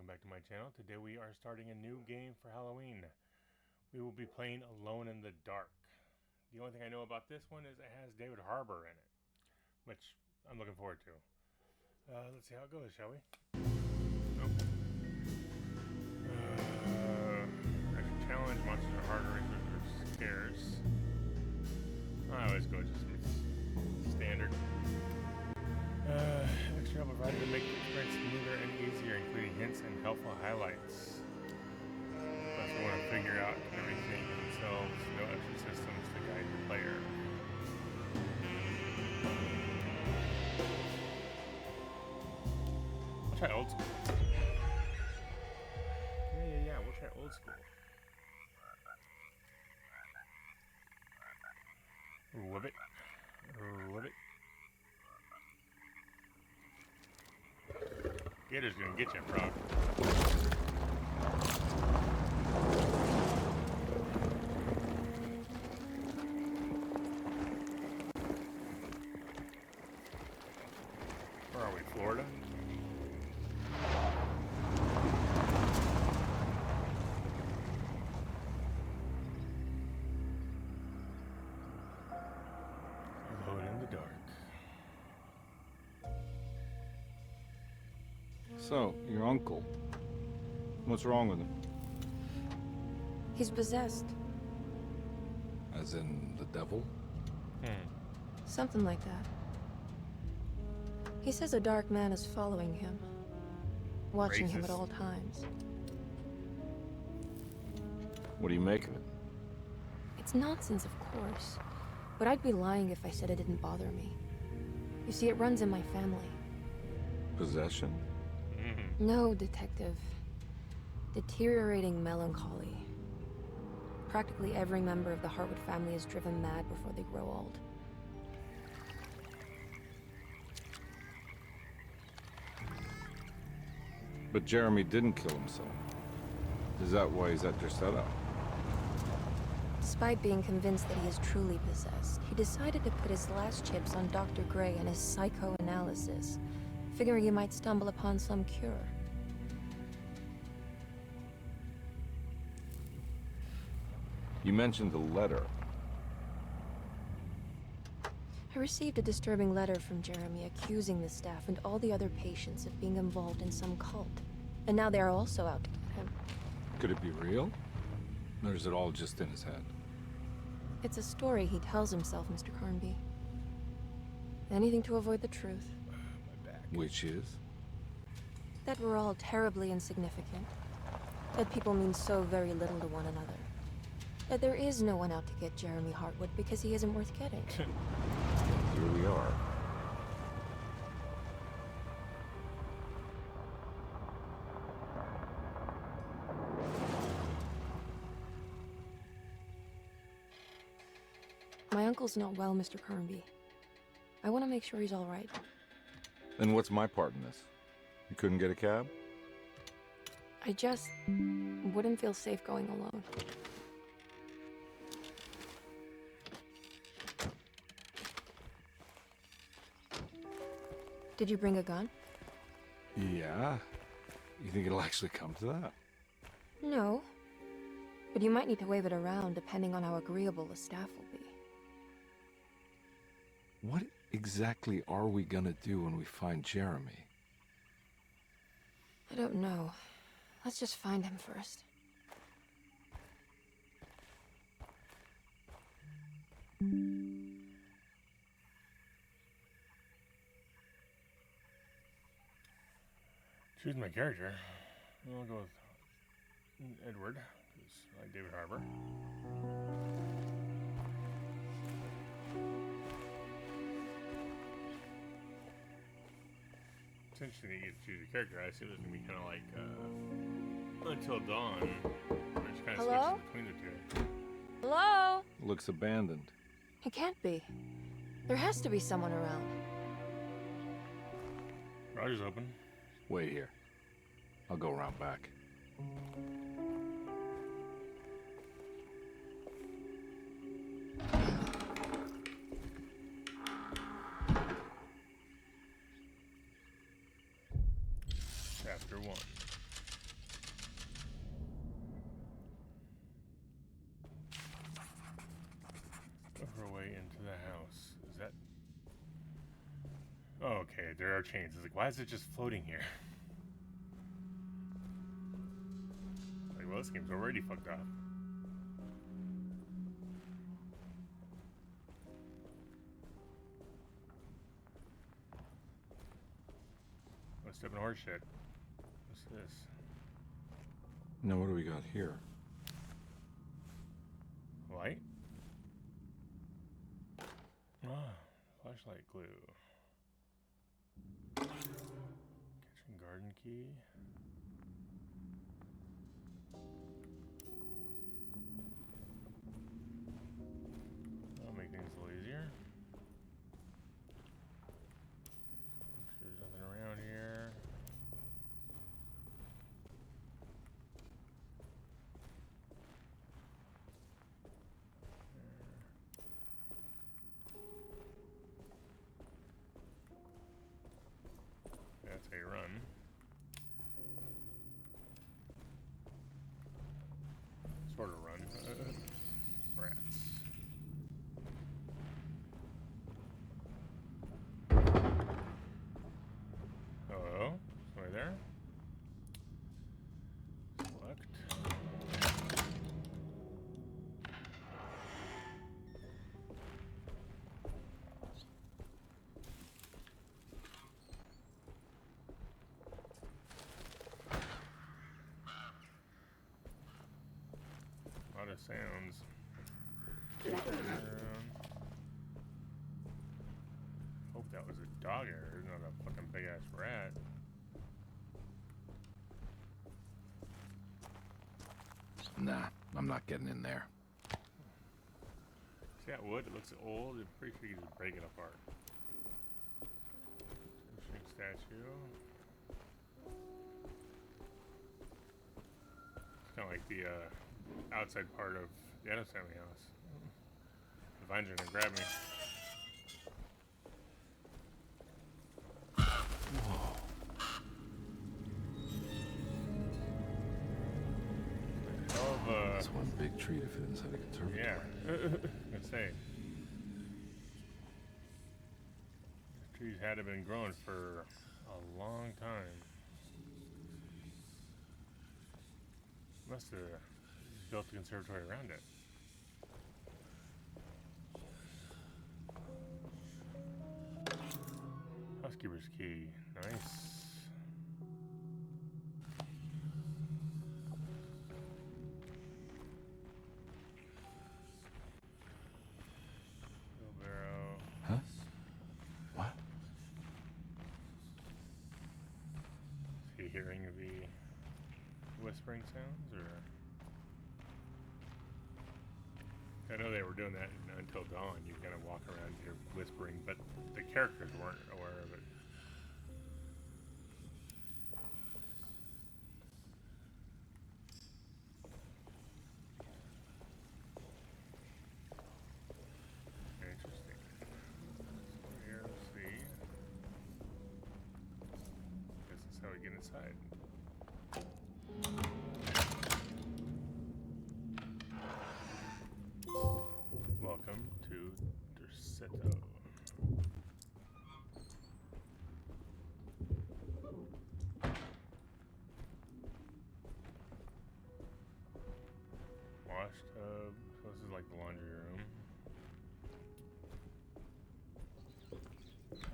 welcome back to my channel. Today we are starting a new game for Halloween. We will be playing Alone in the Dark. The only thing I know about this one is it has David Harbour in it, which I'm looking forward to. Let's see how it goes, shall we? Nope. Action challenge, monsters are harder, resources are scarce. I always go just standard. Extra help provided to make the experience smoother and easier, including hints and helpful highlights. Plus, we want to figure out everything themselves. No extra systems to guide the player. I'll try old school. Yeah. We'll try old school. Ribbit. Gator's gonna get you, frog. Where are we, Florida? Alone in the dark. So, your uncle. What's wrong with him? He's possessed. As in the devil? Something like that. He says a dark man is following him, watching him at all times. What do you make of it? It's nonsense, of course, but I'd be lying if I said it didn't bother me. You see, it runs in my family. Possession? No, Detective. Deteriorating melancholy. Practically every member of the Hartwood family is driven mad before they grow old. But Jeremy didn't kill himself. Is that why he's at Derceto? Despite being convinced that he is truly possessed, he decided to put his last chips on Dr. Gray and his psychoanalysis, figuring he might stumble upon some cure. You mentioned the letter. I received a disturbing letter from Jeremy accusing the staff and all the other patients of being involved in some cult. And now they are also out to get him. Could it be real? Or is it all just in his head? It's a story he tells himself, Mr. Carnby. Anything to avoid the truth. My back. Which is? That we're all terribly insignificant. That people mean so very little to one another. That there is no one out to get Jeremy Hartwood because he isn't worth getting. Here we are. My uncle's not well, Mr. Carnby. I want to make sure he's all right. Then what's my part in this? You couldn't get a cab? I just wouldn't feel safe going alone. Did you bring a gun? Yeah. You think it'll actually come to that? No. But you might need to wave it around depending on how agreeable the staff will be. What exactly are we gonna do when we find Jeremy? I don't know. Let's just find him first. Choose my character. I'll go with Edward, because I like David Harbour. It's interesting that you get to choose a character. I assume it's going to be kind of like Until Dawn, which kind of Hello? switches between the two. Hello? Looks abandoned. It can't be. There has to be someone around. Roger's open. Wait here. I'll go around back. Chapter 1. right, there are chains. It's like, why is it just floating here? Like, well, this game's already fucked up. Let's step in horse shit. What's this? Now what do we got here? Light? Ah, flashlight glue. Kitchen garden key. That'll make things a little easier. Make sure there's nothing around here. That's how you run. Sort of run. Rats. Hello? Somebody there? Select. A lot of sounds. Hope that was a dog error, not a fucking big ass rat. Nah, I'm not getting in there. See that wood? It looks old. I'm pretty sure you can just break it apart. Interesting statue. It's kind of like the outside part of the Addams Family house. The vines are gonna grab me. Hell of a... That's one big tree to fit inside a conservatory. Yeah. Let's say. The trees had to have been growing for a long time. Must have built the conservatory around it. Housekeeper's key. Nice. Wheelbarrow. Huh? What? Is he hearing the whispering sounds, or? I know they were doing that until dawn. You kind of walk around here whispering, but the characters weren't aware of it. Interesting. So here, let's see. Guess that's how we get inside. Welcome to Derceto. Wash tub. So this is like the laundry room.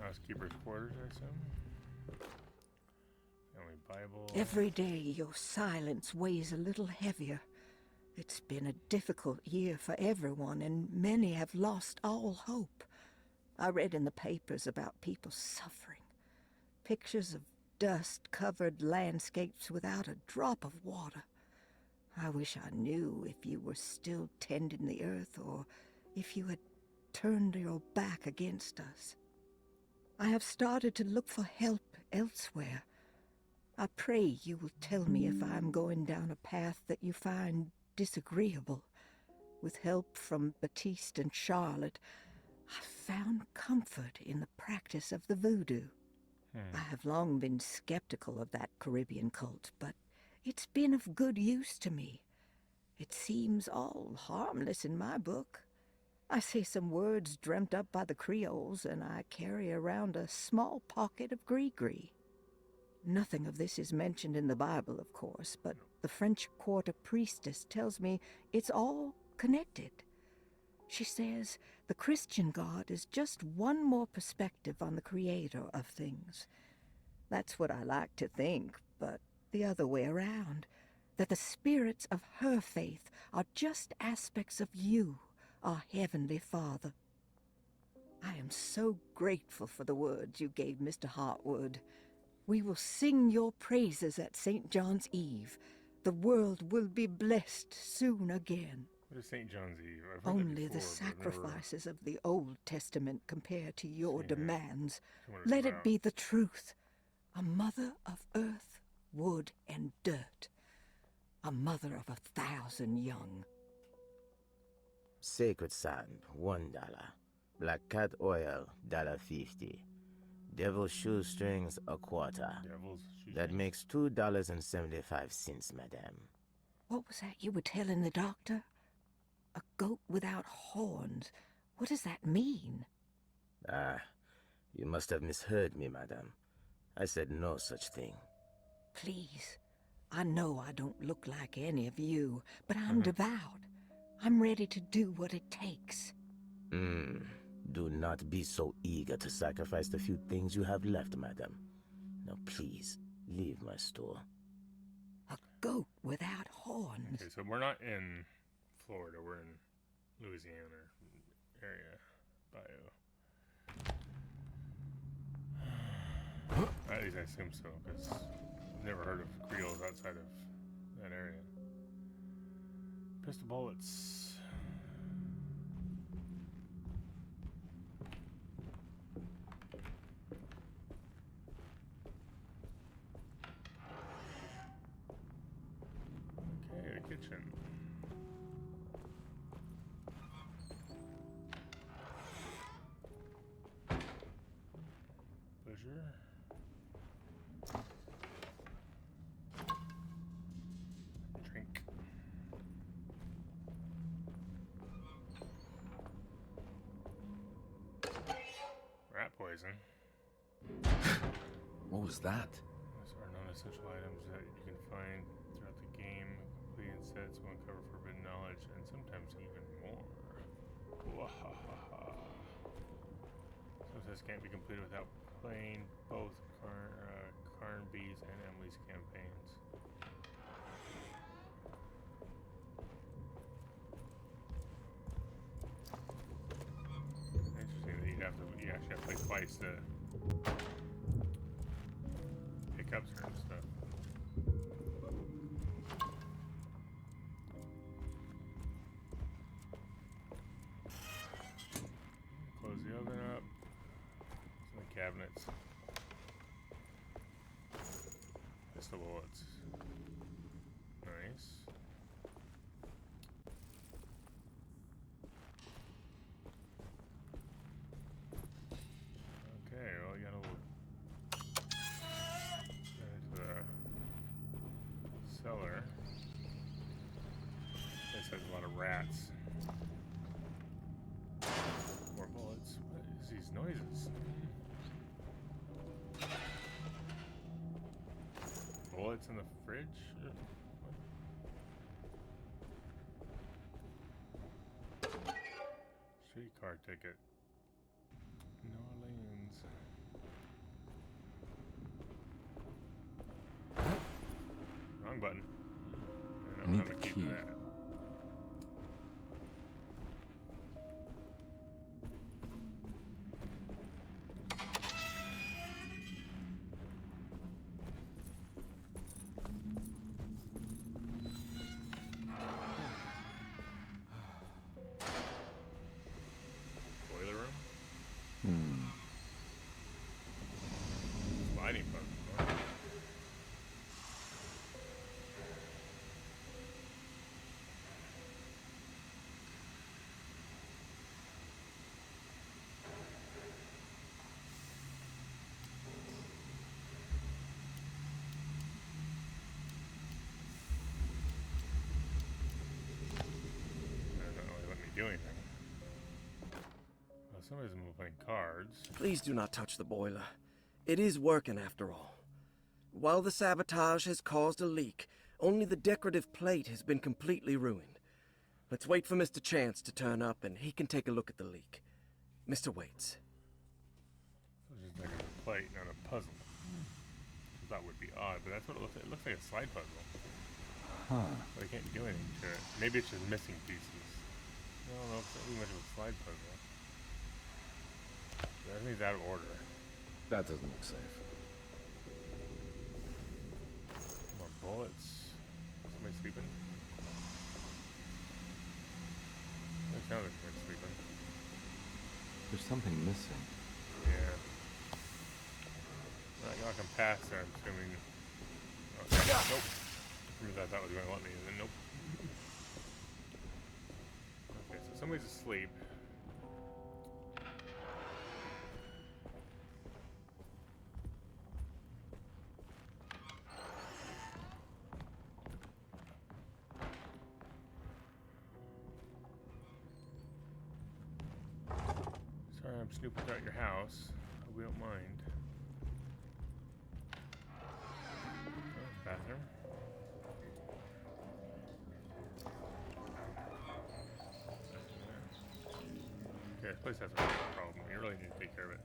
Housekeeper's quarters, I assume. Family Bible. Every day your silence weighs a little heavier. It's been a difficult year for everyone, and many have lost all hope. I read in the papers about people suffering. Pictures of dust-covered landscapes without a drop of water. I wish I knew if you were still tending the earth, or if you had turned your back against us. I have started to look for help elsewhere. I pray you will tell me if I am going down a path that you find disagreeable. With help from Baptiste and Charlotte, I found comfort in the practice of the voodoo. I have long been skeptical of that Caribbean cult, but it's been of good use to me. It seems all harmless in my book. I say some words dreamt up by the Creoles, and I carry around a small pocket of gree-gree. Nothing of this is mentioned in the Bible, of course, but the French Quarter priestess tells me it's all connected. She says the Christian God is just one more perspective on the creator of things. That's what I like to think, but the other way around, that the spirits of her faith are just aspects of you, our Heavenly Father. I am so grateful for the words you gave Mr. Hartwood. We will sing your praises at St. John's Eve. The world will be blessed soon again. What is St. John's Eve? I've heard Only that before, the but I've never sacrifices of the Old Testament compare to your seen it. demands. Seen what it's Let it about. be the truth. A mother of earth, wood, and dirt. A mother of 1,000 young. Sacred sand, $1. Black cat oil, $1.50. Devil shoestrings, a quarter. Devil's shoestrings. That makes $2.75, madame. What was that you were telling the doctor? A goat without horns. What does that mean? Ah, you must have misheard me, madame. I said no such thing. Please. I know I don't look like any of you, but I'm devout. I'm ready to do what it takes. Do not be so eager to sacrifice the few things you have left, madame. Now please, leave my store. A goat without horns. Okay, so we're not in Florida. We're in Louisiana area, bio. At least I assume so, because I've never heard of Creoles outside of that area. Pistol bullets. Okay, a kitchen. Butcher. Drink. Rat poison. What was that? Those are non-essential items that you can find throughout the game. Completing sets will uncover forbidden knowledge and sometimes even more. Wahahaha. Some sets can't be completed without playing both Carnby's and Emily's campaigns. Interesting that you actually have to play twice to pick up certain stuff. Close the oven up. Some of the cabinets. Pistol bullets. Nice. Okay, well, you got a little. There's the cellar. This has a lot of rats. More bullets. What is these noises? Bullets in the fridge? What? Streetcar ticket. New Orleans. Wrong button. I don't Need have a the key key. for that. Boiler room? Sliding button. What? 'Cause somebody's been playing cards. Please do not touch the boiler. It is working after all. While the sabotage has caused a leak, only the decorative plate has been completely ruined. Let's wait for Mr. Chance to turn up and he can take a look at the leak. Mr. Waits. So it's just like a plate, not a puzzle. Which I thought would be odd, but that's what it looks like. It looks like a slide puzzle. Huh. But I can't do anything to it. Maybe it's just missing pieces. I don't know if it's much of a slide puzzle. Everything's out of order. That doesn't look safe. More bullets. Somebody sleeping? It sounds like somebody's sleeping. There's something missing. Yeah. I can pass there, I'm assuming. Okay. Nope. I thought was going to let me, and then nope. Okay, so somebody's asleep. Sorry, I'm snooping throughout your house. Hope we don't mind. Oh, bathroom. Okay, this place has a real problem. You really need to take care of it.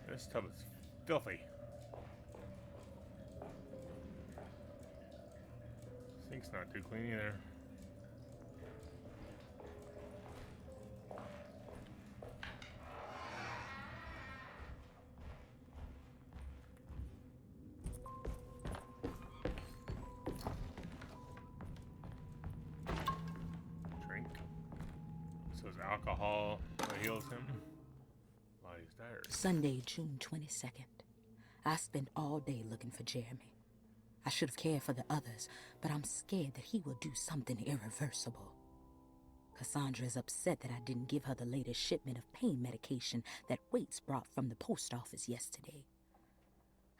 This tub is filthy. Sink's not too clean either. Drink. So is alcohol what heals him? Body's diary. Sunday, June 22nd. I spent all day looking for Jeremy. I should have cared for the others, but I'm scared that he will do something irreversible. Cassandra is upset that I didn't give her the latest shipment of pain medication that Waits brought from the post office yesterday.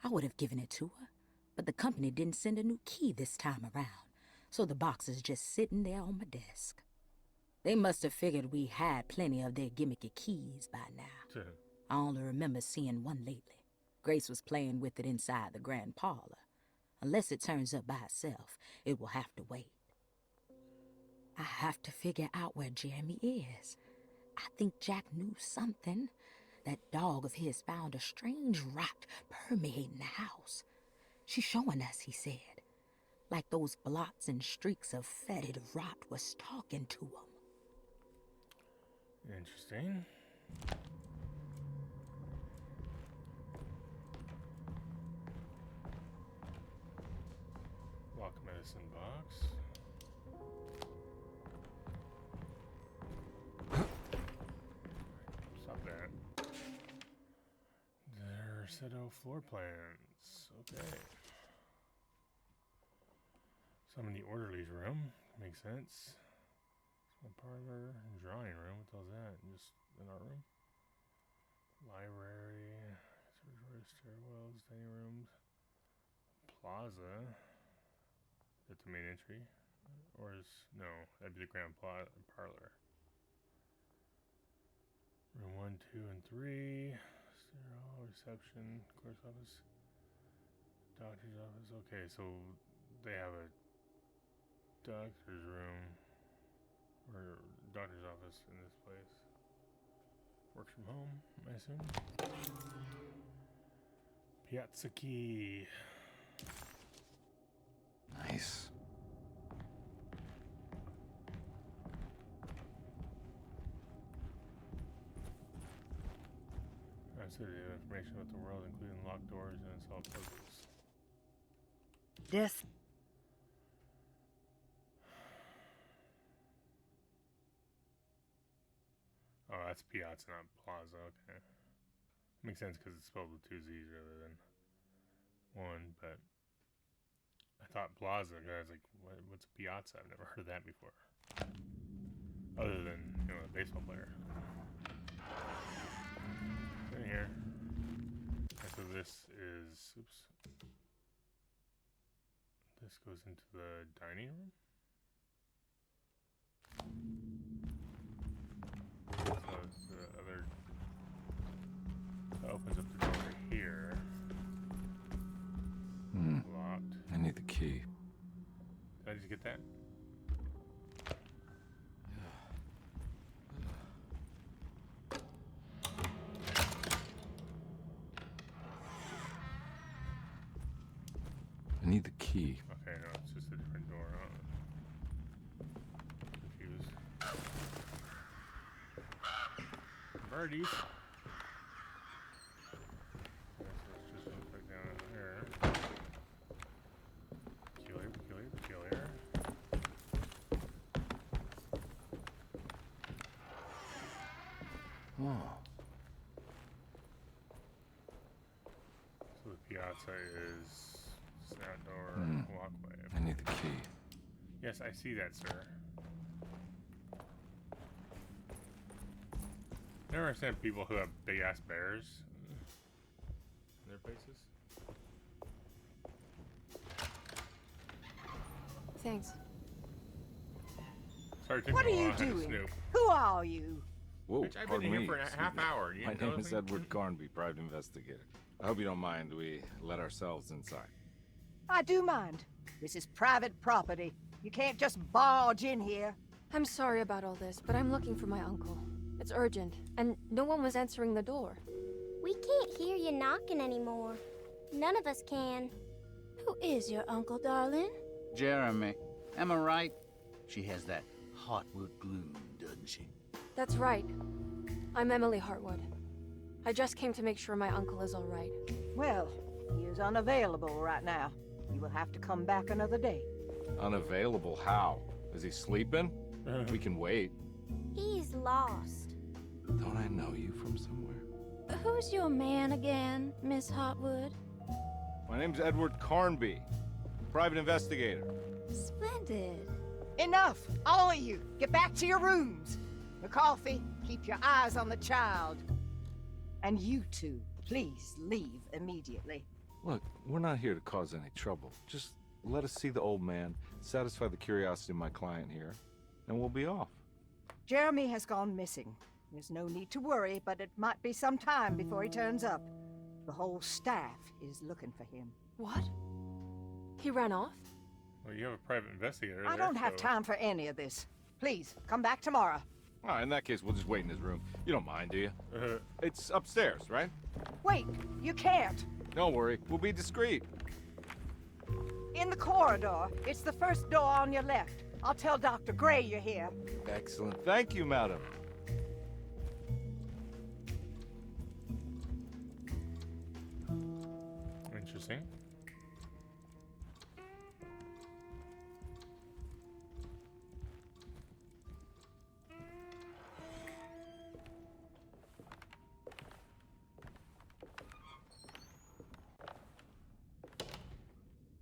I would have given it to her, but the company didn't send a new key this time around, so the box is just sitting there on my desk. They must have figured we had plenty of their gimmicky keys by now. I only remember seeing one lately. Grace was playing with it inside the grand parlor. Unless it turns up by itself, it will have to wait. I have to figure out where Jeremy is. I think Jack knew something. That dog of his found a strange rot permeating the house. She's showing us, he said. Like those blots and streaks of fetid rot was talking to him. Interesting. Lock medicine box. Stop that. Derceto floor plans. Okay. So I'm in the orderly's room. Makes sense. Small parlor, drawing room. What the hell's that? Just in our room? Library, stairwells, dining rooms, plaza. That's the main entry, or is no? That'd be the grand parlor. Room 1, 2, and 3. Stairwell, reception, clerk's office, doctor's office. Okay, so they have a doctor's room or doctor's office in this place. Works from home, I assume. Piazza key. Nice. Sensitive information about the world, including locked doors and unsolved puzzles. Death. Oh, that's Piazza, not Plaza. Okay. Makes sense because it's spelled with 2 Z's rather than 1, but I thought Plaza, and I was like, what's Piazza? I've never heard of that before. Other than, you know, a baseball player. In here. Okay, so this is, oops. This goes into the dining room. So it's the other out. I need the key. Did I just get that? I need the key. Okay, no, it's just a different door. Confused. Birdies. Let's just put down in here. Peculiar. Oh. So the piazza is that door walkway. I need the key. Yes, I see that, sir. I never understand people who have big ass bears in their faces. Thanks. Sorry, it took What me are a you while. I had to doing? snoop. Who are you? Whoa, Bitch, I've been pardon in here me. for a half hour. You My didn't name notice is me? Edward Carnby, private investigator. I hope you don't mind we let ourselves inside. I do mind. This is private property. You can't just barge in here. I'm sorry about all this, but I'm looking for my uncle. It's urgent, and no one was answering the door. We can't hear you knocking anymore. None of us can. Who is your uncle, darling? Jeremy. Am I right? She has that Hartwood gloom, doesn't she? That's right. I'm Emily Hartwood. I just came to make sure my uncle is all right. Well, he is unavailable right now. You will have to come back another day. Unavailable how? Is he sleeping? We can wait. He's lost. Don't I know you from somewhere? Who's your man again, Miss Hartwood? My name's Edward Carnby, private investigator. Splendid. Enough! All of you! Get back to your rooms! McCarthy, keep your eyes on the child. And you two, please leave immediately. Look, we're not here to cause any trouble. Just let us see the old man, satisfy the curiosity of my client here, and we'll be off. Jeremy has gone missing. There's no need to worry, but it might be some time before he turns up. The whole staff is looking for him. What? He ran off? Well, you have a private investigator. I there, don't have so- time for any of this. Please, come back tomorrow. Ah, in that case, we'll just wait in his room. You don't mind, do you? It's upstairs, right? Wait, you can't. Don't worry, we'll be discreet. In the corridor. It's the first door on your left. I'll tell Dr. Gray you're here. Excellent. Thank you, madam. Interesting.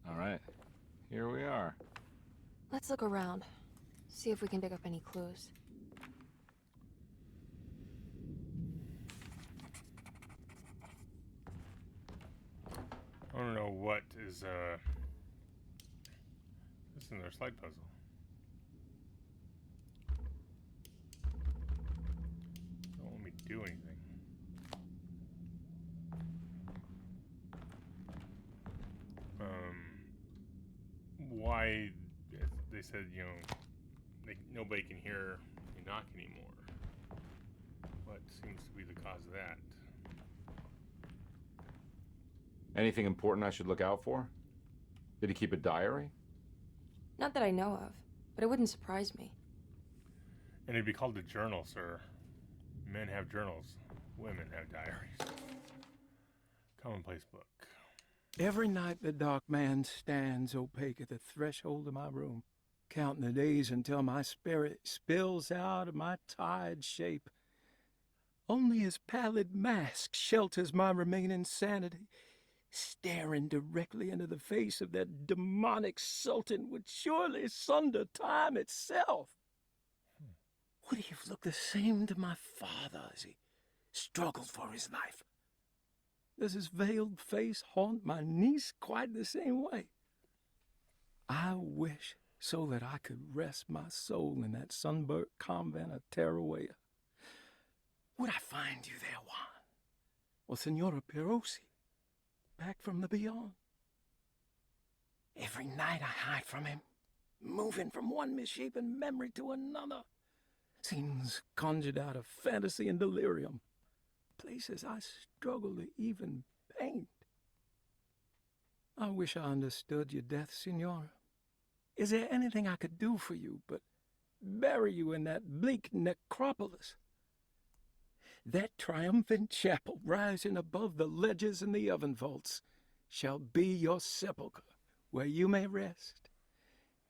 All right, here we are. Let's look around. See if we can dig up any clues. I don't know what is this is another slide puzzle. Don't let me do anything. Why they said, you know, nobody can hear you knock anymore. What seems to be the cause of that? Anything important I should look out for? Did he keep a diary? Not that I know of, but it wouldn't surprise me. And it'd be called a journal, sir. Men have journals. Women have diaries. Commonplace book. Every night the dark man stands opaque at the threshold of my room, counting the days until my spirit spills out of my tired shape. Only his pallid mask shelters my remaining sanity. Staring directly into the face of that demonic sultan would surely sunder time itself. Would he have looked the same to my father as he struggled for his life? Does his veiled face haunt my niece quite the same way? I wish so that I could rest my soul in that sunburnt convent of Teruel. Would I find you there, Juan? Or Senora Perosi, back from the beyond? Every night I hide from him, moving from one misshapen memory to another. Scenes conjured out of fantasy and delirium. Places I struggle to even paint. I wish I understood your death, Signora. Is there anything I could do for you but bury you in that bleak necropolis? That triumphant chapel rising above the ledges and the oven vaults shall be your sepulchre, where you may rest,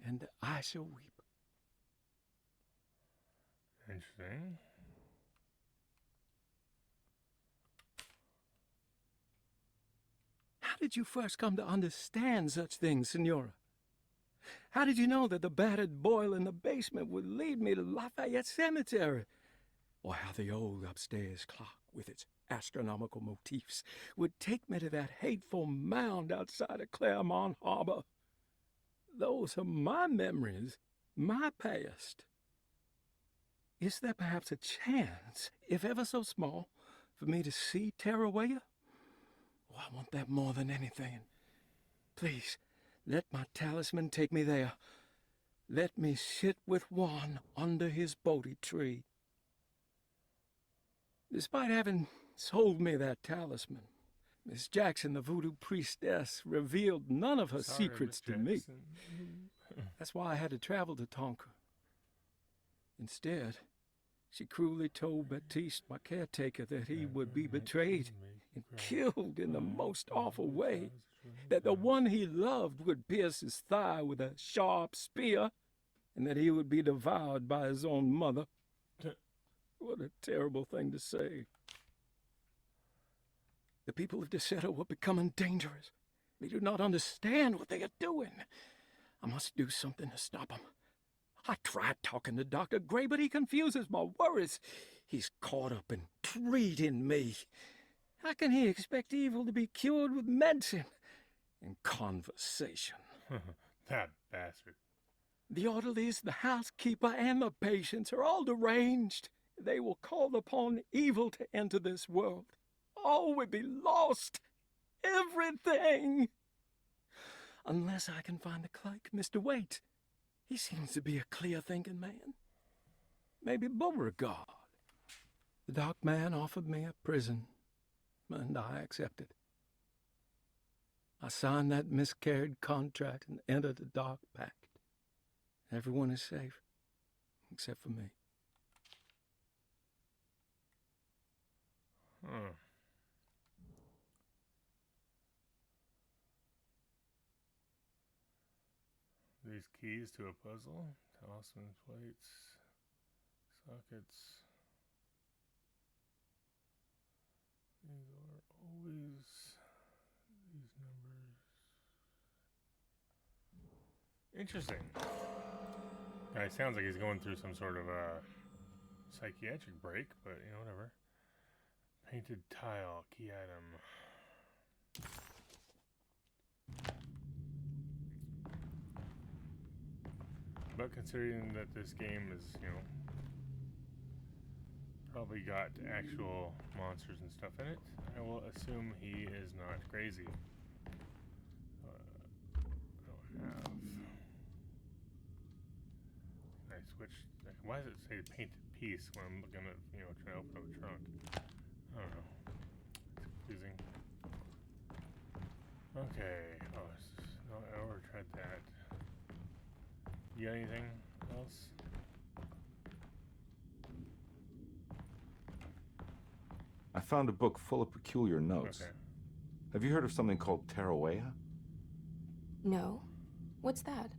and I shall weep. Interesting. How did you first come to understand such things, Signora? How did you know that the battered boiler in the basement would lead me to Lafayette Cemetery? Or how the old upstairs clock, with its astronomical motifs, would take me to that hateful mound outside of Claremont Harbor? Those are my memories, my past. Is there perhaps a chance, if ever so small, for me to see Tarawaya? Oh, I want that more than anything. Please, let my talisman take me there. Let me sit with Juan under his Bodhi tree. Despite having sold me that talisman, Miss Jackson, the voodoo priestess, revealed none of her secrets to me. That's why I had to travel to Tonka. Instead, she cruelly told Baptiste, my caretaker, that he would be betrayed and killed in the most awful way, that the one he loved would pierce his thigh with a sharp spear, and that he would be devoured by his own mother. What a terrible thing to say. The people of Derceto are becoming dangerous. They do not understand what they are doing. I must do something to stop them. I tried talking to Dr. Gray, but he confuses my worries. He's caught up in treating me. How can he expect evil to be cured with medicine and conversation? That bastard. The orderlies, the housekeeper, and the patients are all deranged. They will call upon evil to enter this world. All will be lost. Everything. Unless I can find the clerk, Mr. Waite. He seems to be a clear-thinking man. Maybe Beauregard. The dark man offered me a prison, and I accepted. I signed that miscarried contract and entered the dark pact. Everyone is safe, except for me. Huh. These keys to a puzzle, talisman plates, sockets. These are always these numbers. Interesting. It sounds like he's going through some sort of a psychiatric break, but you know, whatever. Painted tile, key item. But considering that this game is, you know, probably got actual monsters and stuff in it, I will assume he is not crazy. I don't have... I switched... Why does it say painted piece when I'm looking at, you know, trying to open up a trunk? I don't know. It's confusing. Okay. Oh, no, I already tried that. You got anything else? I found a book full of peculiar notes. Okay. Have you heard of something called Tarawaya? No. What's that?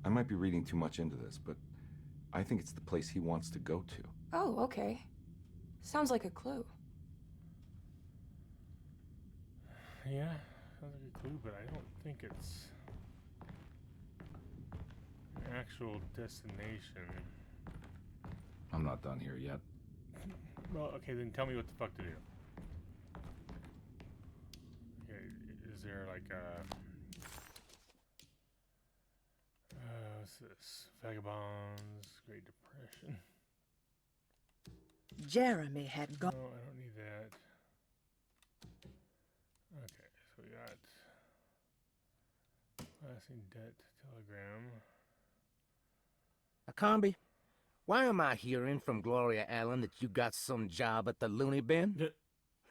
I might be reading too much into this, but I think it's the place he wants to go to. Oh, okay. Sounds like a clue. Yeah, sounds like a clue, but I don't think it's an actual destination. I'm not done here yet. Well, okay, then tell me what the fuck to do. Okay, is there like a... what's this? Vagabonds, Great Depression. Jeremy had gone. No, I don't need that. Okay, so we got Passing debt telegram. Carnby, why am I hearing from Gloria Allen that you got some job at the loony bin?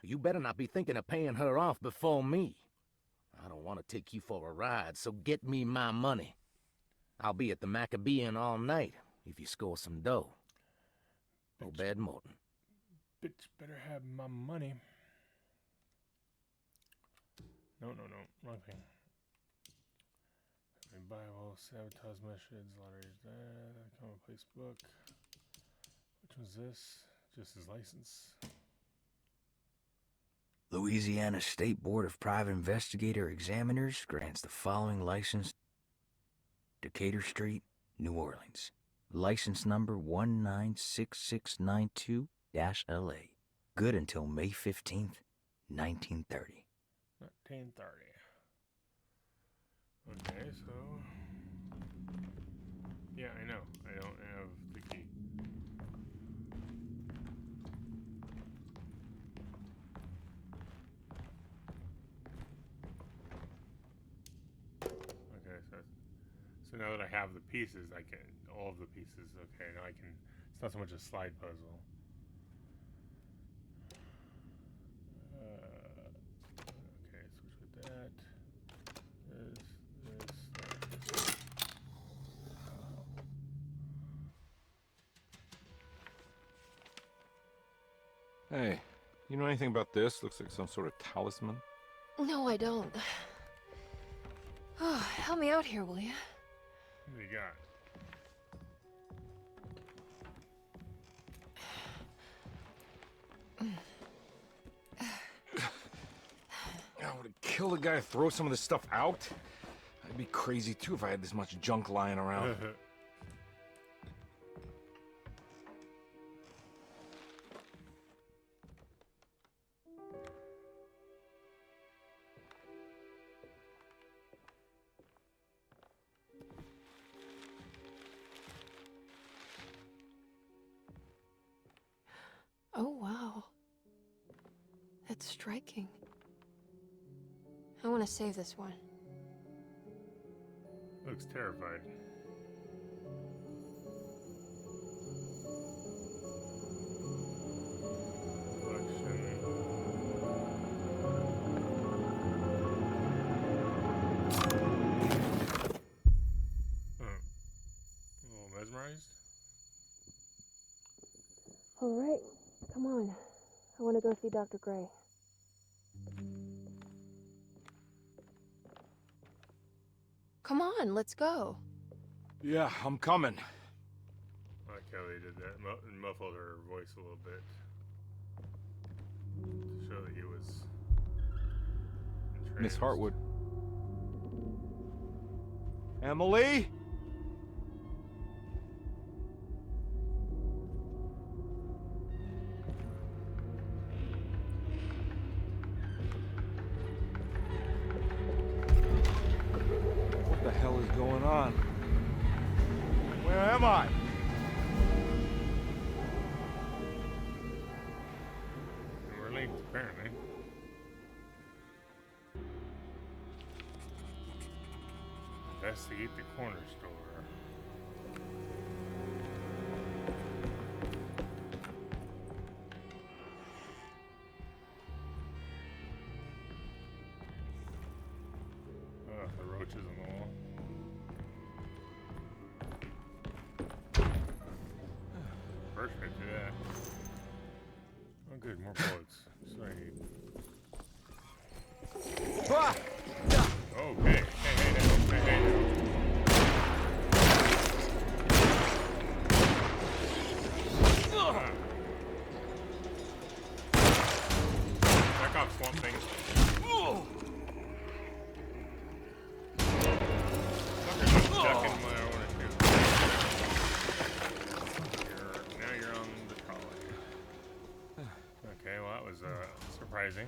You better not be thinking of paying her off before me. I don't want to take you for a ride, so get me my money. I'll be at the Maccabean all night if you score some dough. Obed Morton. Bitch better have my money. No, wrong thing. Bible, sabotage messages, lotteries, commonplace book. Which one's this? Just his license. Louisiana State Board of Private Investigator Examiners grants the following license: Decatur Street, New Orleans. License number 196692-LA. Good until May 15th, 1930. 1930. Okay, so... Yeah, I know. I don't have the key. Okay, so now that I have the pieces, I can... all of the pieces, okay, now I can... It's not so much a slide puzzle. Okay, switch with that. This. Hey, you know anything about this? Looks like some sort of talisman. No, I don't. Oh, help me out here, will you? What do you got? I would kill the guy to throw some of this stuff out. I'd be crazy too if I had this much junk lying around. Oh, wow. That's striking. I want to save this one. Looks terrified. A little mesmerized? All right, come on. I want to go see Dr. Gray. Come on, let's go. Yeah, I'm coming. I like how they did that. Muffled her voice a little bit. To show that he was Miss Hartwood. Emily? What the hell is going on? Where am I? We're linked, apparently. Investigate the corner store. The roaches on the wall. First right through that. Oh good, more bullets. So I need. Okay. Hey now. Back off, Swamp Thing. Ducking when I want to shoot. Now you're on the trolley. Okay, well that was surprising.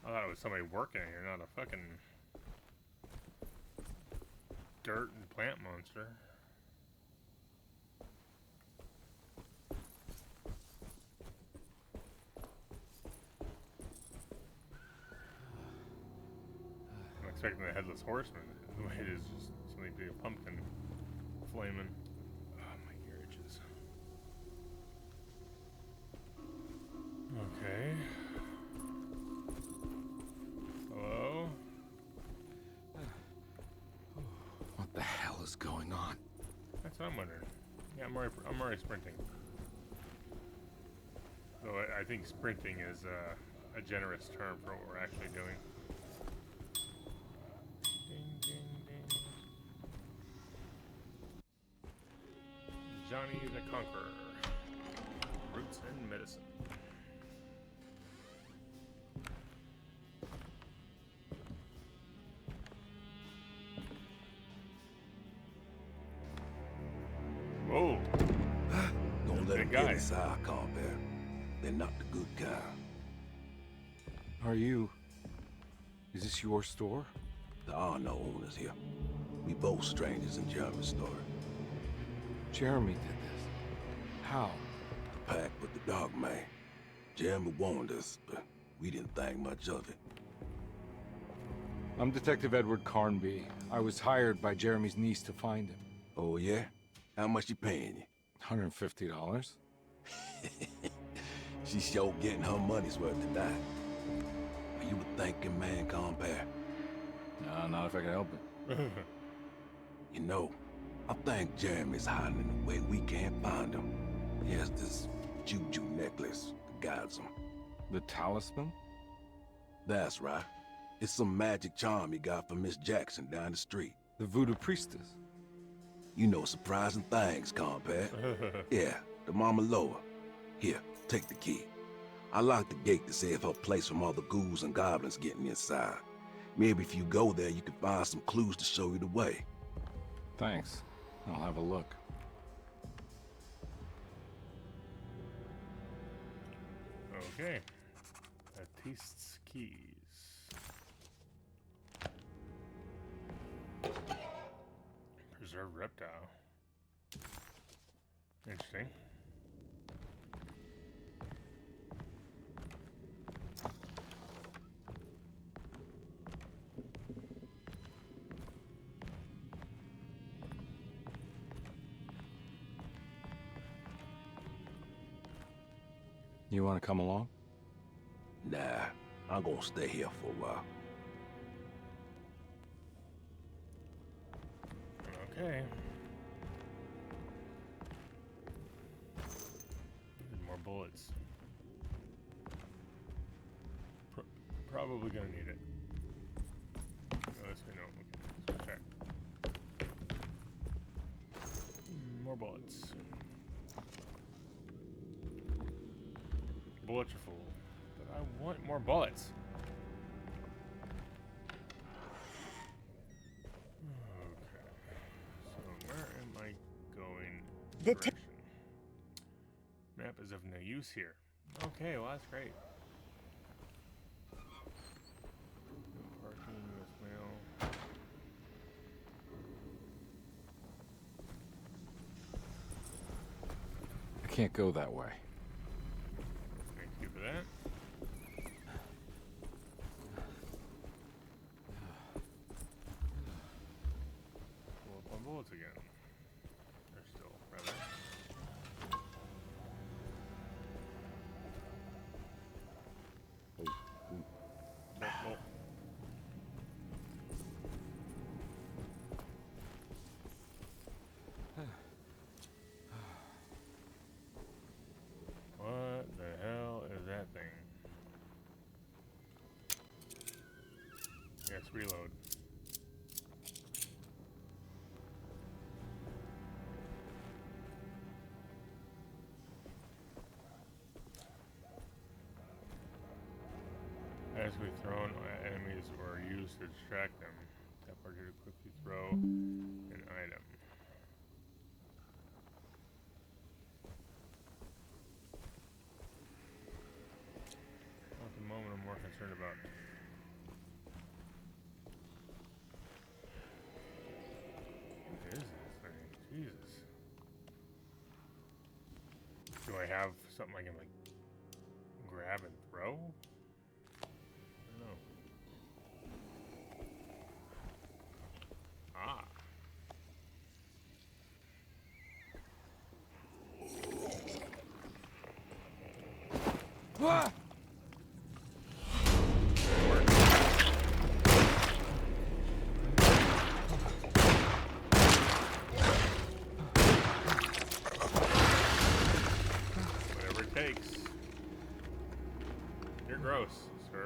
I thought it was somebody working here, not a fucking dirt and plant monster. expecting the headless horseman. The way it is just something big, a pumpkin flaming. Oh, my ear itches. Okay. Hello? What the hell is going on? That's what I'm wondering. Yeah, I'm already sprinting. Though I think sprinting is a generous term for what we're actually doing. Ding, ding, ding. Johnny the Conqueror. Roots and medicine. Whoa. Don't let him guy. get inside, Carnby. They're not the good kind. Are you... Is this your store? There are no owners here. We both strangers in Jeremy's story. Jeremy did this. How? The pact with the dog man. Jeremy warned us, but we didn't think much of it. I'm Detective Edward Carnby. I was hired by Jeremy's niece to find him. Oh, yeah? How much she paying you? $150. She's sure getting her money's worth tonight. Are you a thinking man, compare? No, not if I can help it. You know, I think Jeremy's hiding in a way we can't find him. He has this juju necklace that guides him. The talisman? That's right. It's some magic charm he got from Miss Jackson down the street. The voodoo priestess? You know surprising things, compare. Yeah, the Mama Loa. Here, take the key. I locked the gate to save her place from all the ghouls and goblins getting inside. Maybe if you go there, you can find some clues to show you the way. Thanks. I'll have a look. Okay. Baptiste's keys. Preserved reptile. Interesting. You want to come along? Nah, I'm gonna stay here for a while. Okay. Need more bullets. Probably gonna need it. Unless we know. Okay, let's check. More bullets. Bullets are full. But I want more bullets. Direction. Map is of no use here. Okay, well that's great. No parking, US mail. I can't go that way. Thank you for that. Pull up on bullets again. They're still rather. What the hell is that thing? Yes, reload. As we thrown at enemies or used to distract them. Tap R2 to quickly throw an item. At the moment, I'm more concerned about. What is this thing? Jesus. Do I have something I can like grab and throw? I don't know. Whatever it takes. You're gross, sir.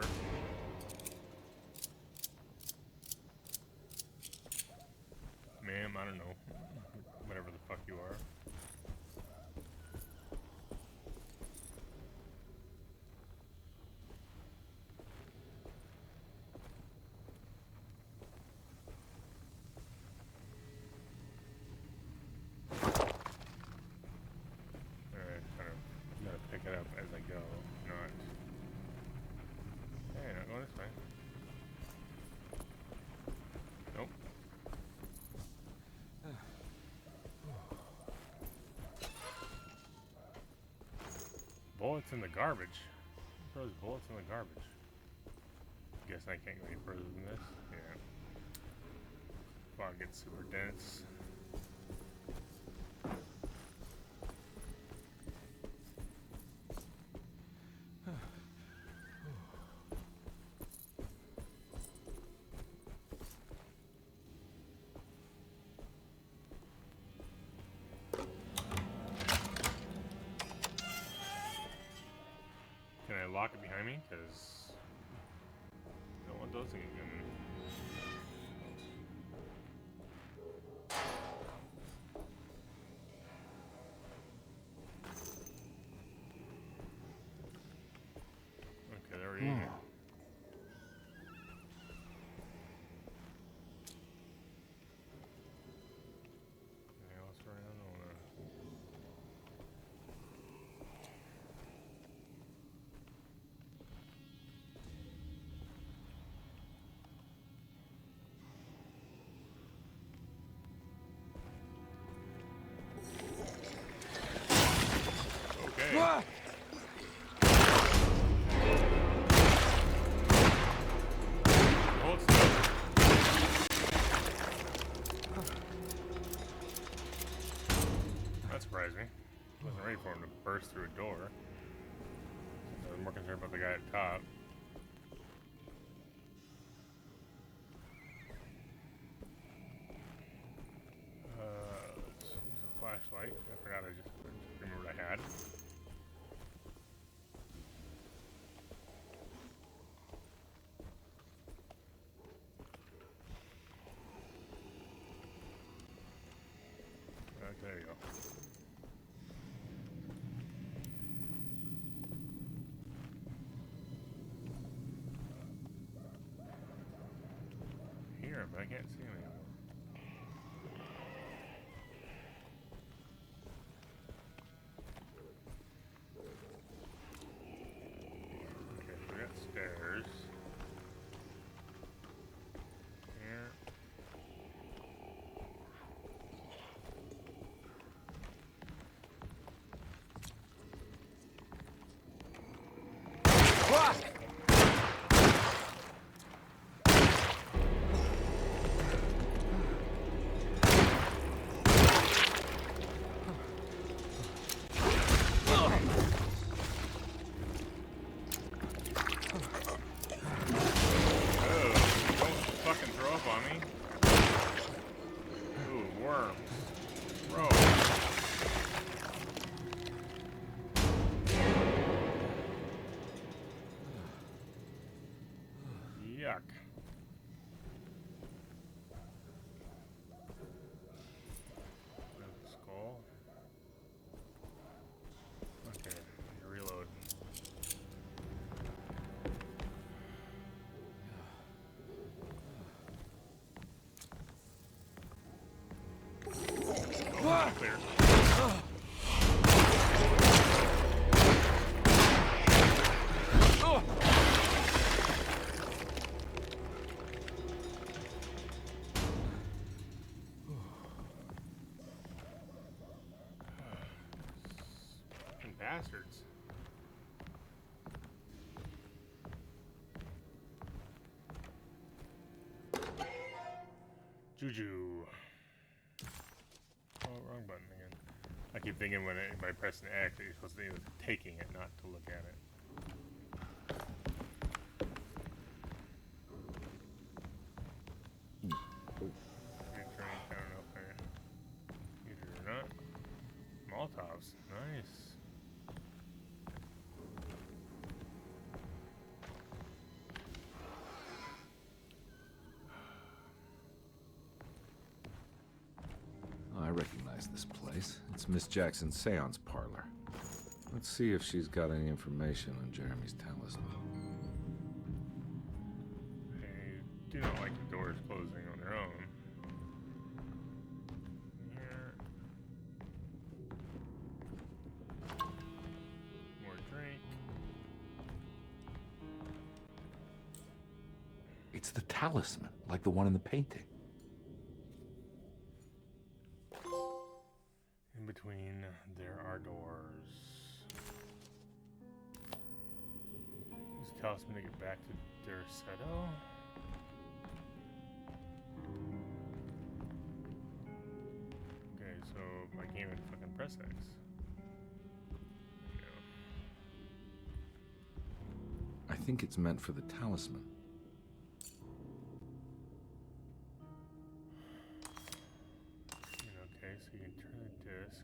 Ma'am, I don't know. Whatever the fuck you are. Alright, kind of gotta pick it up as I go. Not. Hey, not going this way. Nope. Bullets in the garbage. Who throws bullets in the garbage? Guess I can't go any further than this. Yeah. Fog gets super dense. Can I lock it behind me? Because I don't want those things in. Okay, there we go. Anything else around? Okay. Hold still. That surprised me. Wasn't ready for him to burst through a door. I was more concerned about the guy at top. Let's use a flashlight. I forgot I just remembered I had. There you go. Here, but I can't see him anymore. Okay, so we got stairs. Here. Yuck. Another skull. Okay, reload. Oh, clear. Bastards. Juju. Oh, wrong button again. I keep thinking when by pressing X, you're supposed to be taking it, not to look at it. recognize this place. It's Miss Jackson's seance parlor. Let's see if she's got any information on Jeremy's talisman. I do not like the doors closing on their own. Here. More drink. It's the talisman, like the one in the painting. In between, there are doors. Is talisman to get back to Derceto? Okay, so I can't even fucking press X. I think it's meant for the talisman. Okay, so you can turn the disc.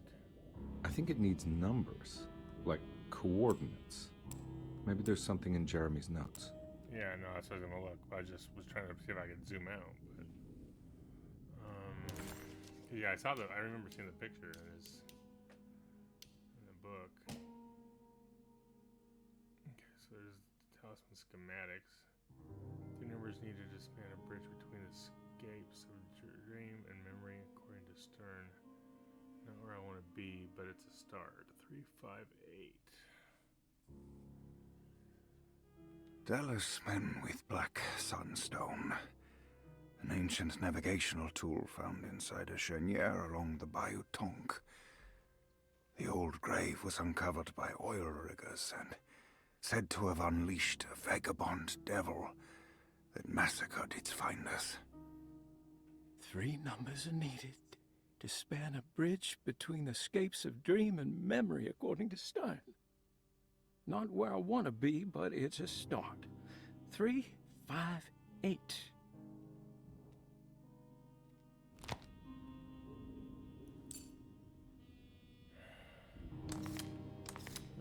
I think it needs numbers, like coordinates. Maybe there's something in Jeremy's notes. Yeah, no, that's what I was gonna look. I just was trying to see if I could zoom out, but yeah, I saw the. I remember seeing the picture in the book. Okay, so there's talisman schematics. The numbers needed to span a bridge between escapes of dream and memory, according to Stern. Not where I want to be, but it's a start. 358. Talisman with black sunstone. An ancient navigational tool found inside a cheniere along the Bayou Tonk. The old grave was uncovered by oil riggers and said to have unleashed a vagabond devil that massacred its finders. 3 numbers are needed to span a bridge between escapes of dream and memory, according to Stein. Not where I want to be, but it's a start. 358.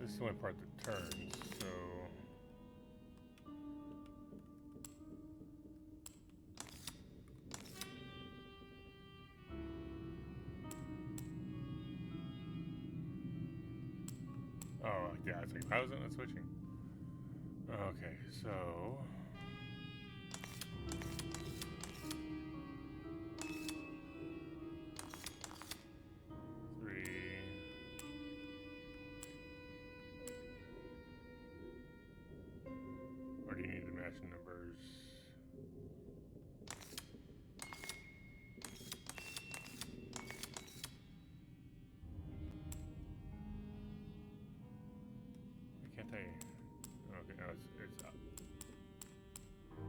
This is the only part that turns, so... Oh, yeah, it's like, how is it not switching? Okay, so... Or do you need to match numbers? Why can't I? Okay, no, it's up.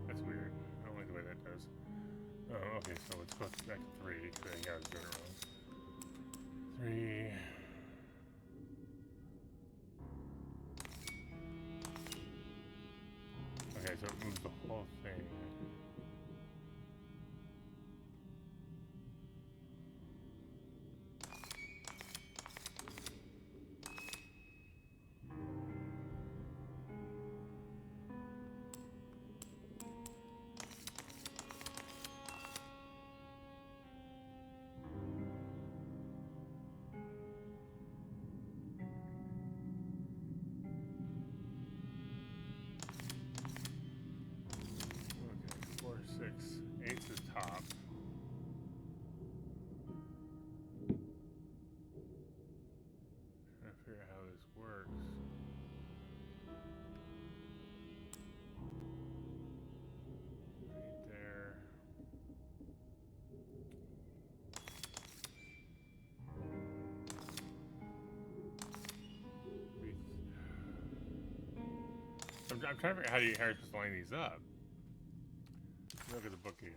That's weird. I don't like the way that does. Oh, okay, so let's go back to 3 because I think I was doing it wrong. 3. Okay, so it moves the whole thing. Okay, 4, 6, 8's the top. Trying to figure out how this works. Right there. I'm trying to figure out how you're supposed to line these up. Look at the book again.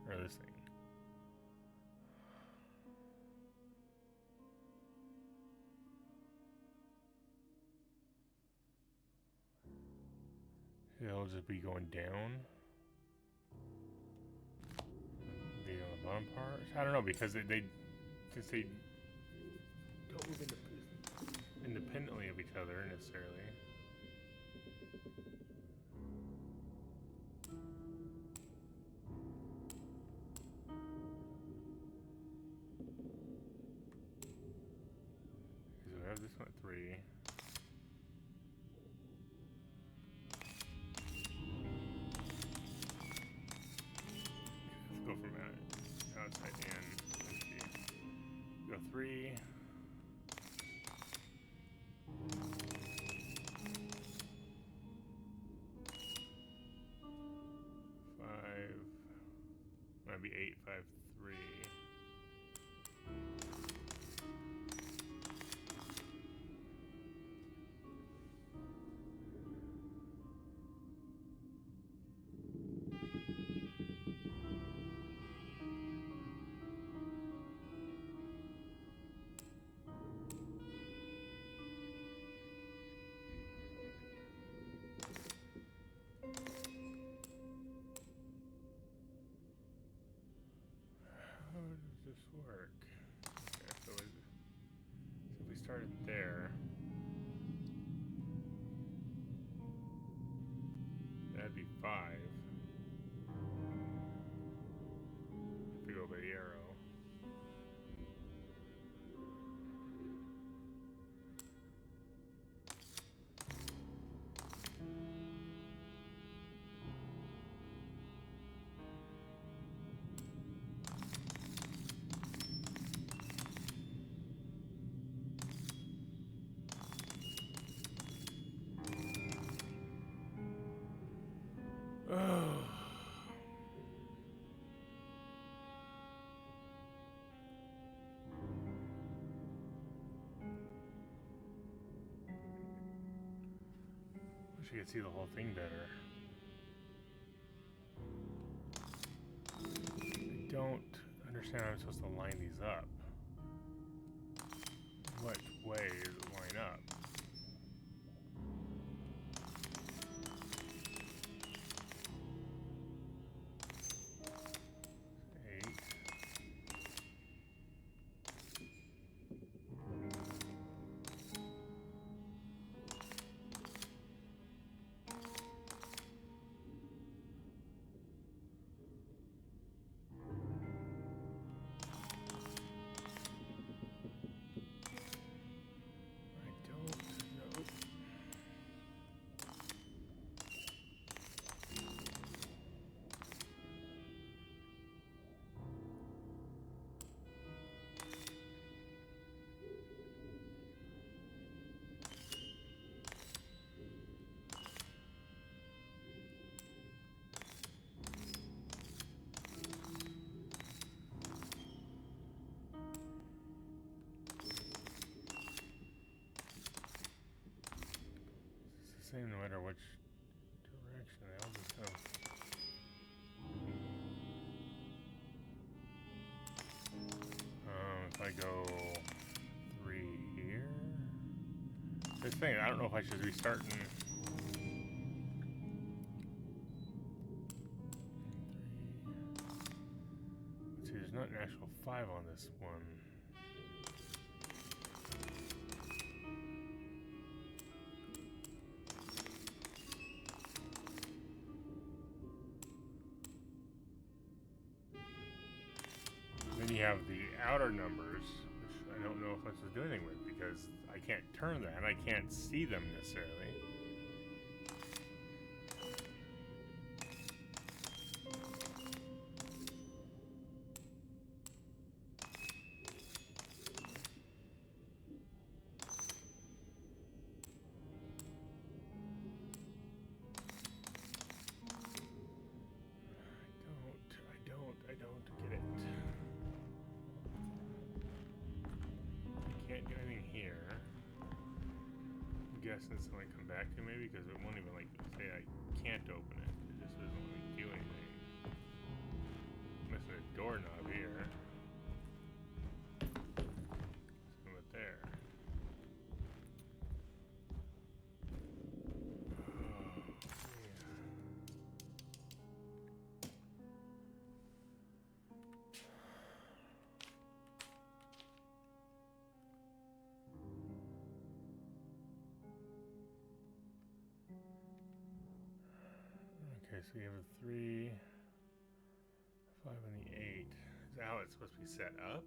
Or this thing. It'll just be going down. Be on the bottom part. I don't know because they since they don't move independently of each other necessarily. 3. Let's go from outside in. Let's see. Go 3. 5. Might be 8, 5, 3. How does this work? Okay, so if we started there, that'd be 5. If we go by the arrow. Wish you could see the whole thing better. I don't understand how I'm supposed to line these up. What way does it line up? Same no matter which direction. They all just go. If I go 3 here. This thing, I don't know if I should be starting. 3. Let's see, there's not an actual 5 on this one. Then you have the outer numbers, which I don't know if this is doing anything with because I can't turn that and I can't see them necessarily. I don't get it. Can't do anything here. I'm guessing it's going to come back to me maybe because it won't even like say I can't open it. It just doesn't let me do anything. Missing a doorknob here. Same with there. Okay, so you have a 3, 5, and the 8. Is that how it's supposed to be set up?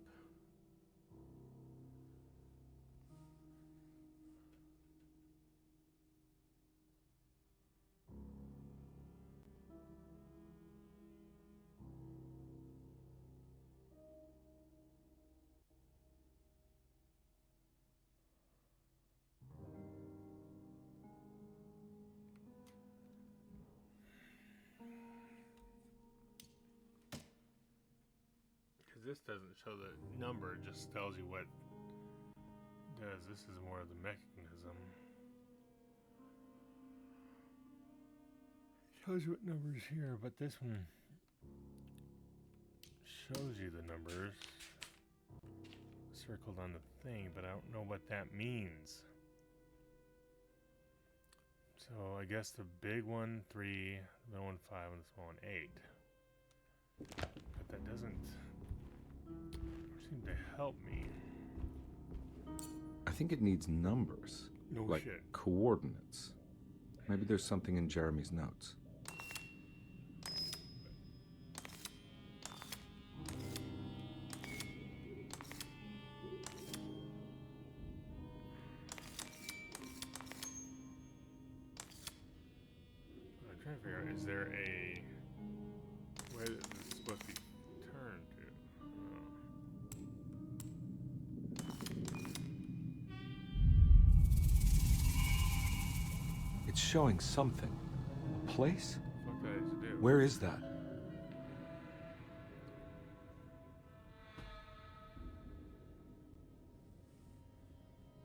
this doesn't show the number, it just tells you what it does. This is more of the mechanism. Shows you what numbers here, but this one shows you the numbers circled on the thing, but I don't know what that means. So I guess the big one 3, the middle one 5, and the small one 8. But that doesn't seem to help me. I think it needs numbers. No like shit. Coordinates. Maybe there's something in Jeremy's notes. I'm trying to figure out, is there a way that this is supposed to be turned to? It's showing something. A place? What the fuck that is to do? Where is that?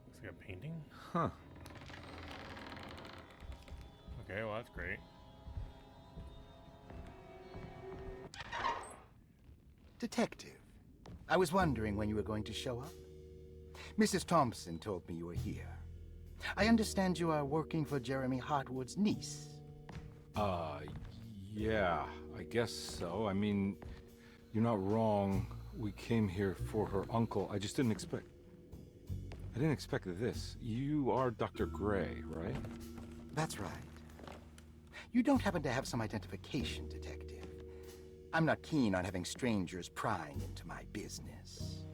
Looks like a painting? Huh. Okay, well that's great. Detective, I was wondering when you were going to show up. Mrs. Thompson told me you were here. I understand you are working for Jeremy Hartwood's niece. Yeah, I guess so. I mean, you're not wrong. We came here for her uncle. I just didn't expect... I didn't expect this. You are Dr. Gray, right? That's right. You don't happen to have some identification, Detective. I'm not keen on having strangers prying into my business.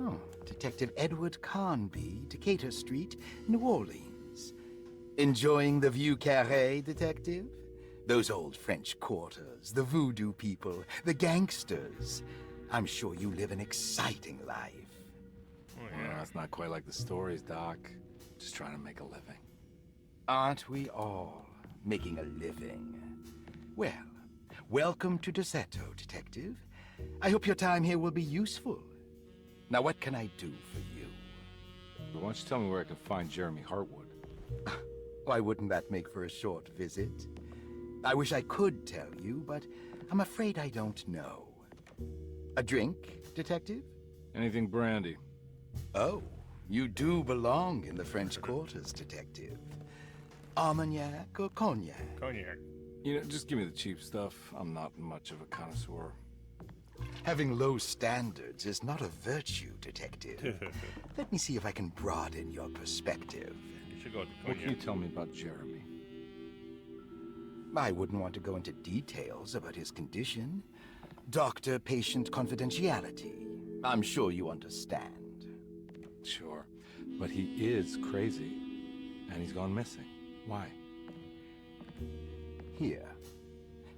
Oh, Detective Edward Carnby, Decatur Street, New Orleans. Enjoying the Vieux Carré, Detective? Those old French quarters, the voodoo people, the gangsters. I'm sure you live an exciting life. Oh, yeah. That's not quite like the stories, Doc. Just trying to make a living. Aren't we all making a living? Well, welcome to Derceto, Detective. I hope your time here will be useful. Now, what can I do for you? But why don't you tell me where I can find Jeremy Hartwood? Why wouldn't that make for a short visit? I wish I could tell you, but I'm afraid I don't know. A drink, Detective? Anything brandy. Oh, you do belong in the French quarters, Detective. Armagnac or cognac? Cognac. You know, just give me the cheap stuff. I'm not much of a connoisseur. Having low standards is not a virtue, Detective. Let me see if I can broaden your perspective. You should go with the What cognac. can you tell me about Jeremy? I wouldn't want to go into details about his condition. Doctor-patient confidentiality. I'm sure you understand. Sure. But he is crazy. And he's gone missing. Why? Here.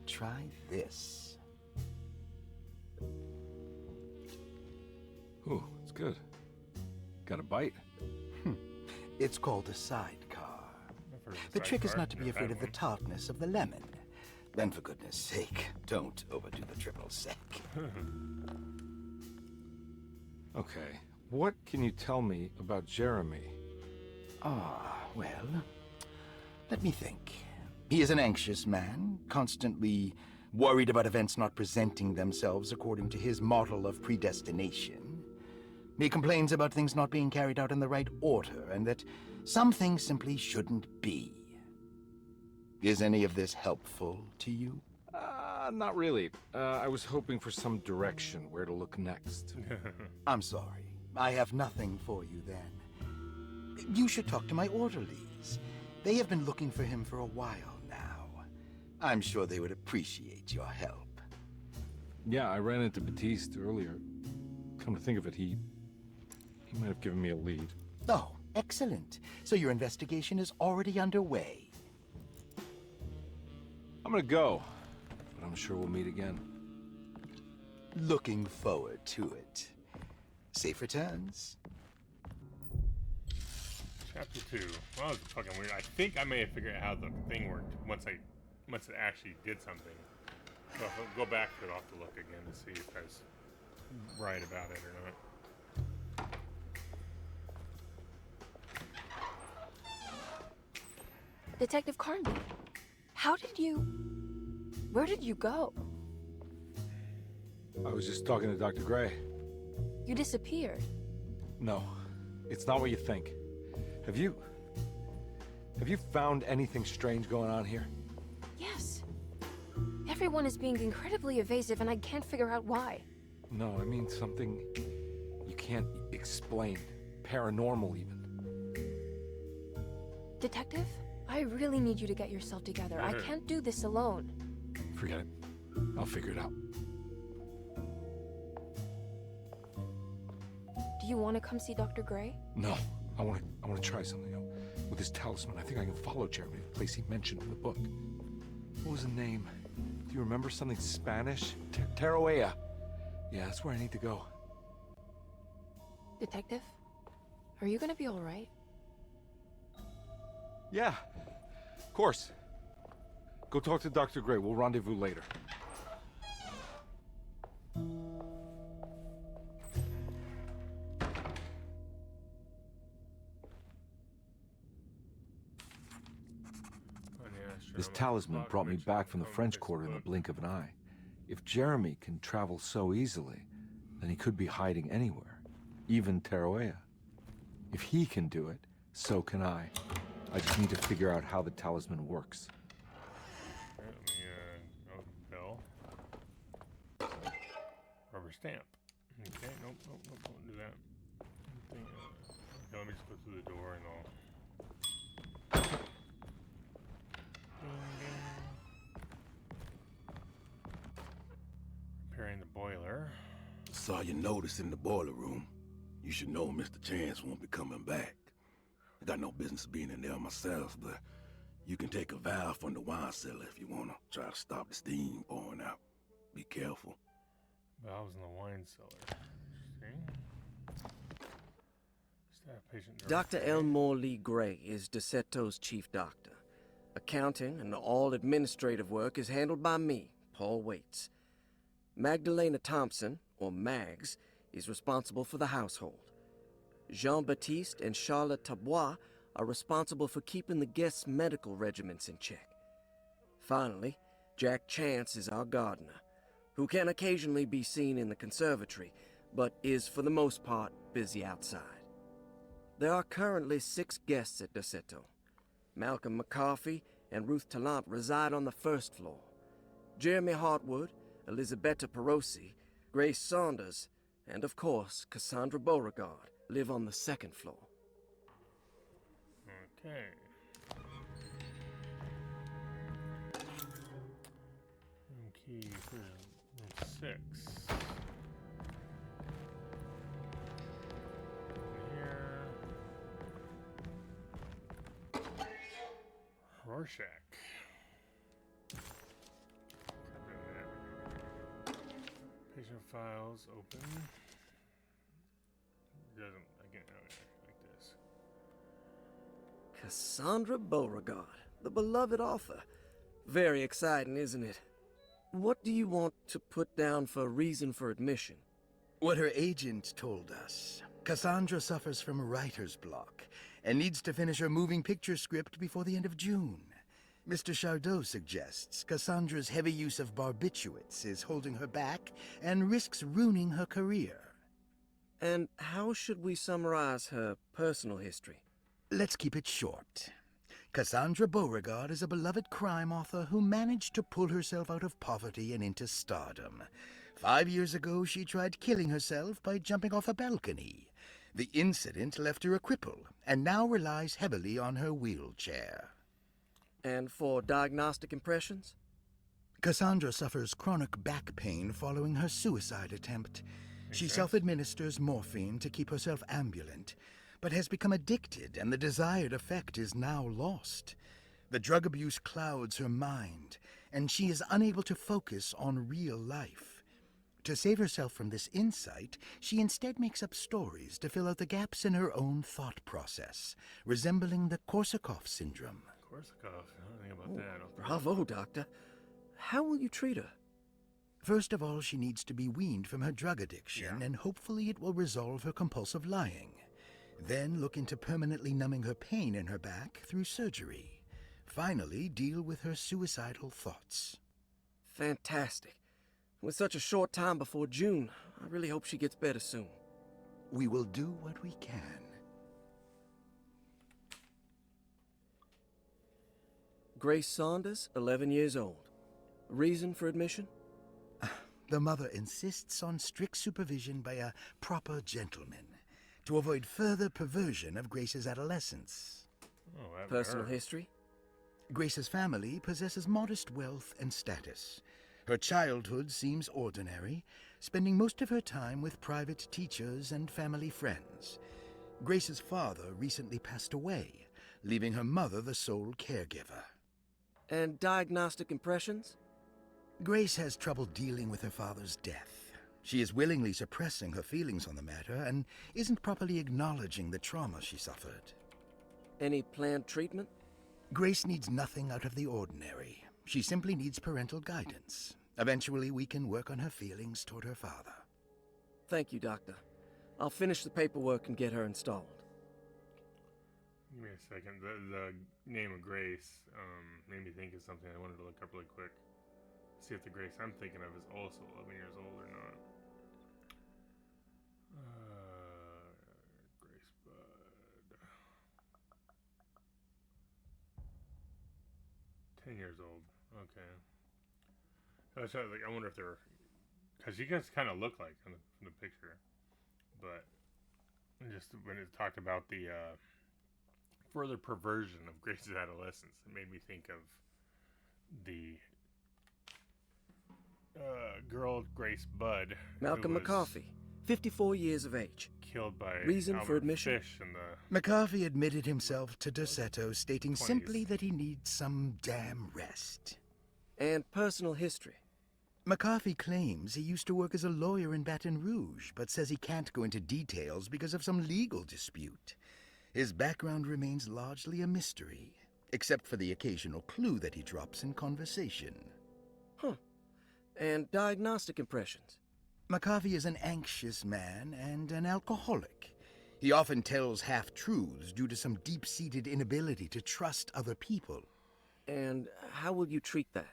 Try this. Ooh, it's good. Got a bite? It's called a sidecar. I've heard of The trick is sidecar. not to be Never afraid had of the one. tartness of the lemon. Then, for goodness sake, don't overdo the triple sec. Okay. What can you tell me about Jeremy? Well, let me think. He is an anxious man, constantly worried about events not presenting themselves according to his model of predestination. He complains about things not being carried out in the right order, and that some things simply shouldn't be. Is any of this helpful to you? Not really. I was hoping for some direction where to look next. I'm sorry. I have nothing for you then. You should talk to my orderlies. They have been looking for him for a while now. I'm sure they would appreciate your help. Yeah, I ran into Batiste earlier. Come to think of it, he might have given me a lead. Oh, excellent. So your investigation is already underway. I'm gonna go, but I'm sure we'll meet again. Looking forward to it. Safe returns. Chapter 2. Well, that was fucking weird. I think I may have figured out how the thing worked once it actually did something. So I'll go back to it. I'll have to look again to see if I was right about it or not. Detective Carnby, where did you go? I was just talking to Dr. Gray. You disappeared. No, it's not what you think. Have you found anything strange going on here? Yes. Everyone is being incredibly evasive and I can't figure out why. No, I mean something you can't explain. Paranormal, even. Detective, I really need you to get yourself together. I can't do this alone. Forget it. I'll figure it out. Do you want to come see Dr. Gray? No, I want to try something. With his talisman, I think I can follow Jeremy to the place he mentioned in the book. What was the name? Do you remember something Spanish? Tarawea. Yeah, that's where I need to go. Detective, are you gonna be all right? Yeah, of course. Go talk to Dr. Gray. We'll rendezvous later. This talisman brought me back from the French Quarter in the blink of an eye. If Jeremy can travel so easily, then he could be hiding anywhere, even Tarawea. If he can do it, so can I. I just need to figure out how the talisman works. Let me go bell. Rubber stamp. Okay, nope, don't do that. Okay, let me just go through the door and I'll... Repairing the boiler. Saw your notice in the boiler room. You should know Mr. Chance won't be coming back. I got no business being in there myself, but you can take a valve from the wine cellar if you want to try to stop the steam pouring out. Be careful. Valves in the wine cellar. Staff patient. Dr. Elmore Lee Gray is Derceto's chief doctor. Accounting and all administrative work is handled by me, Paul Waits. Magdalena Thompson, or Mags, is responsible for the household. Jean-Baptiste and Charlotte Tabois are responsible for keeping the guests' medical regimens in check. Finally, Jack Chance is our gardener, who can occasionally be seen in the conservatory, but is for the most part busy outside. There are currently 6 guests at Derceto. Malcolm McCarthy and Ruth Tallant reside on the first floor. Jeremy Hartwood, Elisabetta Perosi, Grace Saunders, and of course, Cassandra Beauregard live on the second floor. Okay. Room key for room 6. Rorschach. Patient files open. Doesn't again like this. Cassandra Beauregard, the beloved author. Very exciting, isn't it? What do you want to put down for reason for admission? What her agent told us. Cassandra suffers from writer's block and needs to finish her moving picture script before the end of June. Mr. Chardot suggests Cassandra's heavy use of barbiturates is holding her back and risks ruining her career. And how should we summarize her personal history? Let's keep it short. Cassandra Beauregard is a beloved crime author who managed to pull herself out of poverty and into stardom. 5 years ago, she tried killing herself by jumping off a balcony. The incident left her a cripple, and now relies heavily on her wheelchair. And for diagnostic impressions? Cassandra suffers chronic back pain following her suicide attempt. She self-administers morphine to keep herself ambulant, but has become addicted, and the desired effect is now lost. The drug abuse clouds her mind, and she is unable to focus on real life. To save herself from this insight, she instead makes up stories to fill out the gaps in her own thought process, resembling the Korsakoff syndrome. Korsakoff, I don't think about that. Bravo, Doctor. How will you treat her? First of all, she needs to be weaned from her drug addiction, and hopefully it will resolve her compulsive lying. Then look into permanently numbing her pain in her back through surgery. Finally, deal with her suicidal thoughts. Fantastic. With such a short time before June, I really hope she gets better soon. We will do what we can. Grace Saunders, 11 years old. Reason for admission? The mother insists on strict supervision by a proper gentleman to avoid further perversion of Grace's adolescence. Personal history? Grace's family possesses modest wealth and status. Her childhood seems ordinary, spending most of her time with private teachers and family friends. Grace's father recently passed away, leaving her mother the sole caregiver. And diagnostic impressions? Grace has trouble dealing with her father's death. She is willingly suppressing her feelings on the matter and isn't properly acknowledging the trauma she suffered. Any planned treatment? Grace needs nothing out of the ordinary. She simply needs parental guidance. Eventually, we can work on her feelings toward her father. Thank you, Doctor. I'll finish the paperwork and get her installed. Give me a second. The name of Grace made me think of something I wanted to look up really quick. See if the Grace I'm thinking of is also 11 years old or not. Grace Bud. 10 years old. Okay. So I wonder if they're... Because you guys kind of look like from the picture. But just when it talked about the further perversion of Grace's adolescence, it made me think of the girl Grace Budd. Malcolm McCarthy, 54 years of age. Killed by Reason Albert for admission? Fish in the McCarthy admitted himself to Derceto, stating 20s. simply that he needs some damn rest. And personal history. McCarthy claims he used to work as a lawyer in Baton Rouge, but says he can't go into details because of some legal dispute. His background remains largely a mystery, except for the occasional clue that he drops in conversation. Huh. And diagnostic impressions. McCarthy is an anxious man and an alcoholic. He often tells half-truths due to some deep-seated inability to trust other people. And how will you treat that?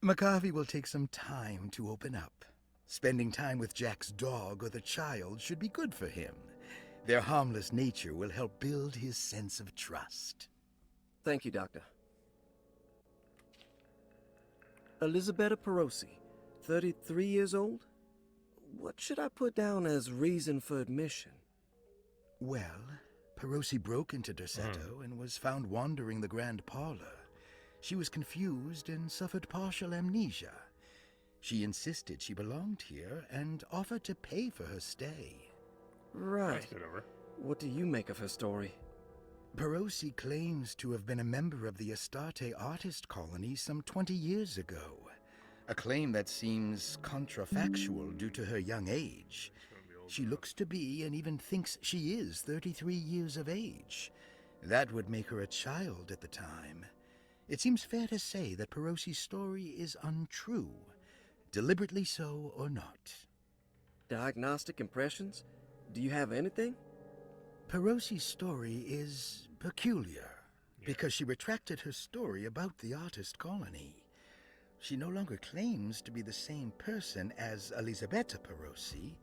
McCarthy will take some time to open up. Spending time with Jack's dog or the child should be good for him. Their harmless nature will help build his sense of trust. Thank you, Doctor. Elisabetta Perosi, 33 years old? What should I put down as reason for admission? Well, Perosi broke into Derceto and was found wandering the grand parlor. She was confused and suffered partial amnesia. She insisted she belonged here and offered to pay for her stay. Right. That's good over. What do you make of her story? Perosi claims to have been a member of the Astarte artist colony some 20 years ago. A claim that seems contrafactual due to her young age. She looks to be and even thinks she is 33 years of age. That would make her a child at the time. It seems fair to say that Perosi's story is untrue, deliberately so or not. Diagnostic impressions? Do you have anything? Perosi's story is peculiar, because she retracted her story about the artist colony. She no longer claims to be the same person as Elisabetta Perosi.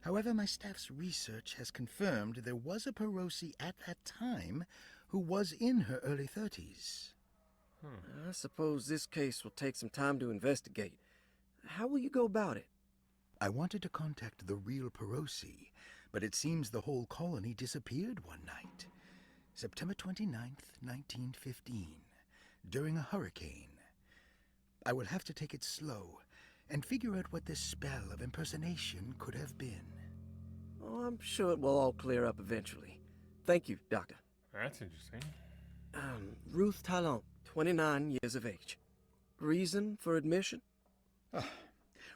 However, my staff's research has confirmed there was a Perosi at that time who was in her early 30s. I suppose this case will take some time to investigate. How will you go about it? I wanted to contact the real Perosi, but it seems the whole colony disappeared one night. September 29th, 1915, during a hurricane. I will have to take it slow and figure out what this spell of impersonation could have been. Oh, I'm sure it will all clear up eventually. Thank you, Doctor. That's interesting. Ruth Talon, 29 years of age. Reason for admission?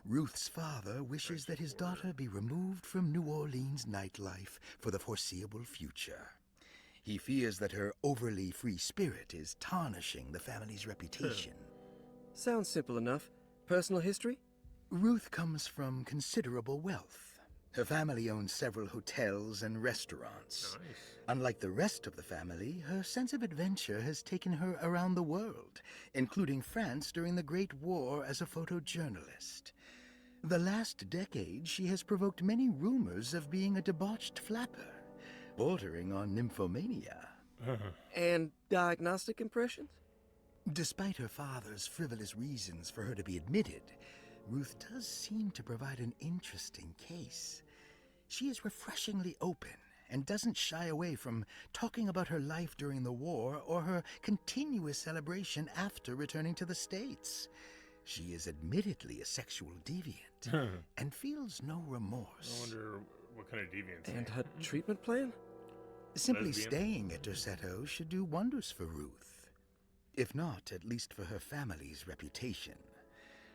Ruth's father wishes that his daughter be removed from New Orleans nightlife for the foreseeable future. He fears that her overly free spirit is tarnishing the family's reputation. Sounds simple enough. Personal history? Ruth comes from considerable wealth. Her family owns several hotels and restaurants. Nice. Unlike the rest of the family, her sense of adventure has taken her around the world, including France during the Great War as a photojournalist. The last decade, she has provoked many rumors of being a debauched flapper, bordering on nymphomania. And diagnostic impressions? Despite her father's frivolous reasons for her to be admitted, Ruth does seem to provide an interesting case. She is refreshingly open and doesn't shy away from talking about her life during the war or her continuous celebration after returning to the States. She is admittedly a sexual deviant and feels no remorse. I wonder what kind of deviance. And her treatment plan? Simply Lesbian? staying at Derceto should do wonders for Ruth. If not, at least for her family's reputation.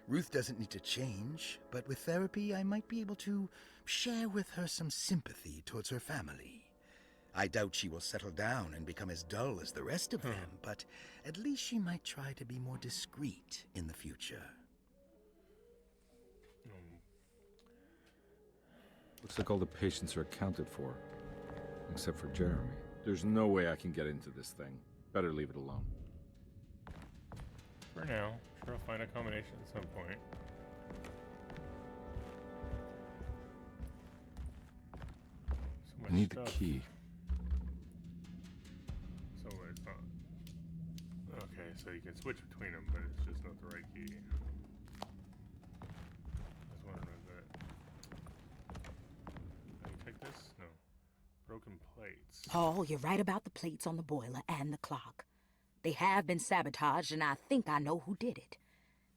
Ruth doesn't need to change, but with therapy I might be able to share with her some sympathy towards her family. I doubt she will settle down and become as dull as the rest of them, but at least she might try to be more discreet in the future. Looks like all the patients are accounted for. Except for Jeremy. There's no way I can get into this thing. Better leave it alone. For now, sure I'll find a combination at some point. So much I need stuff. the key. So it's not. Okay, so you can switch between them, but it's just not the right key. I was wondering that. Can you take this? No. Broken plates. Paul, you're right about the plates on the boiler and the clock. They have been sabotaged, and I think I know who did it.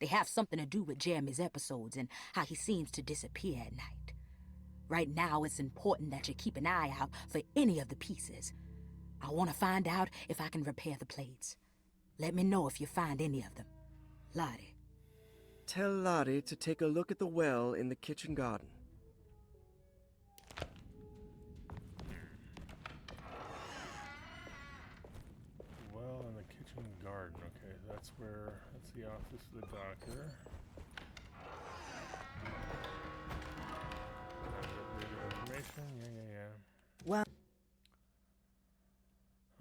They have something to do with Jeremy's episodes and how he seems to disappear at night. Right now, it's important that you keep an eye out for any of the pieces. I want to find out if I can repair the plates. Let me know if you find any of them. Lottie. Tell Lottie to take a look at the well in the kitchen garden. Well, in the kitchen garden. Okay, that's the office of the doctor. Information. Yeah. Well.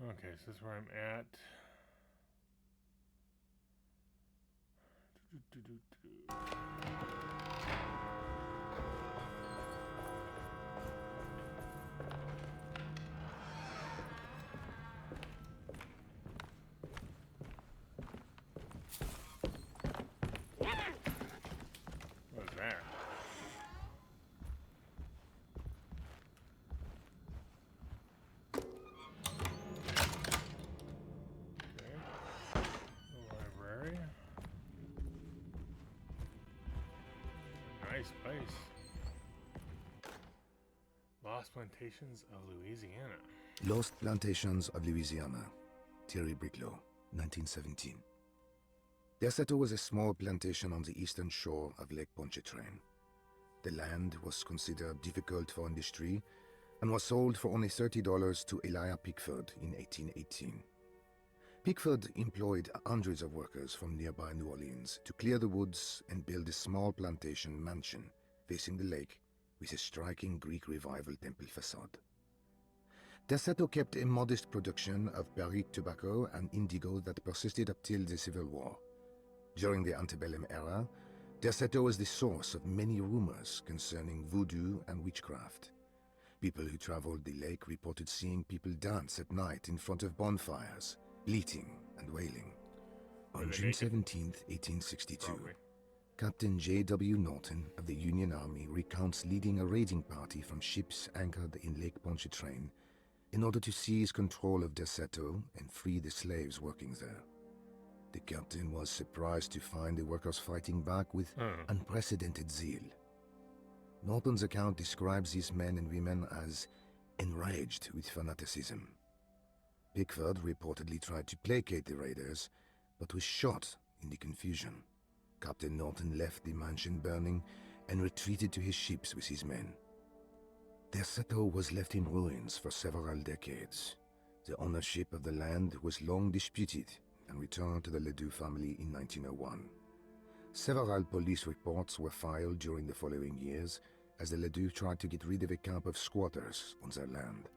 Okay, so this is where I'm at. What's that? Library. Nice place. Lost Plantations of Louisiana. Lost Plantations of Louisiana. Thierry Briclot, 1917. Derceto was a small plantation on the eastern shore of Lake Pontchartrain. The land was considered difficult for industry and was sold for only $30 to Elijah Pickford in 1818. Pickford employed hundreds of workers from nearby New Orleans to clear the woods and build a small plantation mansion facing the lake with a striking Greek Revival temple facade. Derceto kept a modest production of barrique tobacco and indigo that persisted up till the Civil War. During the antebellum era, Derceto was the source of many rumors concerning voodoo and witchcraft. People who traveled the lake reported seeing people dance at night in front of bonfires, bleating and wailing. On June 17, 1862, Probably. Captain J.W. Norton of the Union Army recounts leading a raiding party from ships anchored in Lake Pontchartrain in order to seize control of Derceto and free the slaves working there. The captain was surprised to find the workers fighting back with unprecedented zeal. Norton's account describes these men and women as enraged with fanaticism. Pickford reportedly tried to placate the raiders, but was shot in the confusion. Captain Norton left the mansion burning and retreated to his ships with his men. Derceto was left in ruins for several decades. The ownership of the land was long disputed and returned to the Ledoux family in 1901. Several police reports were filed during the following years as the Ledoux tried to get rid of a camp of squatters on their land.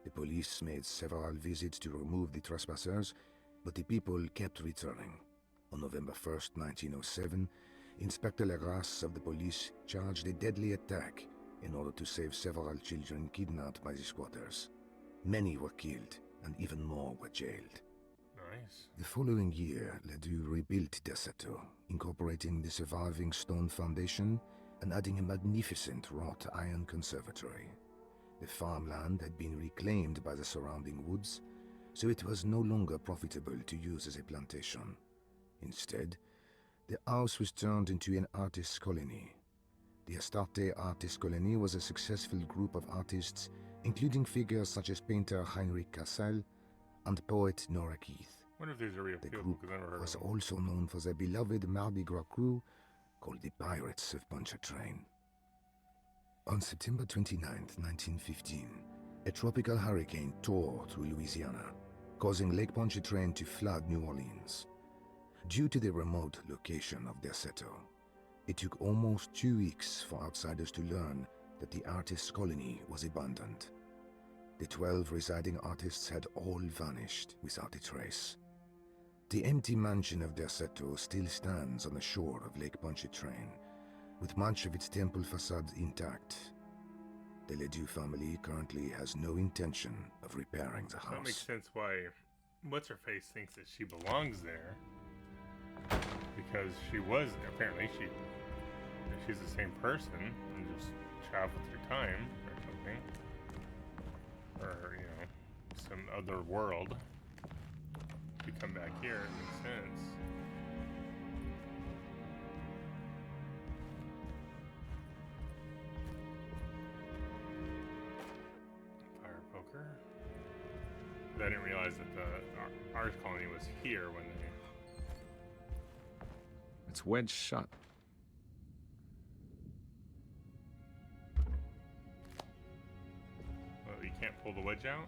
The police made several visits to remove the trespassers, but the people kept returning. On November 1st, 1907, Inspector Legras of the police charged a deadly attack in order to save several children kidnapped by the squatters. Many were killed, and even more were jailed. Nice. The following year, Ledoux rebuilt Derceto, incorporating the surviving stone foundation and adding a magnificent wrought iron conservatory. The farmland had been reclaimed by the surrounding woods, so it was no longer profitable to use as a plantation. Instead, the house was turned into an artist's colony. The Astarte Artist Colony was a successful group of artists, including figures such as painter Heinrich Cassel and poet Nora Keith. I wonder if these are real The people, group because I've never heard was of them. also known for their beloved Mardi Gras crew called the Pirates of Pontchartrain. On September 29, 1915, a tropical hurricane tore through Louisiana, causing Lake Pontchartrain to flood New Orleans. Due to the remote location of Derceto, it took almost 2 weeks for outsiders to learn that the artists' colony was abandoned. The 12 residing artists had all vanished without a trace. The empty mansion of Derceto still stands on the shore of Lake Pontchartrain, with much of its temple facade intact. The Ledoux family currently has no intention of repairing the house. That makes sense why What's-Her-Face thinks that she belongs there. Because she was, apparently, she's the same person and just traveled through time or something. Or, you know, some other world. To come back here, it makes sense. Fire poker. I didn't realize that the art colony was here when they... It's wedged shut. Well, you can't pull the wedge out?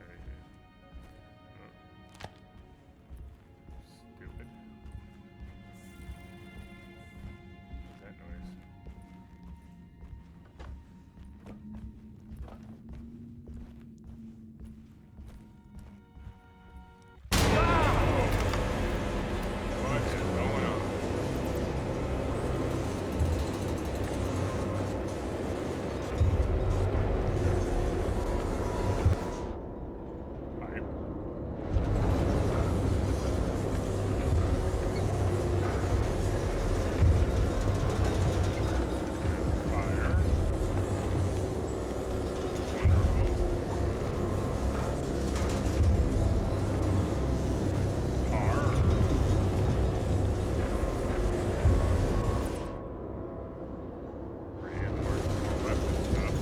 Okay. Oh. Stupid. What's that noise? What is going on? Fire. Fire. Wonderful. Tar. Reinforced weapon stuff.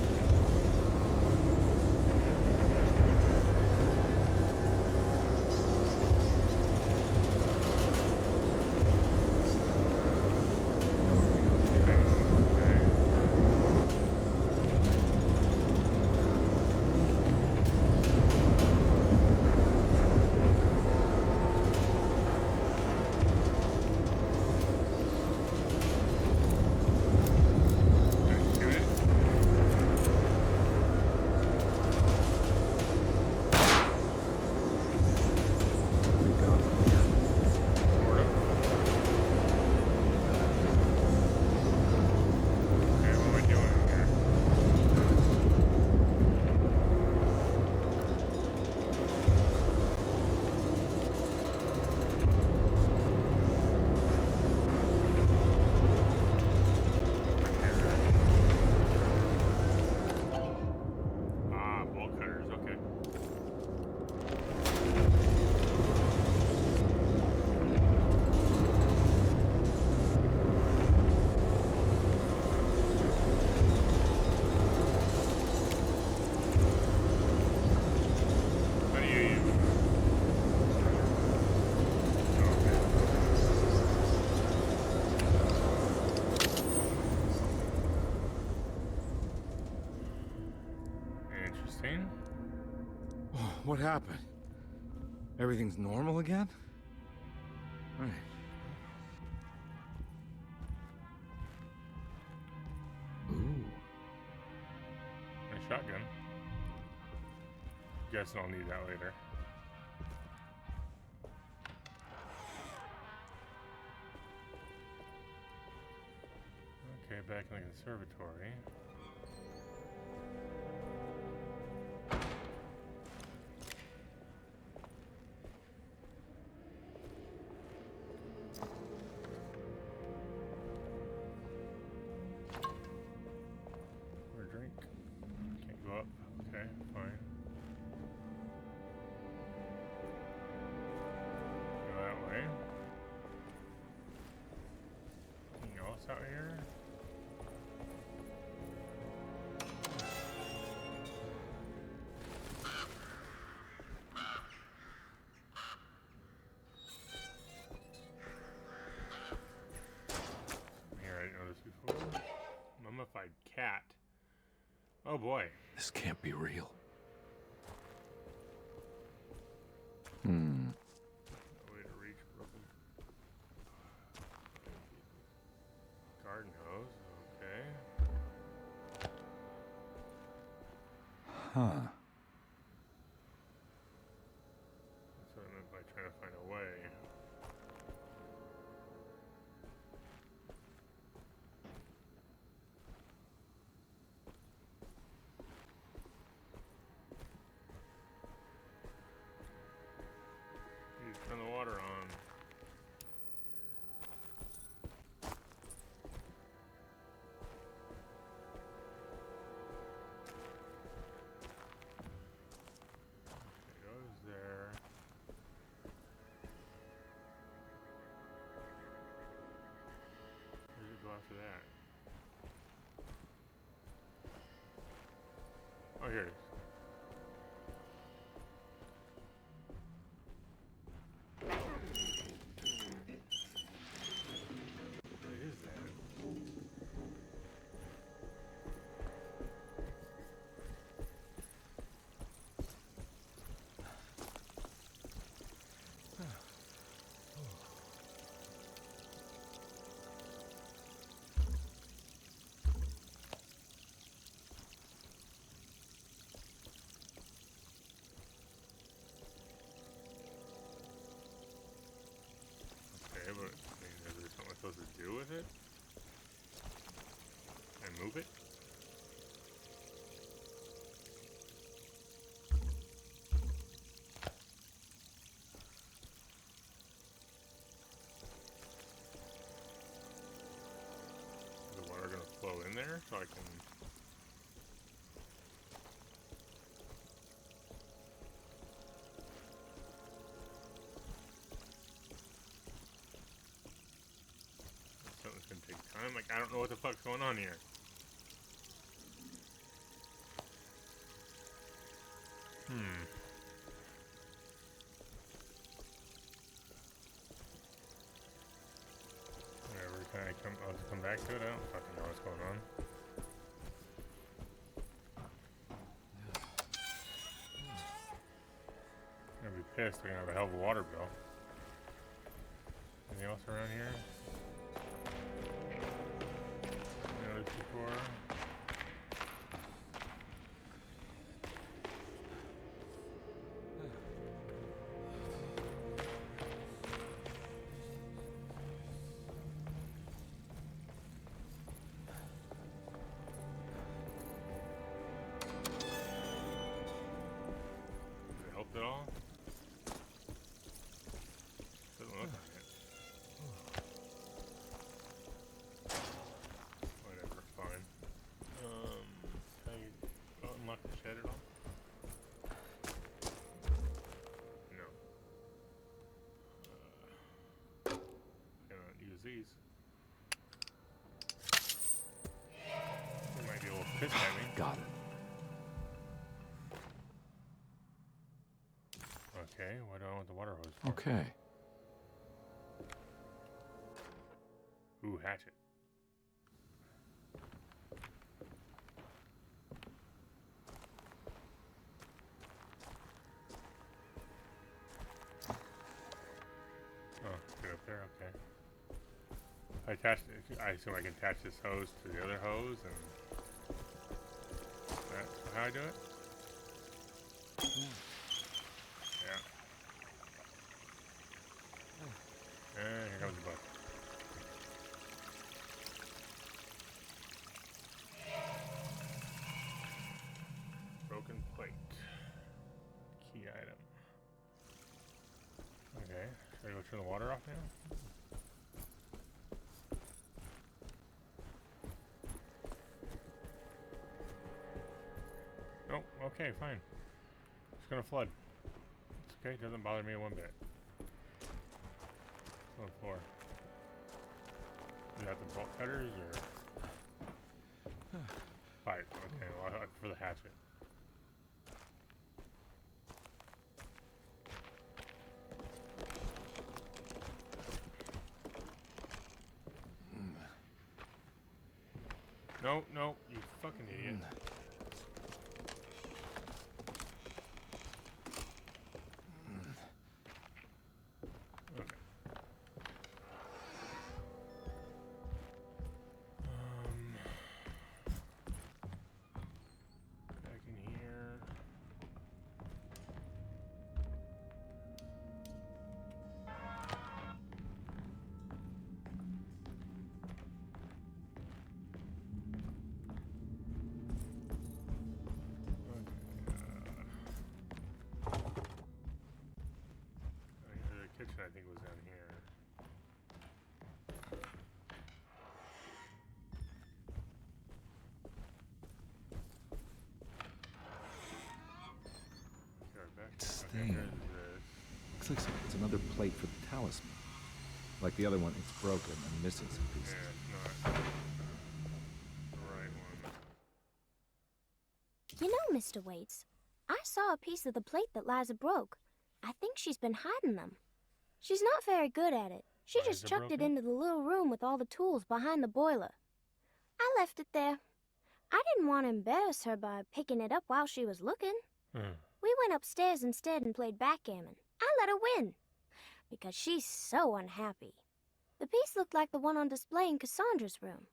Okay, what are we doing here? Ah, bolt cutters, okay. How do you use it? Okay. Interesting. Oh, what happened? Everything's normal again? Right. shotgun. Guessing I'll need that later. Okay, back in the conservatory. Or a drink. Can't go up. Okay, fine. Go that way. Anything else out here? Here, I didn't know this before. Mummified cat. Oh boy. This can't be real. No way to reach broken. Garden hose, okay. Huh. That's what I meant by trying to find a way. You turn the water on. It goes there. Where does it go after that? Oh, here it is. What is that? Okay, but I mean, is there something I'm supposed to do with it? And move it? Is the water gonna flow in there so I can? Something's gonna take time. Like I don't know what the fuck's going on here. Whatever. I'll just come back to it. I don't fucking know what's going on. I'm gonna be pissed. We're gonna have a hell of a water bill. Anything else around here? Noticed before. Does it help at all? Doesn't look like it. Whatever, fine. Can I unlock the shed at all? No. Cannot use these. They might be a little pissed at me. Got it. Okay, what do I want the water hose for? Okay. Ooh, hatchet. Oh, get up there, okay. I attached it. I assume I can attach this hose to the other hose and that. how I do it? Yeah. And here comes the book. Broken plate. Key item. Okay. Should I go turn the water off now? Oh, okay, fine. It's gonna flood. It's okay, it doesn't bother me one bit. It's on the floor. Is that the bolt cutters or? Pipe, okay, well, I prefer the hatchet. No, no, you fucking idiot. Okay. Back in here. The kitchen, I think, was down here. Staying. Looks like it's another plate for the talisman. Like the other one, it's broken and missing some pieces. Yeah, it's not the right one. You know, Mr. Waits, I saw a piece of the plate that Liza broke. I think she's been hiding them. She's not very good at it. She just chucked it into the little room with all the tools behind the boiler. I left it there. I didn't want to embarrass her by picking it up while she was looking. We went upstairs instead and played backgammon. I let her win, because she's so unhappy. The piece looked like the one on display in Cassandra's room.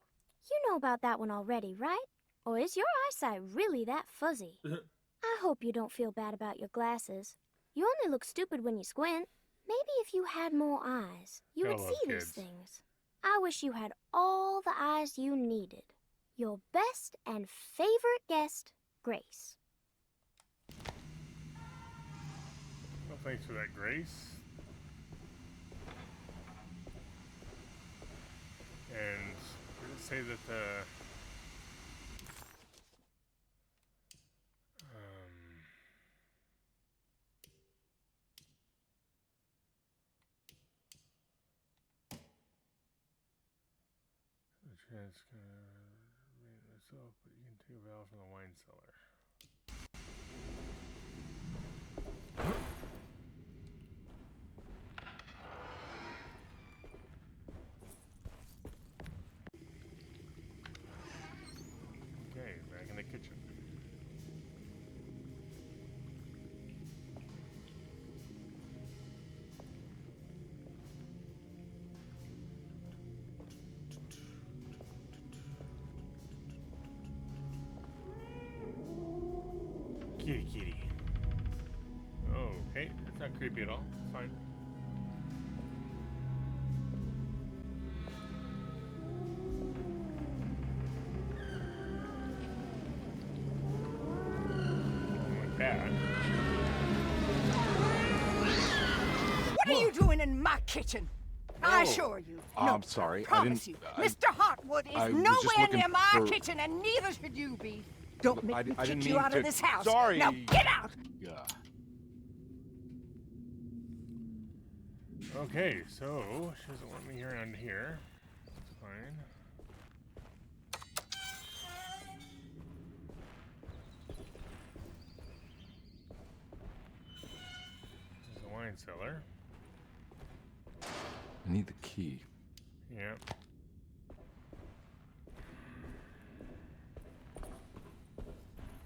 You know about that one already, right? Or is your eyesight really that fuzzy? I hope you don't feel bad about your glasses. You only look stupid when you squint. Maybe if you had more eyes, you would see these things. I wish you had all the eyes you needed. Your best and favorite guest, Grace. Well, thanks for that, Grace. And we're gonna say that the chance gonna read myself, but you can take a valve from the wine cellar. Okay, back in the kitchen. Kitty, kitty. Okay, it's not creepy at all. It's fine. Like that. What are you doing in my kitchen? I assure you. No, I'm sorry. I promise you. Mr. Hartwood is nowhere near my kitchen, and neither should you be. Don't make me kick you out of this house. Sorry. Now get out! Yeah. Okay, so she doesn't want me around here. That's fine. This is the wine cellar. I need the key. Yeah.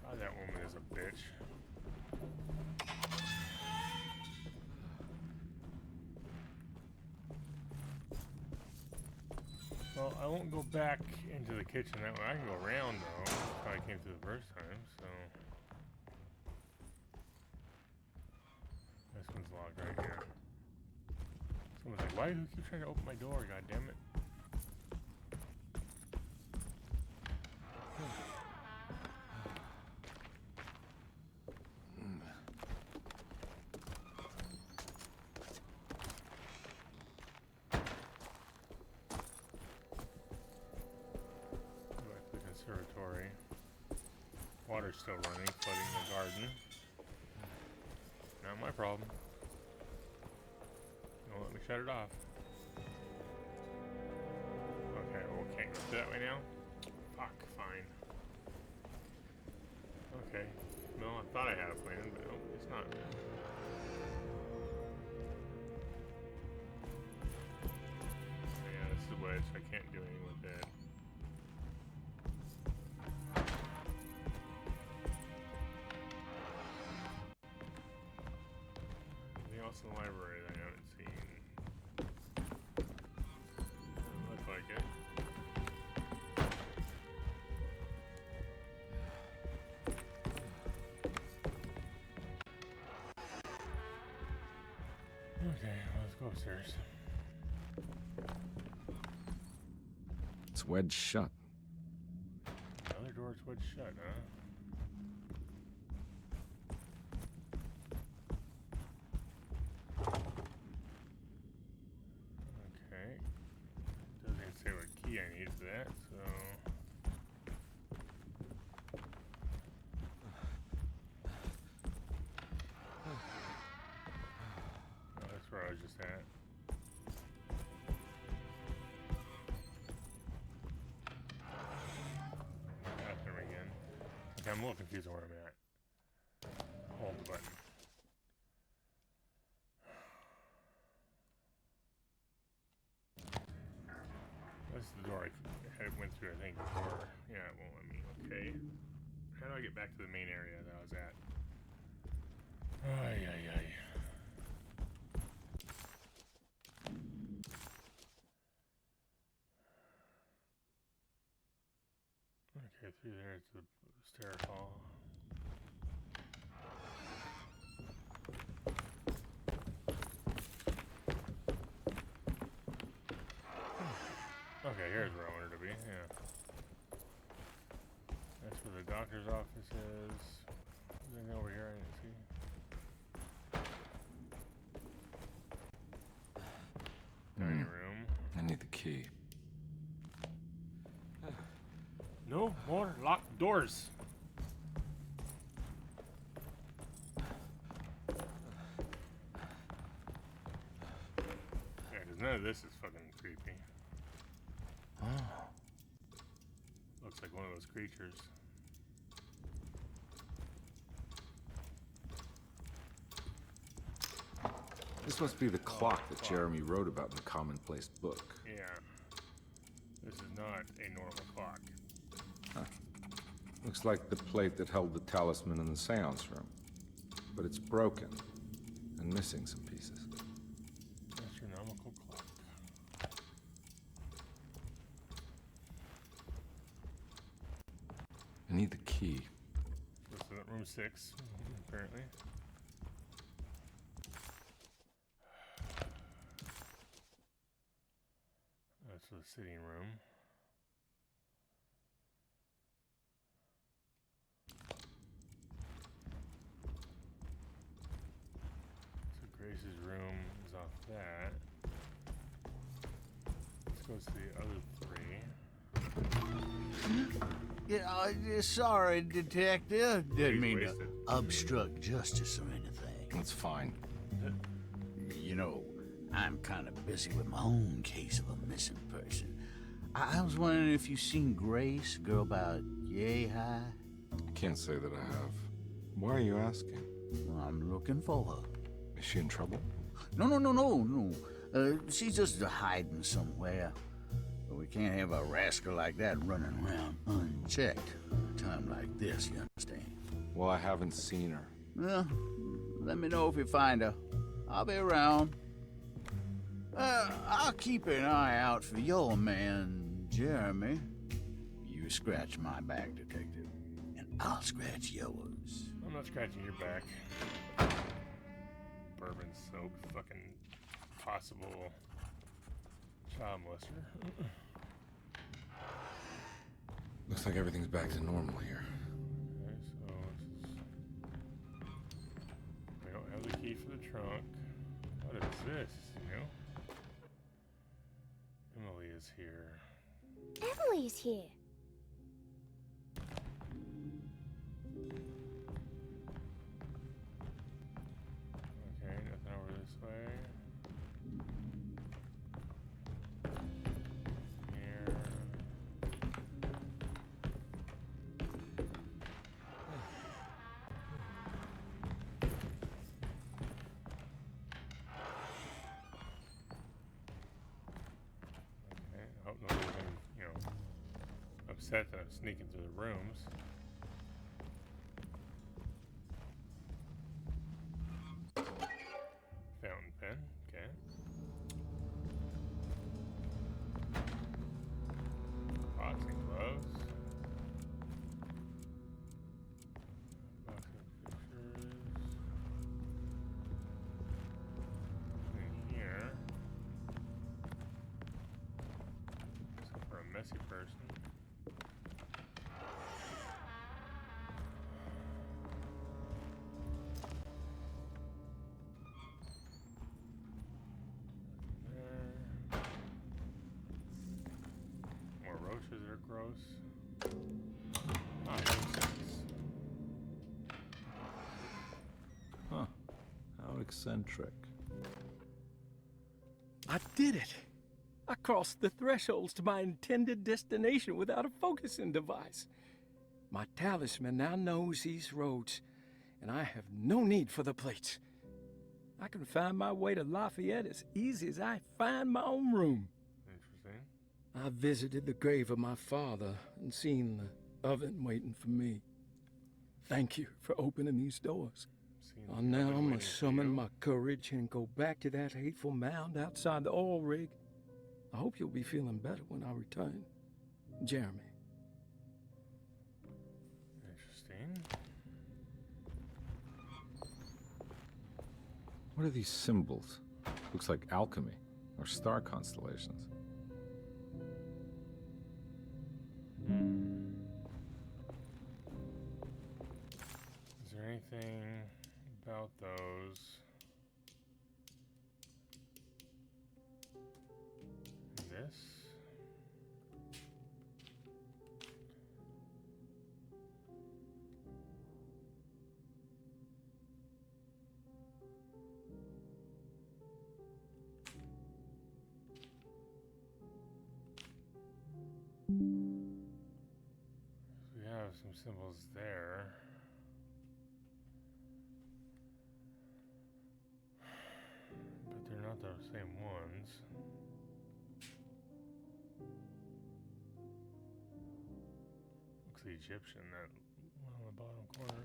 Oh, that woman is a bitch. Well, I won't go back into the kitchen that way. I can go around though. That's how I came through the first time, so. This one's locked right here. Someone's like, why do you keep trying to open my door, god damn it? Conservatory. Water's still running, flooding the garden. Not my problem. Don't let me shut it off. Okay, well, can't go through that way now? Fuck, fine. Okay. No, I thought I had a plan, but no, it's not. Yeah, this is a wedge. I can't do anything with it. In the library that I haven't seen. Doesn't look like it. Okay, let's go upstairs. It's wedged shut. Another door's wedged shut, huh? I need for that, so oh, that's where I was just at. Bathroom again. Okay, I'm a little confused on where I'm at. Hold the button. This is the door I went through, I think, before. Yeah, it won't let me. Okay. How do I get back to the main area that I was at? Ay, ay, ay. Okay, through there to the stair hall. Okay, here's where I wanted to be, yeah. That's where the doctor's office is. Anything over here I didn't see? Dining room. I need the key. No more locked doors. Yeah, because none of this is fucking creepy. Oh. Looks like one of those creatures. This must be the clock that Jeremy wrote about in the commonplace book. Yeah. This is not a normal clock. Huh. Looks like the plate that held the talisman in the seance room. But it's broken and missing some pieces. Astronomical clock. I need the key. This is room 6, apparently. That's the sitting room. So Grace's room is off that. Let's go to the other 3. Yeah, sorry, Detective. Didn't mean to obstruct justice or anything. That's fine. You know, I'm kind of busy with my own case of a missing person. I was wondering if you've seen Grace, girl about yay high? Can't say that I have. Why are you asking? Well, I'm looking for her. Is she in trouble? No. She's just hiding somewhere. But we can't have a rascal like that running around unchecked. A time like this, you understand? Well, I haven't seen her. Well, let me know if you find her. I'll be around. I'll keep an eye out for your man, Jeremy, you scratch my back, Detective, and I'll scratch yours. I'm not scratching your back. Bourbon-soaked fucking possible child molester. Looks like everything's back to normal here. Okay, so we don't have the key for the trunk. What is this, you know? Emily is here. Emily's here. Okay, nothing over this way. Here. Okay, I hope nobody's gonna, you know, upset that I'm sneaking through the rooms. Fountain pen, okay. Boxing gloves. Box of pictures. In here. Except for a messy person. There. More roaches that are gross. Ah, insects. Huh. How eccentric. I did it! I crossed the thresholds to my intended destination without a focusing device. My talisman now knows these roads, and I have no need for the plates. I can find my way to Lafayette as easy as I find my own room. Interesting. I visited the grave of my father and seen the oven waiting for me. Thank you for opening these doors. Now I must summon my courage and go back to that hateful mound outside the oil rig. I hope you'll be feeling better when I return. Jeremy. Interesting. What are these symbols? Looks like alchemy or star constellations. Is there anything about those? This? We have some symbols there. But they're not the same ones. Looks Egyptian, that one on the bottom corner.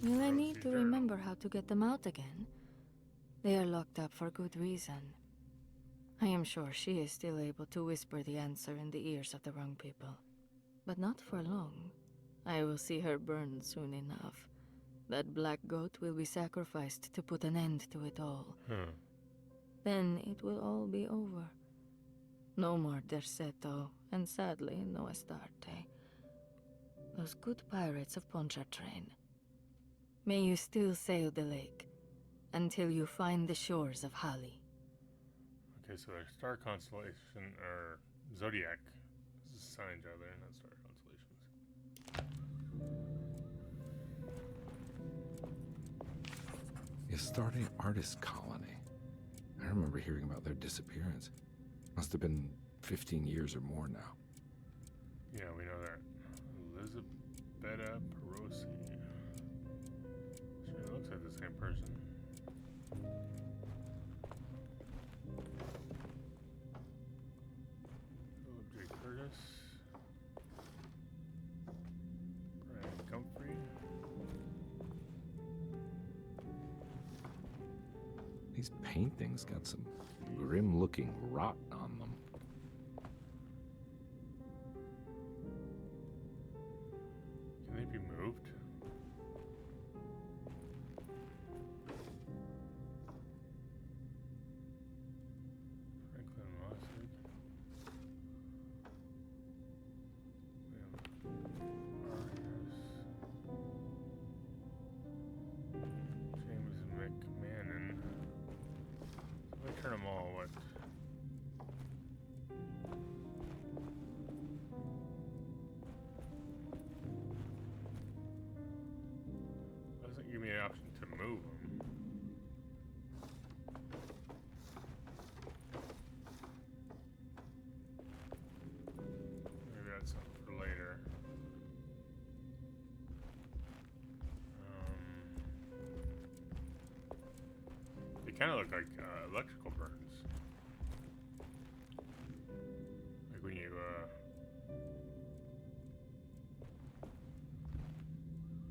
Will I need to remember how to get them out again? They are locked up for good reason. I am sure she is still able to whisper the answer in the ears of the wrong people. But not for long. I will see her burned soon enough. That black goat will be sacrificed to put an end to it all. Then it will all be over. No more Derceto, and sadly, no Astarte. Those good pirates of Pontchartrain. May you still sail the lake, until you find the shores of Hali. Okay, so there's star constellation, or zodiac signs are there, not star constellations. The Astarte Artist Colony. I remember hearing about their disappearance. Must have been 15 years or more now. Yeah, we know that. Elizabetta Perosi. Sure looks like the same person. Philip J. Curtis. Brian Comfrey. These paintings got some grim-looking rot on them. Can they be moved? Franklin Mossig. James McMahon. So I turn them all what? Doesn't give me an option to move them. Maybe that's something for later. They kind of look like electrical burns. Like when you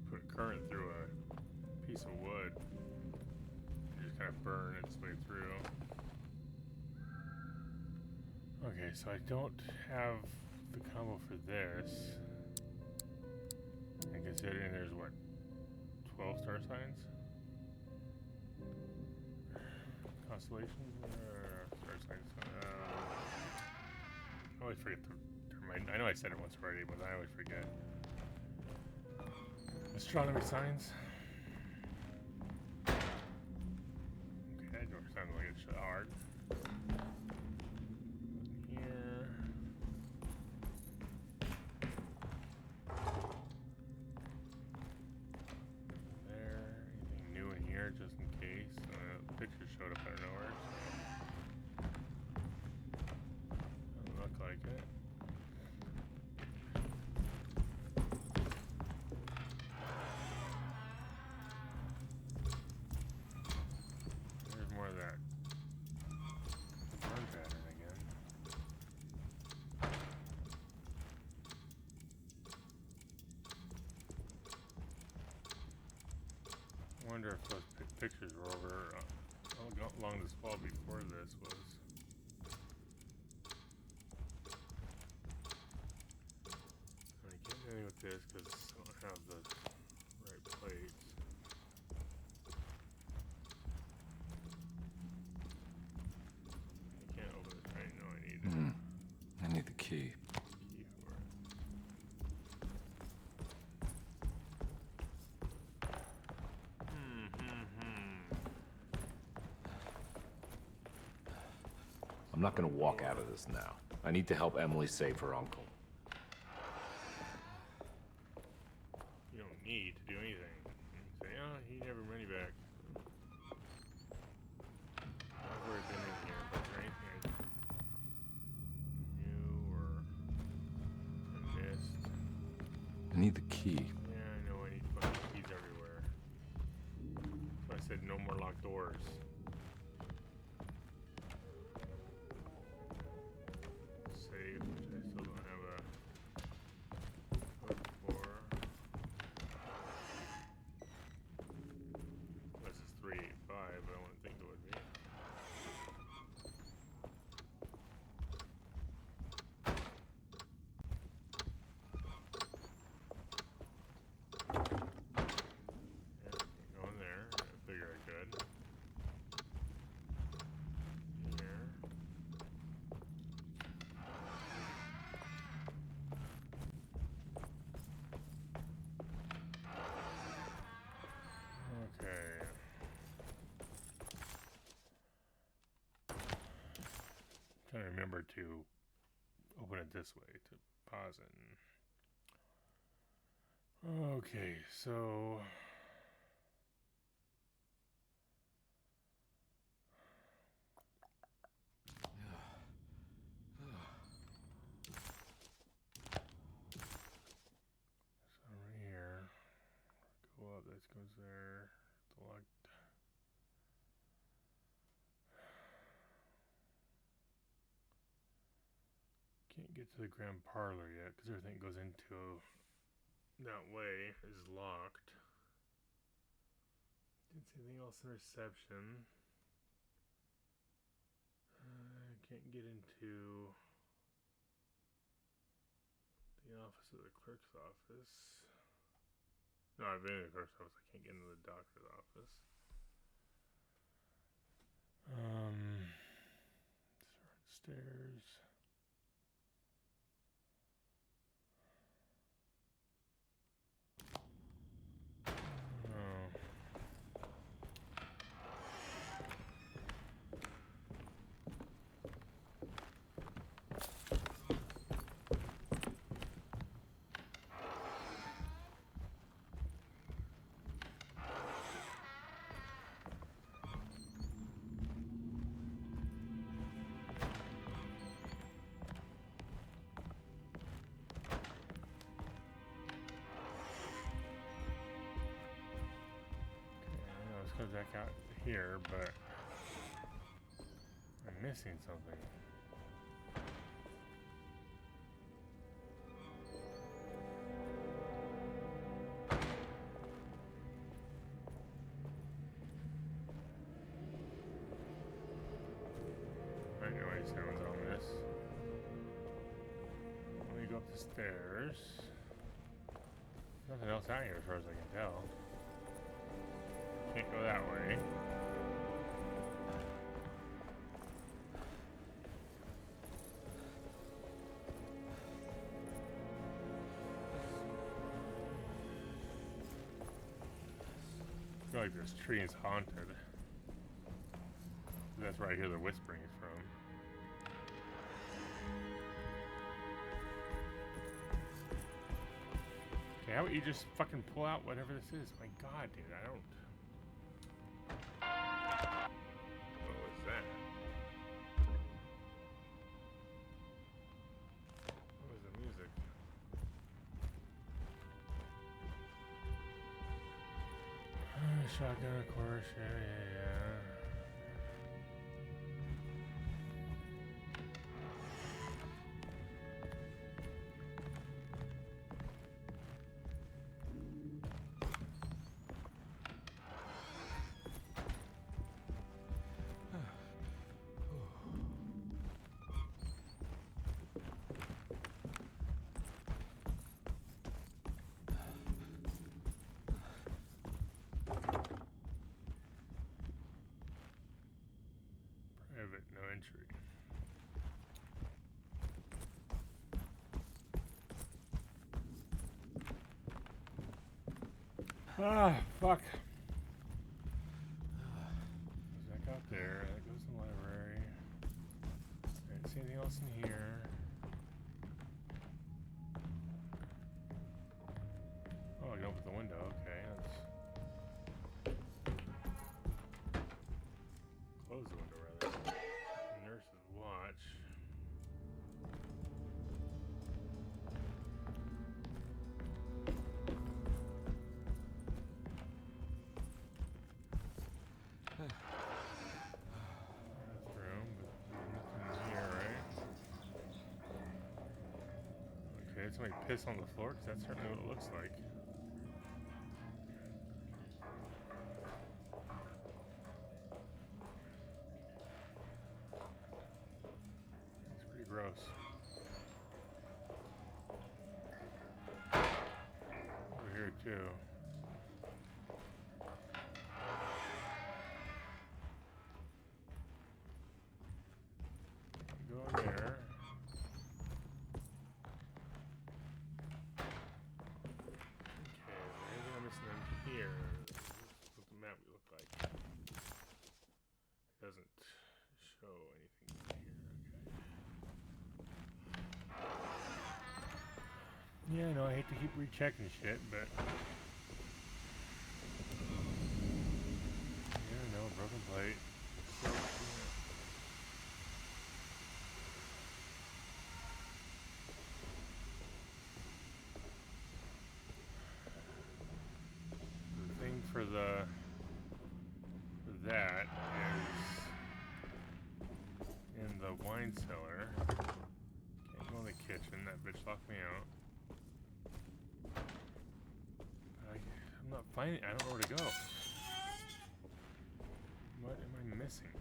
put a current through a piece of wood, it just kind of burn its way through. Okay, so I don't have the combo for this. And considering there's what, 12 star signs? Constellations? Star signs. I always forget the term. I know I said it once already, but I always forget. Astronomy signs. Okay, that door sounds like it's hard. Here. There. Anything new in here, just in case? Pictures showed up out of nowhere. Doesn't look like it. There's more of that burn pattern again. I wonder if those pictures were over how long this wall before this was. I can't do anything with this because I don't have the right plates. I can't open this right now. I need I need the key. key for it. I'm not gonna walk out of this now. I need to help Emily save her uncle. You don't need to do anything. You say, oh, he never money back. I've already been in here, but is there anything I knew or I missed? I need the key. Yeah, I know I need fucking keys everywhere. So I said no more locked doors. Save, which I still don't have a code for. This is 385, but I wouldn't think it would be. Yeah, go in there. I figure I could. Here. Okay. Trying to remember to open it this way to pause it. Okay, so right here. Go up, this goes there. The locked. Can't get to the grand parlor yet because everything goes into that way is locked. Didn't see anything else in reception. Can't get into the office of the clerk's office. No, I've been in the clerk's office. I can't get into the doctor's office. Stairs. Goes back out here, but I'm missing something. I know any sounds on this. Let me go up the stairs. Nothing else out here as far as I can tell. Can't go that way. I feel like this tree is haunted. That's where I hear the whispering is from. Okay, how about you just fucking pull out whatever this is? My god, dude, I don't... What was that? What was the music? Shotgun, of course, yeah. Private, no entry. Ah, fuck. Goes back out there. That goes in the library. I didn't see anything else in here. Oh, I can open the window. Okay, that's... Close the window, rather. Nurse's watch. Bathroom, but nothing here, right? Okay, did somebody piss on the floor? Because that's certainly what it looks like. It's pretty gross. Over here, too. Go in there. Okay, anything I'm missing in here? What the map would look like. It doesn't show anything in here. Okay. Yeah, no, I hate to keep rechecking shit, but yeah, no, broken plate. The thing for that is in the wine cellar. Can't go in the kitchen. That bitch locked me out. I'm not finding. I don't know where to go. What am I missing?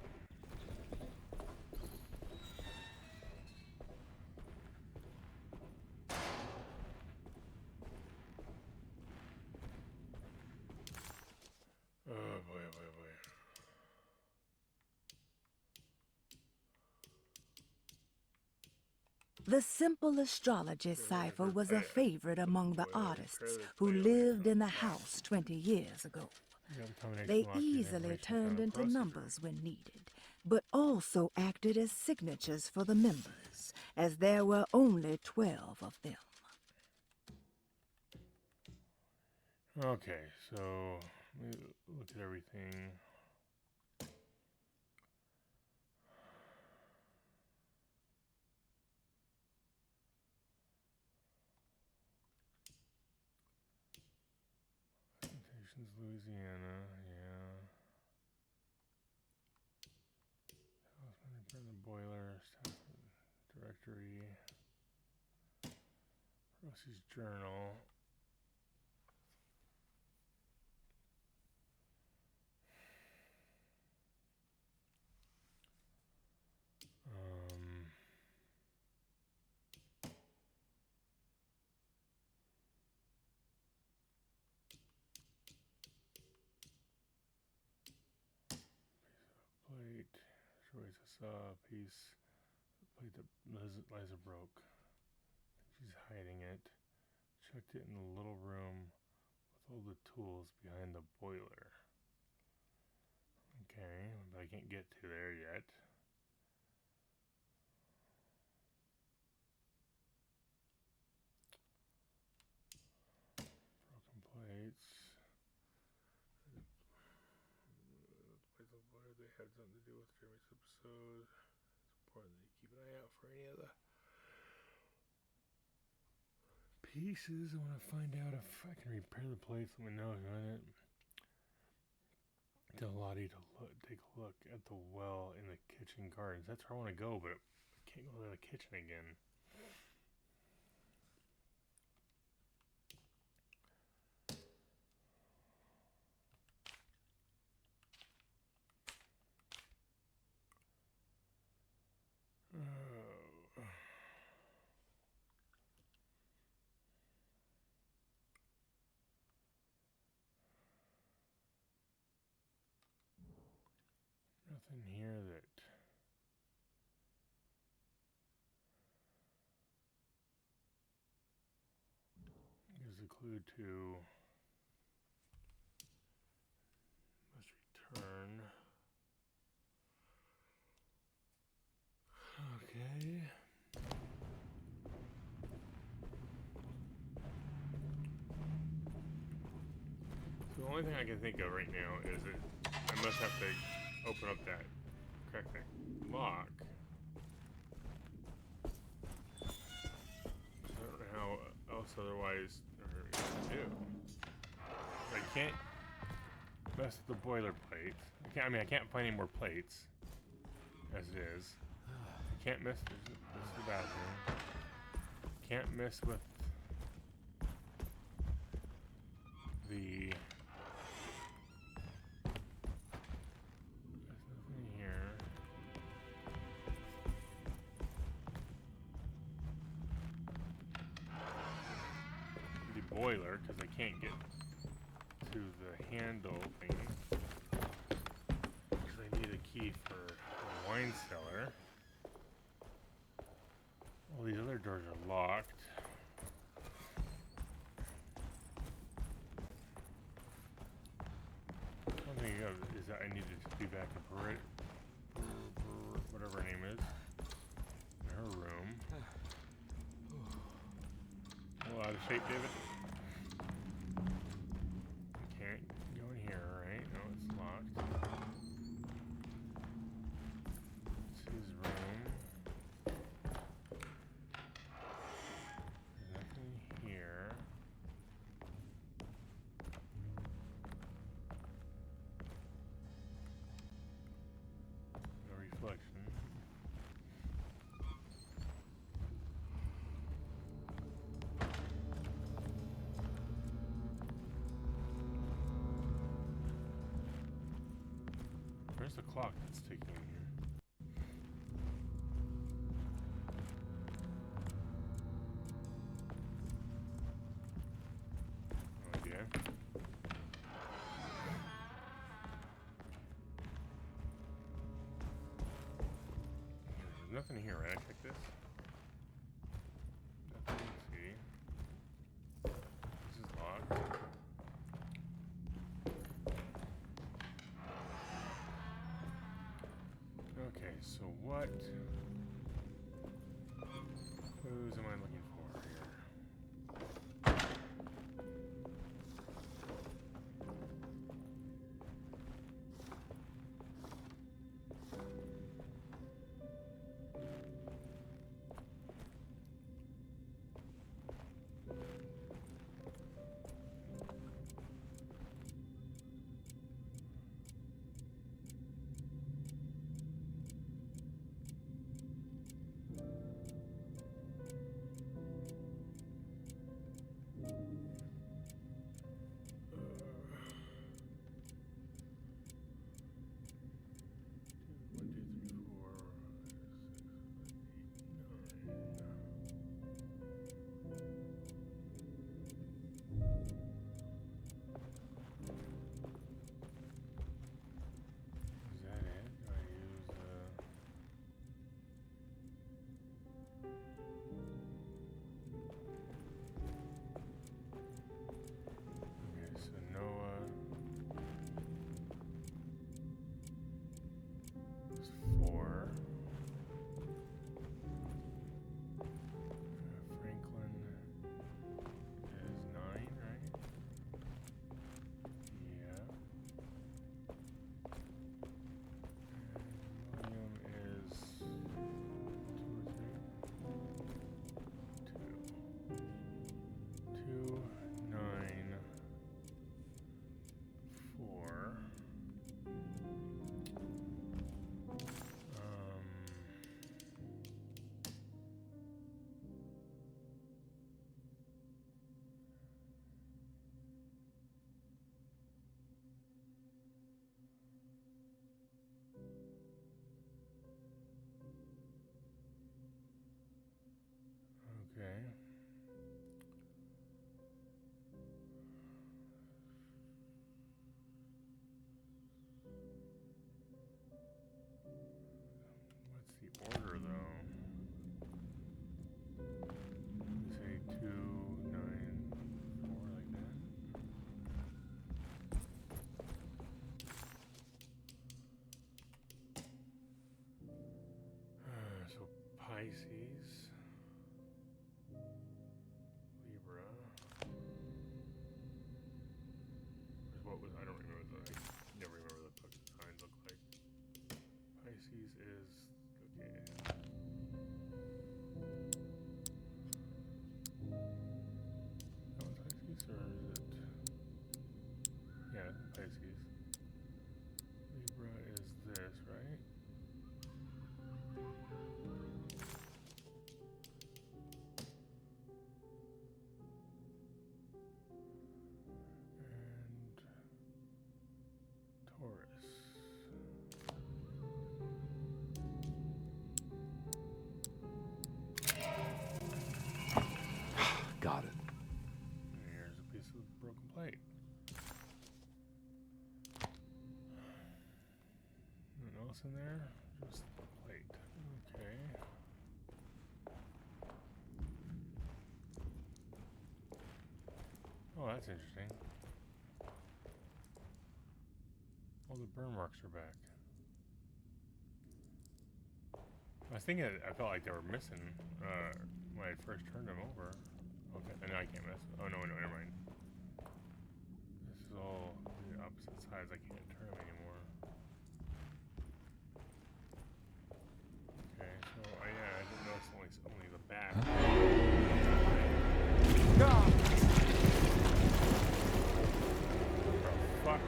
The simple astrology cipher was a favorite among the artists who lived in the house 20 years ago. They easily turned into numbers when needed, but also acted as signatures for the members, as there were only 12 of them. Okay, so let me look at everything. Louisiana, yeah. Burn the boiler, staff directory, Rosie's journal. Plate, destroys a saw piece. The plate that Liza broke. She's hiding it. Checked it in the little room with all the tools behind the boiler. Okay, but I can't get to there yet. Broken plates. They had something to do with Jeremy's episode. It's important that you keep an eye out for any of the pieces. I want to find out if I can repair the plates. Let me know if you want it. Tell Lottie to take a look at the well in the kitchen gardens. That's where I want to go, but I can't go to the kitchen again. Nothing here that gives a clue to must return. Okay. So the only thing I can think of right now is that I must have to open up that, crack that lock. I don't know how else otherwise to do. I can't mess with the boilerplate. I can't find any more plates as it is. I can't mess. This is the bathroom. Can't mess with the. There's nothing here. The boiler, because I can't get to the handle thing. Because I need a key for the wine cellar. All these other doors are locked. One thing is that I need to be back in whatever her name is, in her room. A little out of shape, David. I can't go in here, right? No, it's locked. It's his room. There's nothing here. No reflection. Where's the clock that's ticking here? No idea. There's nothing here, right? I check this. Whose am I looking for here? Okay. What's the order, though? Say 2, 9, 4, like that. So Pisces, Libra. What was, I don't remember I never remember what the signs look like. Pisces is, okay. That one's Pisces, or is it? Yeah, Pisces. Libra is this, right? And Taurus. Got it. Here's a piece of broken plate. Anything else in there? Just the plate. Okay. Oh, that's interesting. All the burn marks are back. I was thinking, I felt like they were missing when I first turned them over. Okay, and I can't mess. Oh no, never mind. This is all the opposite sides. I can't turn them anymore. Okay, so yeah, I didn't notice only the back. God! What the fuck?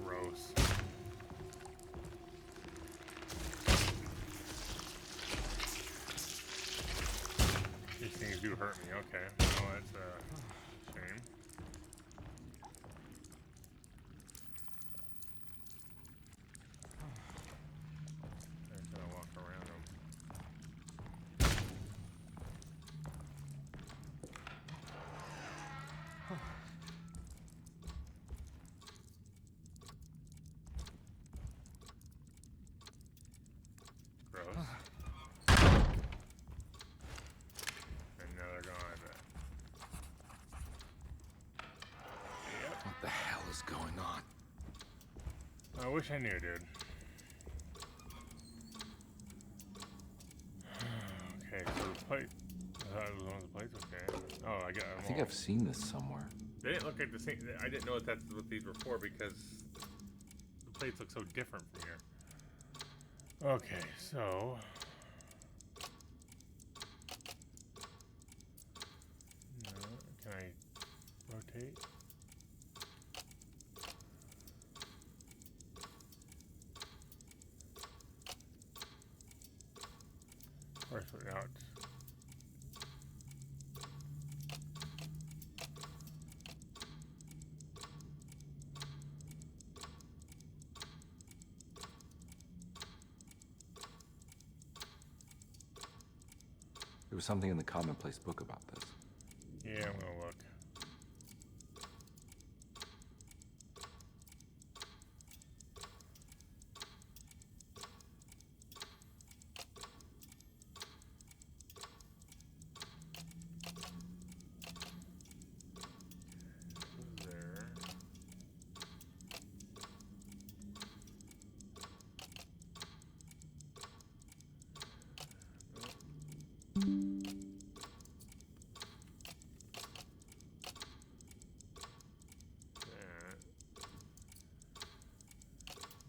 Gross. These things do hurt me, okay. Well, that's a shame. I wish I knew, dude. Okay, so the plate. That was one of the plates. Okay. Oh, I got. I think I've seen this somewhere. They didn't look like the same. I didn't know that's what these were for because the plates look so different from here. Okay, so. No, can I rotate? Of course, now it's. There was something in the commonplace book about this. Yeah, I'm gonna look. There.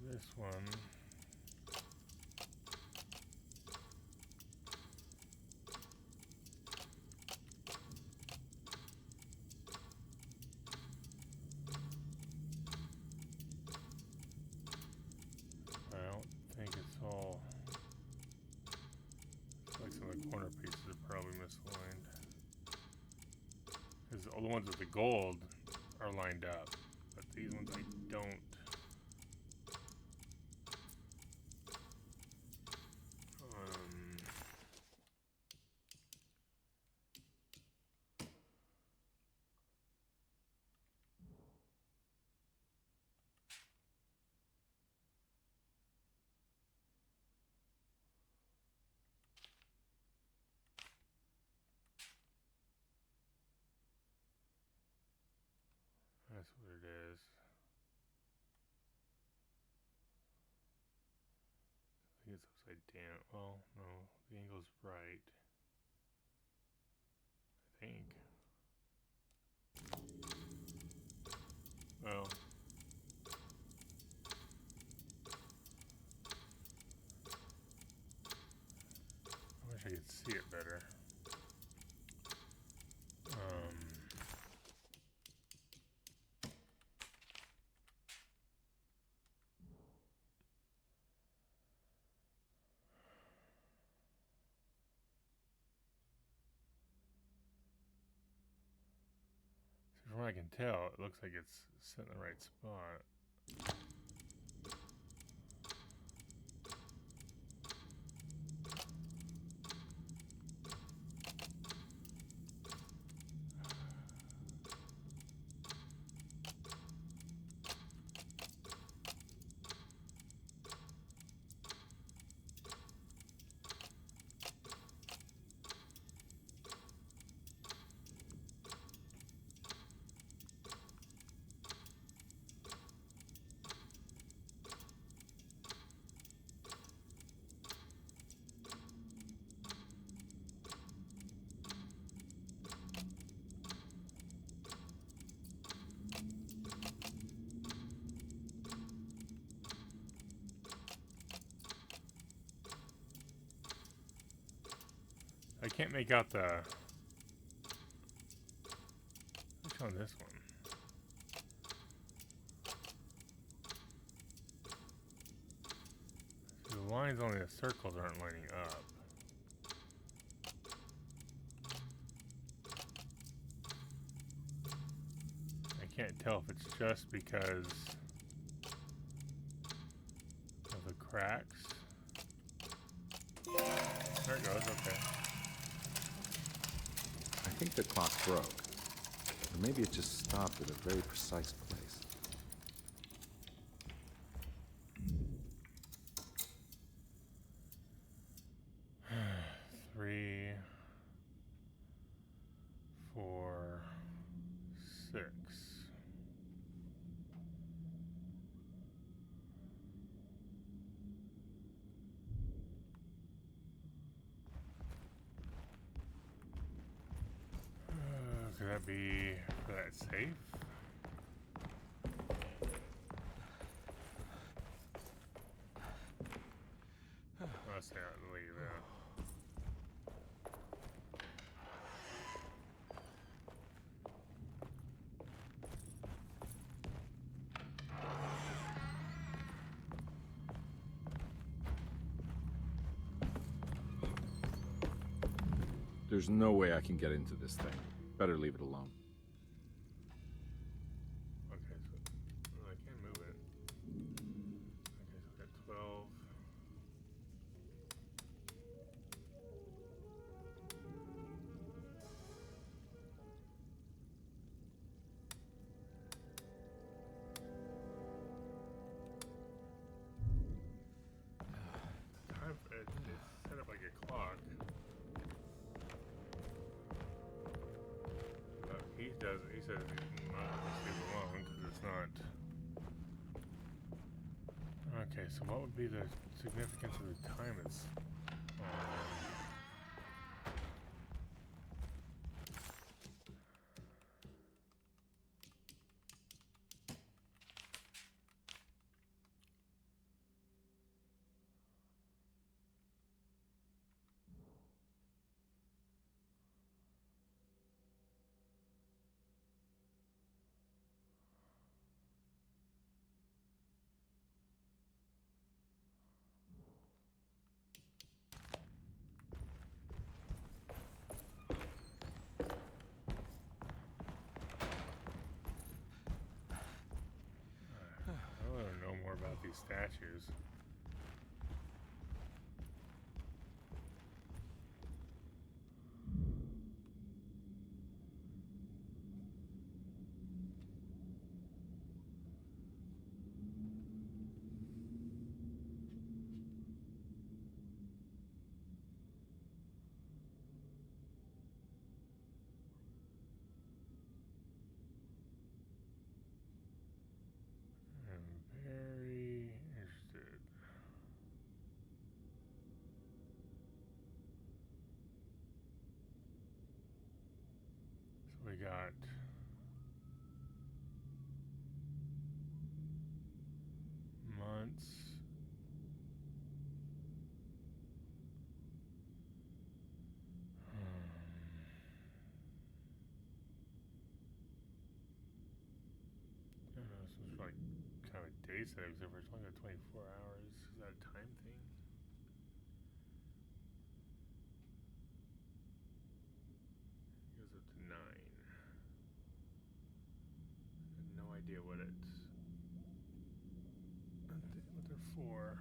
This one. I don't think it's all. Like some of the corner pieces are probably misaligned. Because all the ones with the gold are lined up, but these ones I don't. That's what it is. I think it's upside down. Well, no, the angle's right. I think. Well. I wish I could see it better. From what I can tell, it looks like it's set in the right spot. I can't make out the. Which one? This one. So the lines on the circles aren't lining up. I can't tell if it's just because of the cracks. There it goes. Okay. I think the clock broke. Or maybe it just stopped at a very precise place. Three, 4, 6. be for that safe. Let's say I'll leave that. There's no way I can get into this thing. Better leave it alone. Okay, so well, I can move it. Okay, so we got 12. Time for it. It's set up like a clock. He says he's not going to leave it alone because it's not. Okay, so what would be the significance of the time it's on? I want to know more about these statues. I'm very interested. So we got months. I don't know, this was like kind of a day set, except for it's only got 24 hours. Is that a time thing? It goes up to 9. I have no idea what they're for.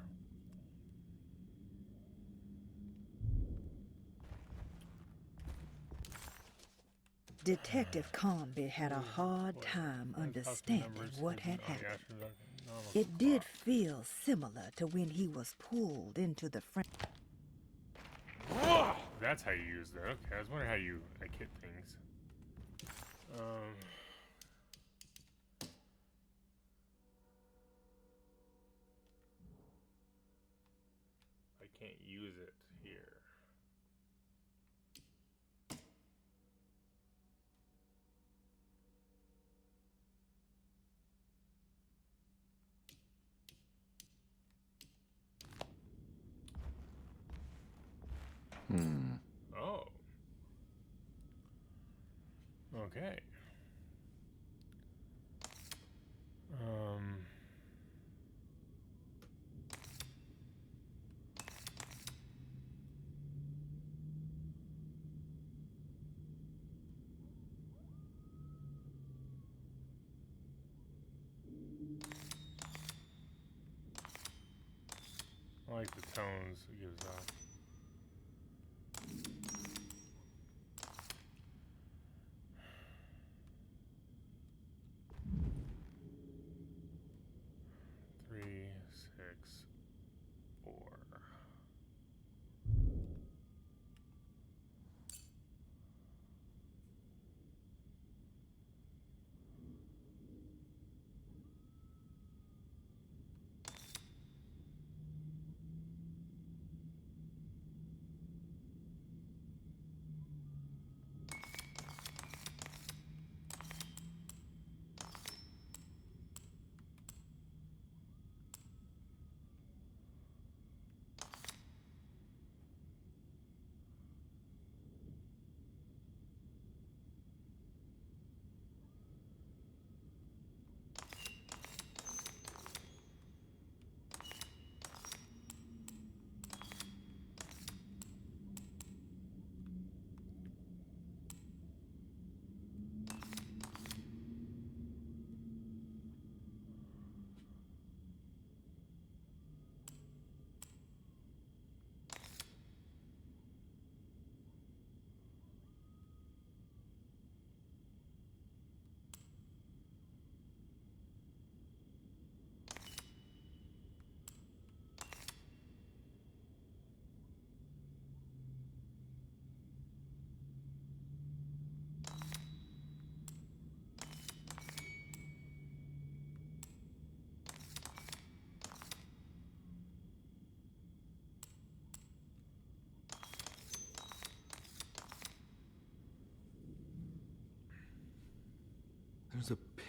Detective Carnby had a hard time understanding what had happened. It did feel similar to when he was pulled into the front. That's how you use that. Okay, I was wondering how you hit things. I can't use it here. Oh. Okay. I like the tones it gives off. Three, 6, 4.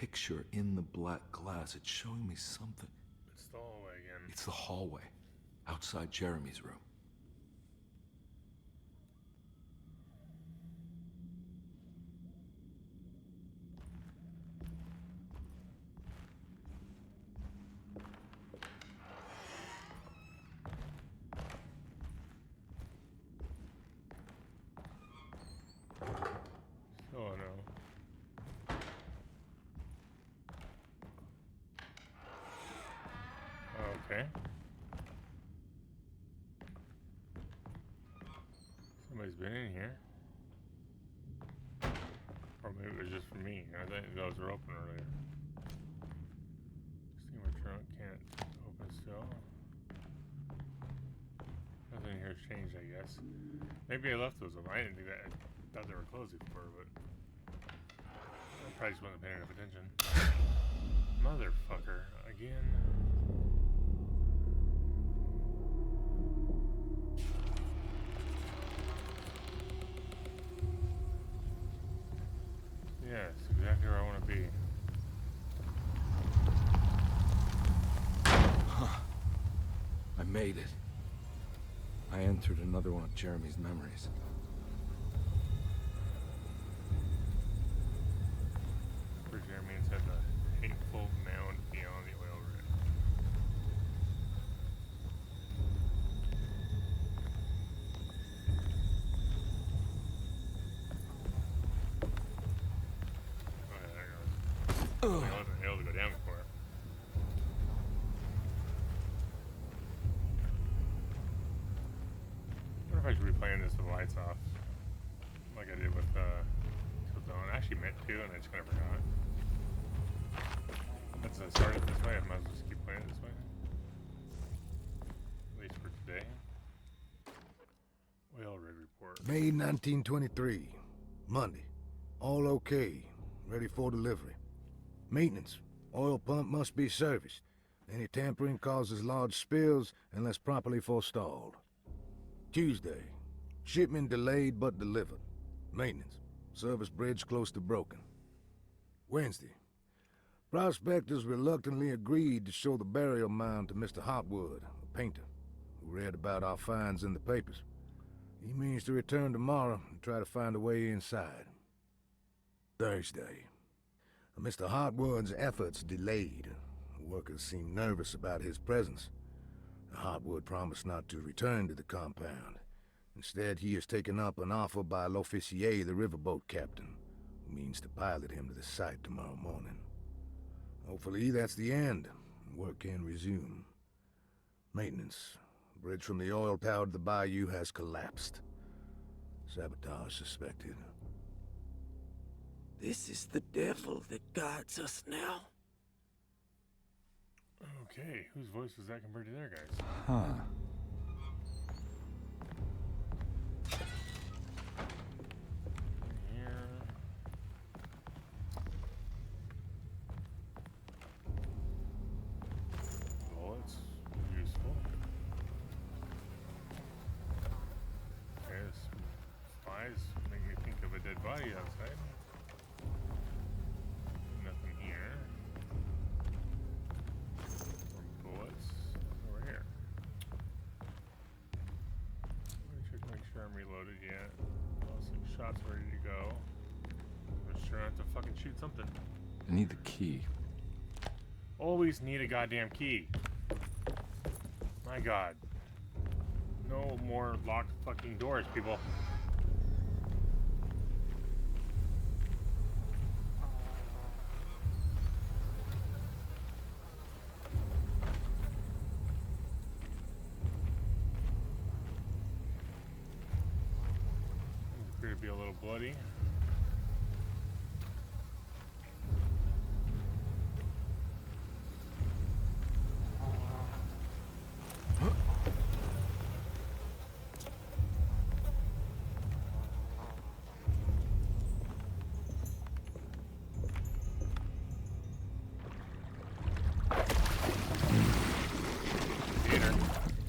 picture in the black glass. It's showing me something. It's the hallway again. It's the hallway outside Jeremy's room. Oh no. Okay. Somebody's been in here. Or maybe it was just for me. I think those were open earlier. Steamer trunk can't open still. Nothing here has changed, I guess. Maybe I left those open. I didn't do that. I thought they were closed before, but I probably just wasn't paying enough attention. Motherfucker. Again. Yes, exactly where I want to be. Huh. I made it. I entered another one of Jeremy's memories. Where Jeremy inside the hateful mound beyond the oil rig. Oh yeah, there it goes. I wasn't able to go down before. I wonder if I should be playing this with the lights off, like I did with Till Dawn. I actually meant to, and I just kind of forgot. Let's start it this way. I might as well just keep playing it this way. At least for today. Oil rig report. May 1923, Monday. All okay, ready for delivery. Maintenance. Oil pump must be serviced. Any tampering causes large spills unless properly forestalled. Tuesday. Shipment delayed but delivered. Maintenance. Service bridge close to broken. Wednesday. Prospectors reluctantly agreed to show the burial mound to Mr. Hotwood, a painter, who read about our finds in the papers. He means to return tomorrow and try to find a way inside. Thursday. Mr. Hotwood's efforts delayed. The workers seemed nervous about his presence. Hotwood promised not to return to the compound. Instead, he has taken up an offer by L'Officier, the riverboat captain, who means to pilot him to the site tomorrow morning. Hopefully, that's the end. Work can resume. Maintenance. Bridge from the oil tower to the bayou has collapsed. Sabotage suspected. This is the devil that guides us now. Okay, whose voice was that compared to their guys? Huh. Here. Bullets, useful. Okay, this flies make me think of a dead body outside. Nothing here. More bullets over here. Let me make sure I'm reloaded yet. All 6 shots ready to go. I'm sure I have to fucking shoot something. I need the key. Always need a goddamn key. My god. No more locked fucking doors, people. Appear to be a little bloody.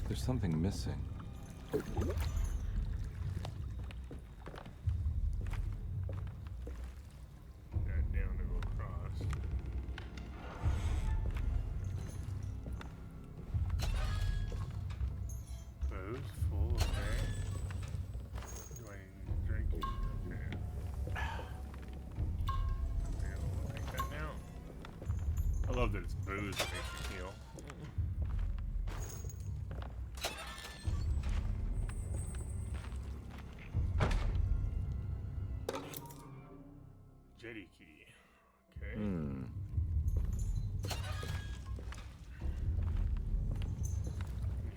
There's something missing. Got down to go across. ooze that makes you heal. Jetty key. Okay.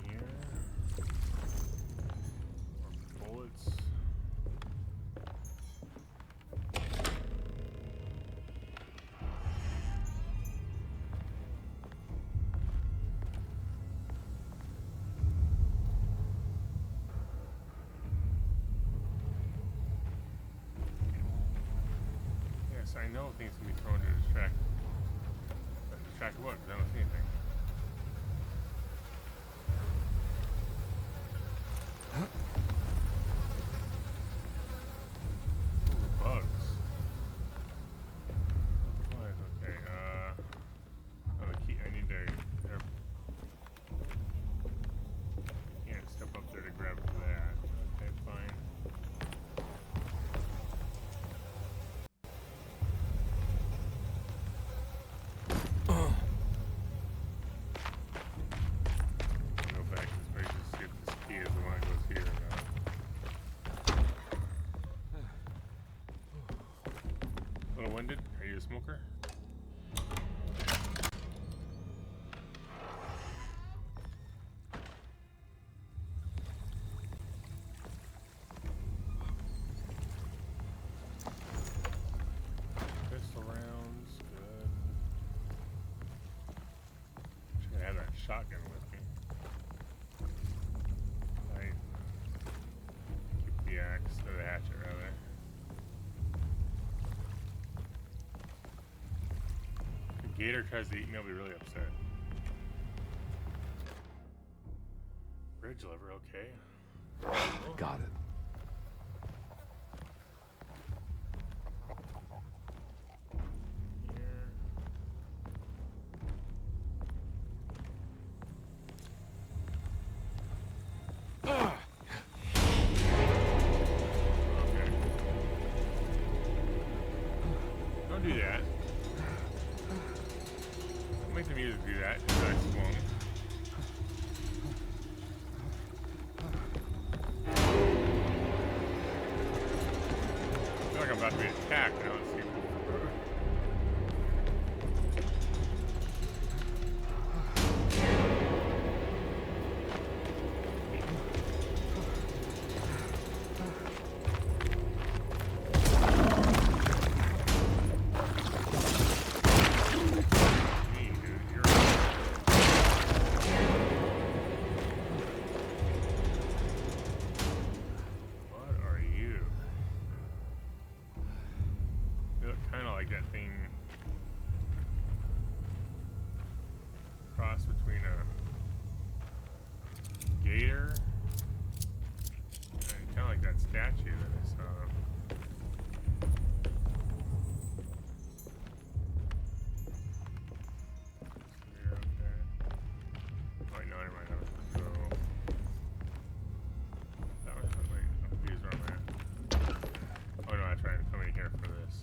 Here. More bullets. Yes, I know things can be thrown to distract. But distract what? Because I don't see anything. Ooh, bugs. What? Okay, oh, the key. I need to. Can't step up there to grab that. Okay, fine. Go back to this place to see if this key is the one that goes here or not. A little winded? Are you a smoker? Pistol rounds, good. Should have that shotgun with me. Right. Keep the axe, or the hatchet rather. If the gator tries to eat me, I'll be really upset. Bridge lever, okay. Got it. Here. Okay. Don't do that. Don't make the music do that. Just I swung. I feel like I'm about to be attacked now. Let's see. Me, dude, you're what are you? You look kind of like that thing cross between a gator and kind of like that statue that I saw. Yeah, okay. Oh, no, never mind. That was so. That was wait. I'm confused where I'm at. Oh no, that's right. I'm coming here for this.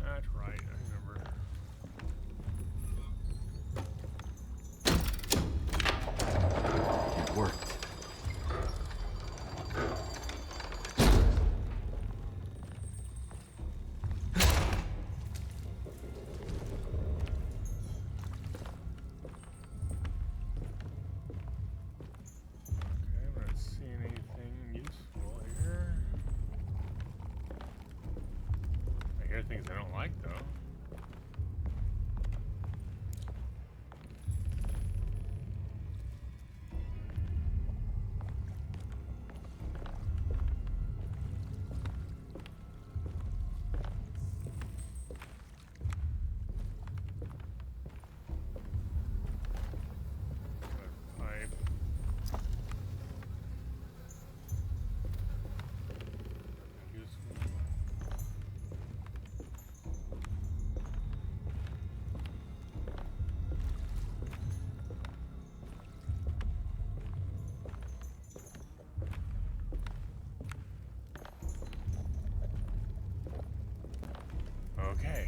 That's right. I remember. It worked. Okay, I'm not seeing anything useful here. I hear things I don't like though. Pipe. Useful. Okay.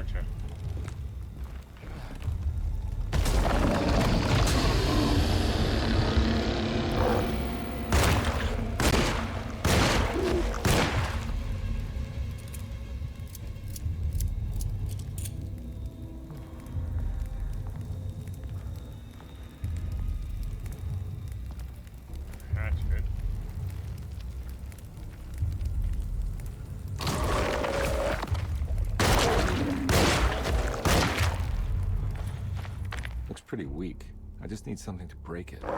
aren't you? Looks pretty weak. I just need something to break it. Will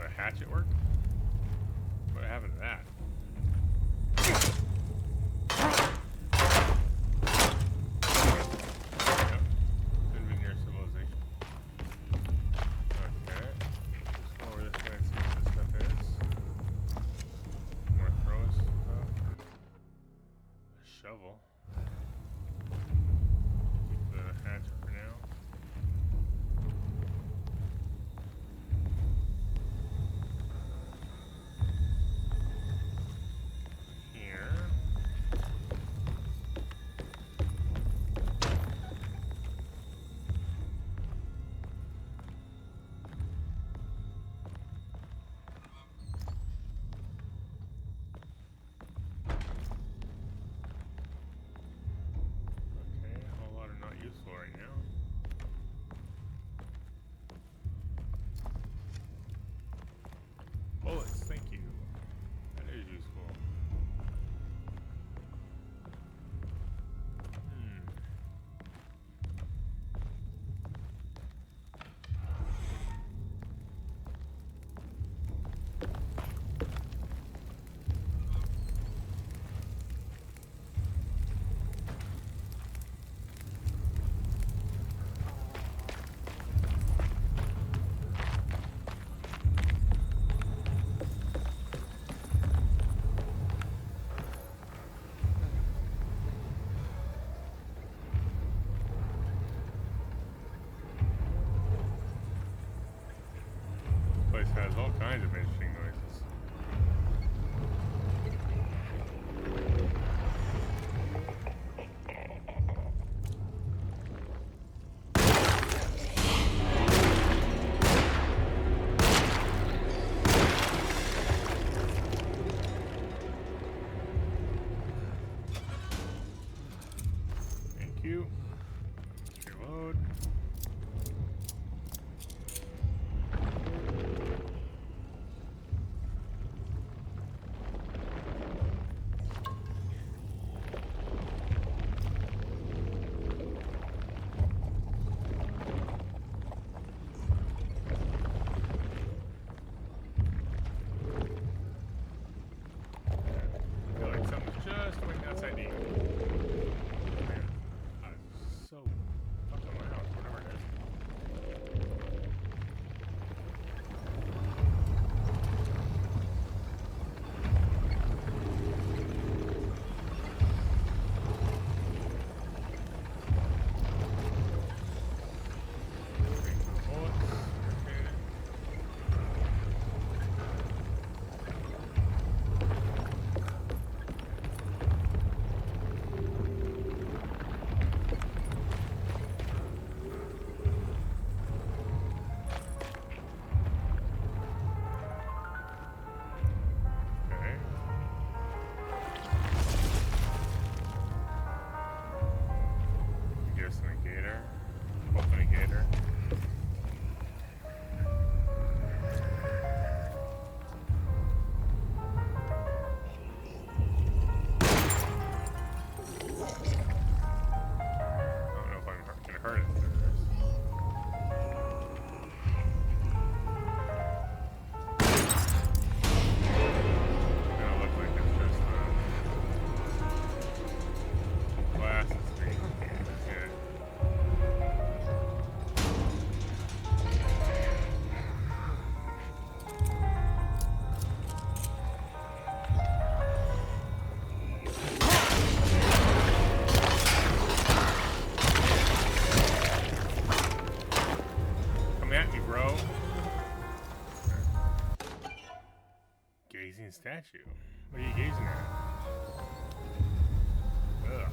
a hatchet work? What happened to that? Shovel. Keep the hatchet for now. Here. Useful right now. Bullets, thank you. That is useful. Place has all kinds of interesting noises. Thank you. Let's reload. gazing statue. What are you gazing at? Ugh.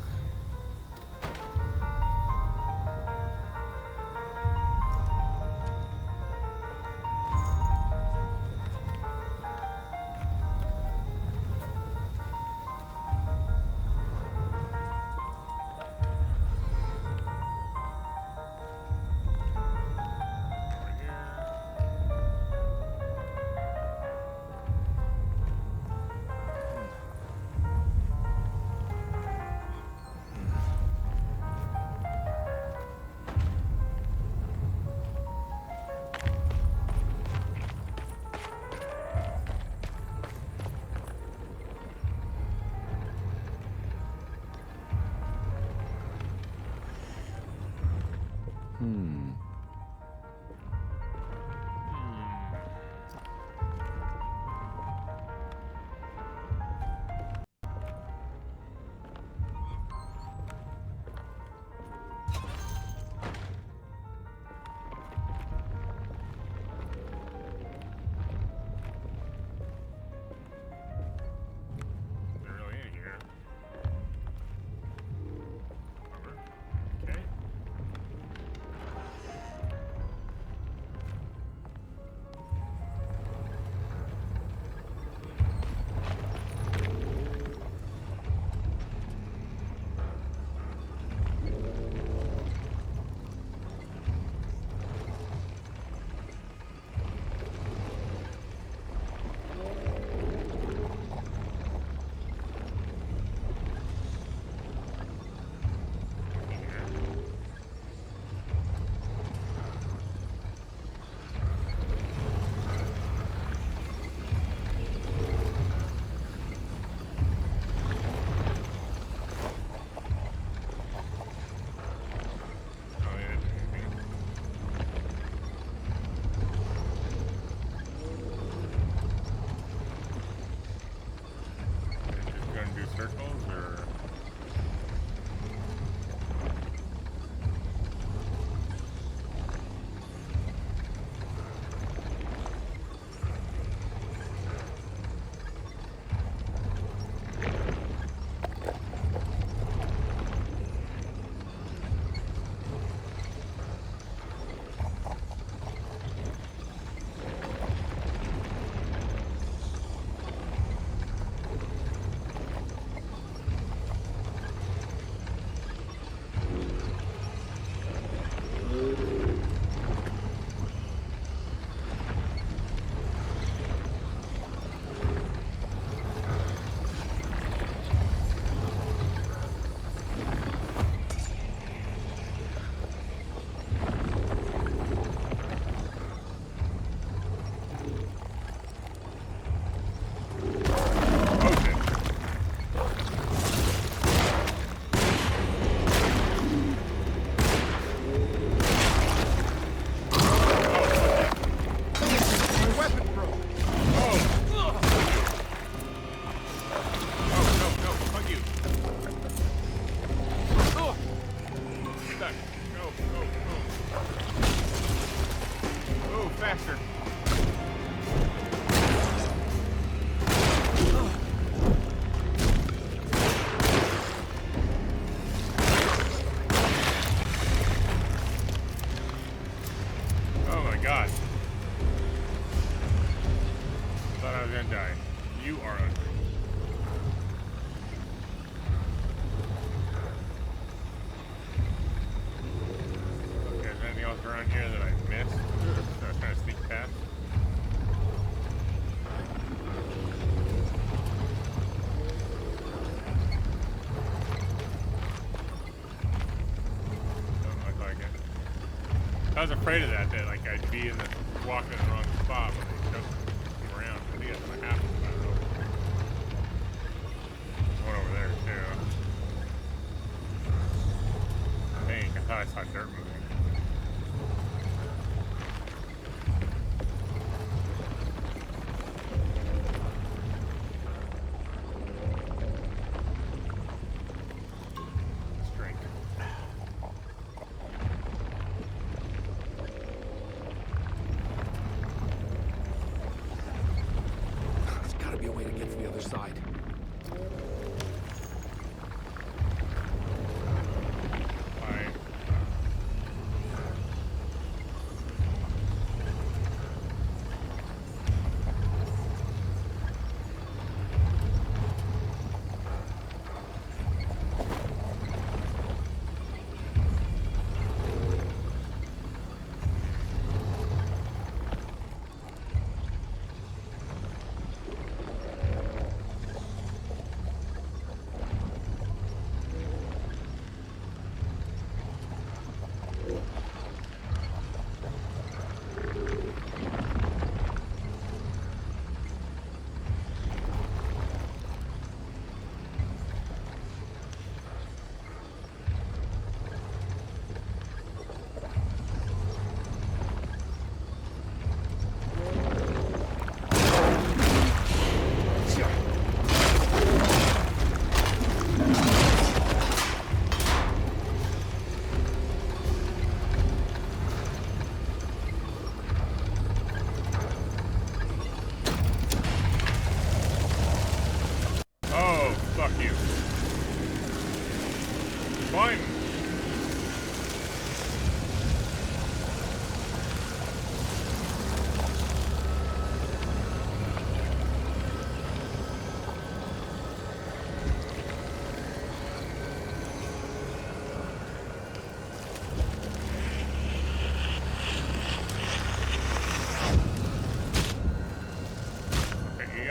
I was afraid of that, like I'd be in the walking in the wrong spot when they come around. I think that's what happened. I don't know. There's one over there too. Dang, I thought I saw dirt moving. side.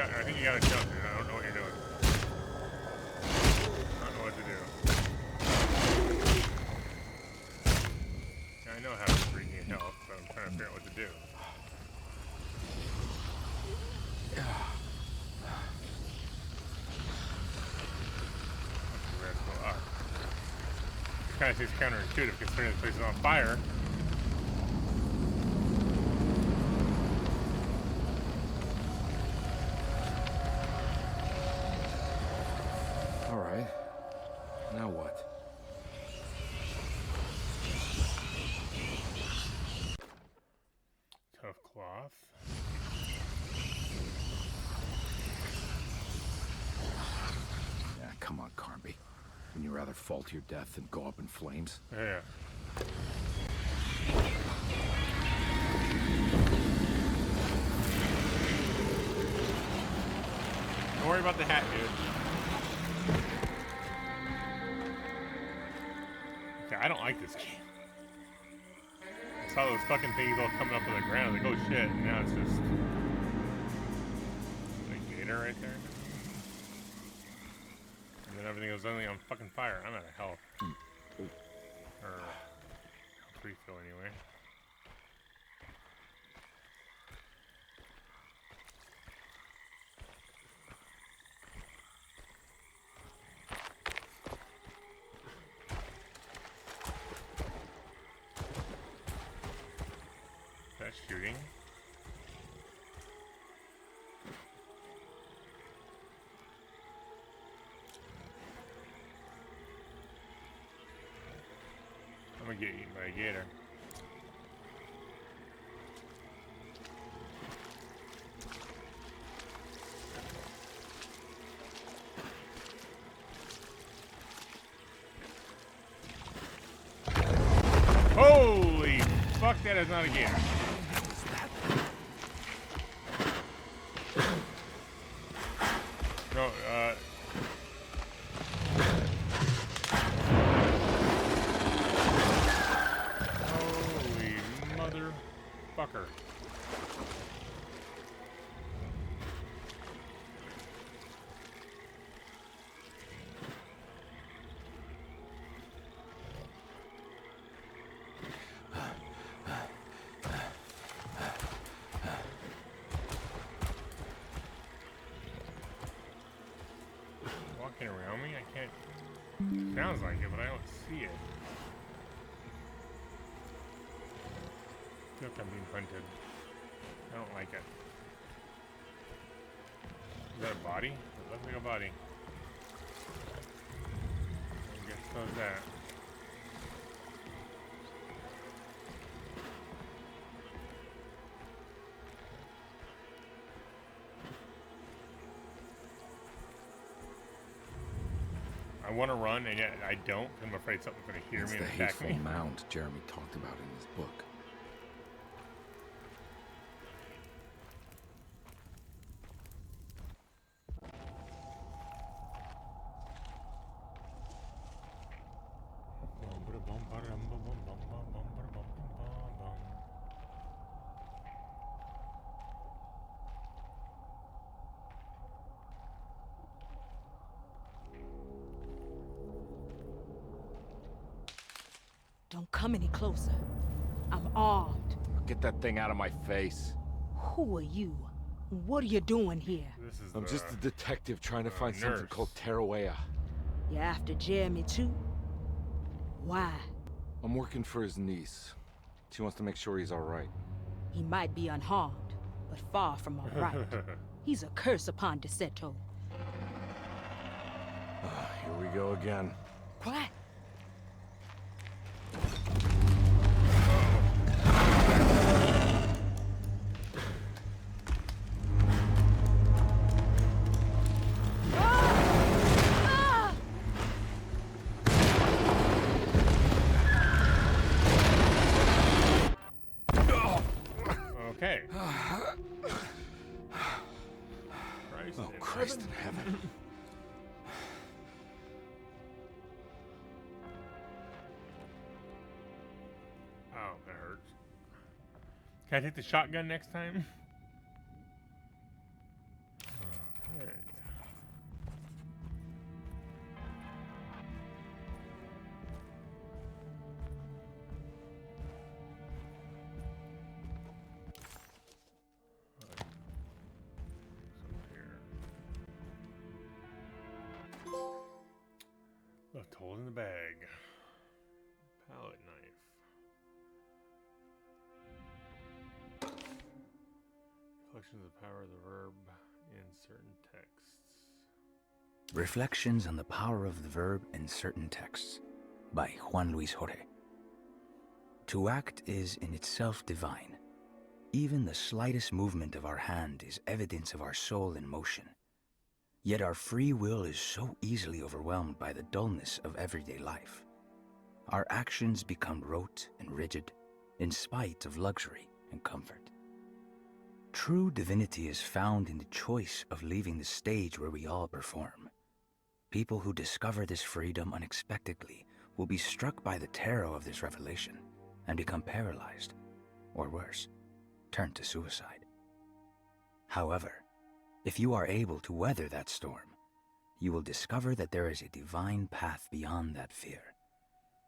I think you gotta jump, dude. I don't know what you're doing. I don't know what to do. I know how to regain health, but I'm trying to figure out what to do. Let's go up. It kind of seems counterintuitive considering the place is on fire. Alright. Now what? Tough cloth. Yeah, come on, Carnby. Wouldn't you rather fall to your death than go up in flames? Yeah. Don't worry about the hat, dude. Okay, I don't like this game. I saw those fucking things all coming up from the ground. Like, oh shit, and now it's just a gator right there. And then everything goes suddenly on fucking fire. I'm out of health. Or refill anyway. That's shooting. I'm gonna get eaten by a gator. Holy fuck, that is not a gator. No, holy motherfucker. Walking around me? I can't. Sounds like it, but I don't see it. I feel like I'm being hunted. I don't like it. Is that a body? It looks like a body. I guess so is that. want to run, and yet I don't. I'm afraid something's going to hear It's me the and attack hateful me. mound Jeremy talked about in his book. Don't come any closer. I'm armed. Get that thing out of my face. Who are you? What are you doing here? I'm just a detective trying to find something called Teruea. You after Jeremy too? Why? I'm working for his niece. She wants to make sure he's all right. He might be unharmed, but far from all right. He's a curse upon Derceto. Here we go again. Quiet. Okay. Christ in heaven. Oh, that hurts. Can I take the shotgun next time? Okay. Left hole in the bag. Palette knife. Reflections of the power of the verb in certain texts. Reflections on the Power of the Verb in Certain Texts by Juan Luis Jorge. To act is in itself divine. Even the slightest movement of our hand is evidence of our soul in motion. Yet our free will is so easily overwhelmed by the dullness of everyday life. Our actions become rote and rigid, in spite of luxury and comfort. True divinity is found in the choice of leaving the stage where we all perform. People who discover this freedom unexpectedly will be struck by the terror of this revelation and become paralyzed, or worse, turn to suicide. However, if you are able to weather that storm, you will discover that there is a divine path beyond that fear.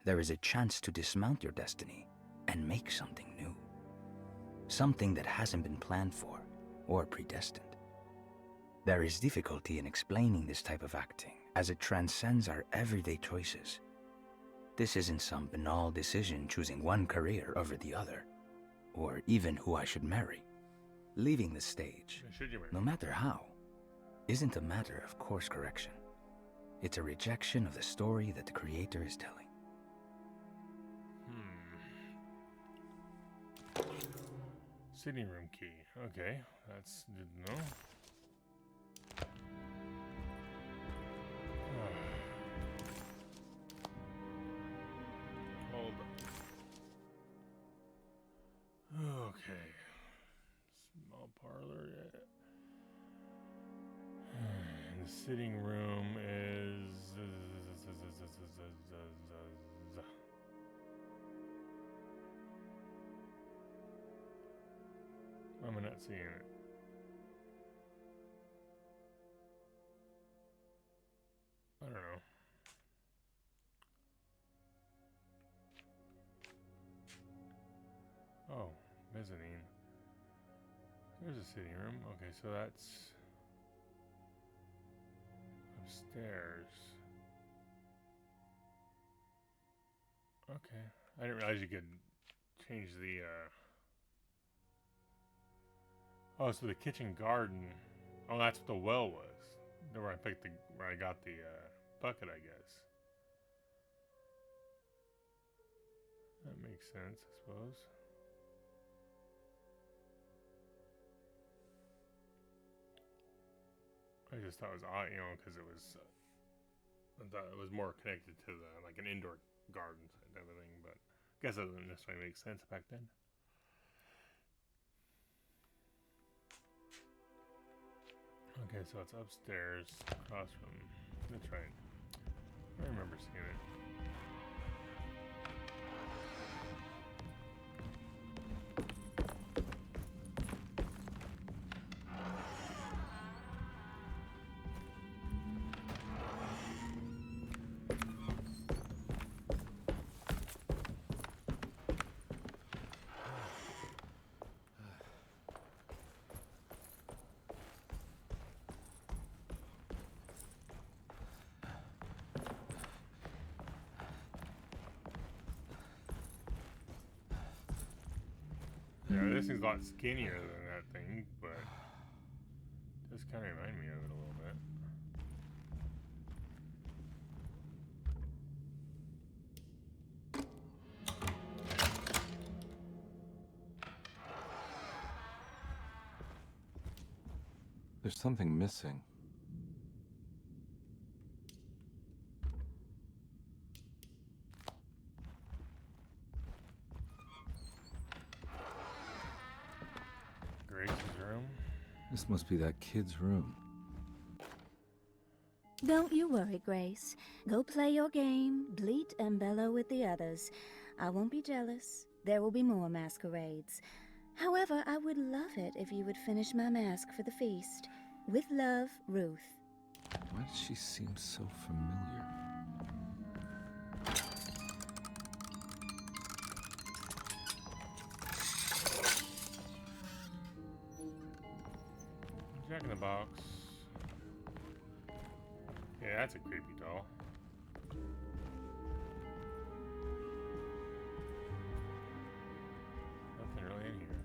There is a chance to dismount your destiny and make something new. Something that hasn't been planned for or predestined. There is difficulty in explaining this type of acting as it transcends our everyday choices. This isn't some banal decision choosing one career over the other, or even who I should marry. Leaving the stage, no matter how, isn't a matter of course correction. It's a rejection of the story that the creator is telling. Sitting room key. Okay, that's good to know. Hold on. Okay. Small parlor. And the sitting room is. I'm not seeing it. I don't know. Oh, mezzanine. There's a sitting room. Okay, so that's upstairs. Okay. I didn't realize you could change the Oh, so the kitchen garden. Oh, that's what the well was. Where I got the bucket, I guess. That makes sense, I suppose. I just thought it was odd, because it was I thought it was more connected to the like an indoor garden and everything, but I guess that doesn't necessarily make sense back then. Okay, so it's upstairs, across from. That's right. I remember seeing it. Yeah, this thing's a lot skinnier than that thing, but it does kind of remind me of it a little bit. There's something missing. Grace's room? This must be that kid's room. Don't you worry, Grace. Go play your game, bleat and bellow with the others. I won't be jealous. There will be more masquerades. However, I would love it if you would finish my mask for the feast. With love, Ruth. Why does she seem so familiar? Jack in the Box. Yeah, that's a creepy doll. Nothing really in here.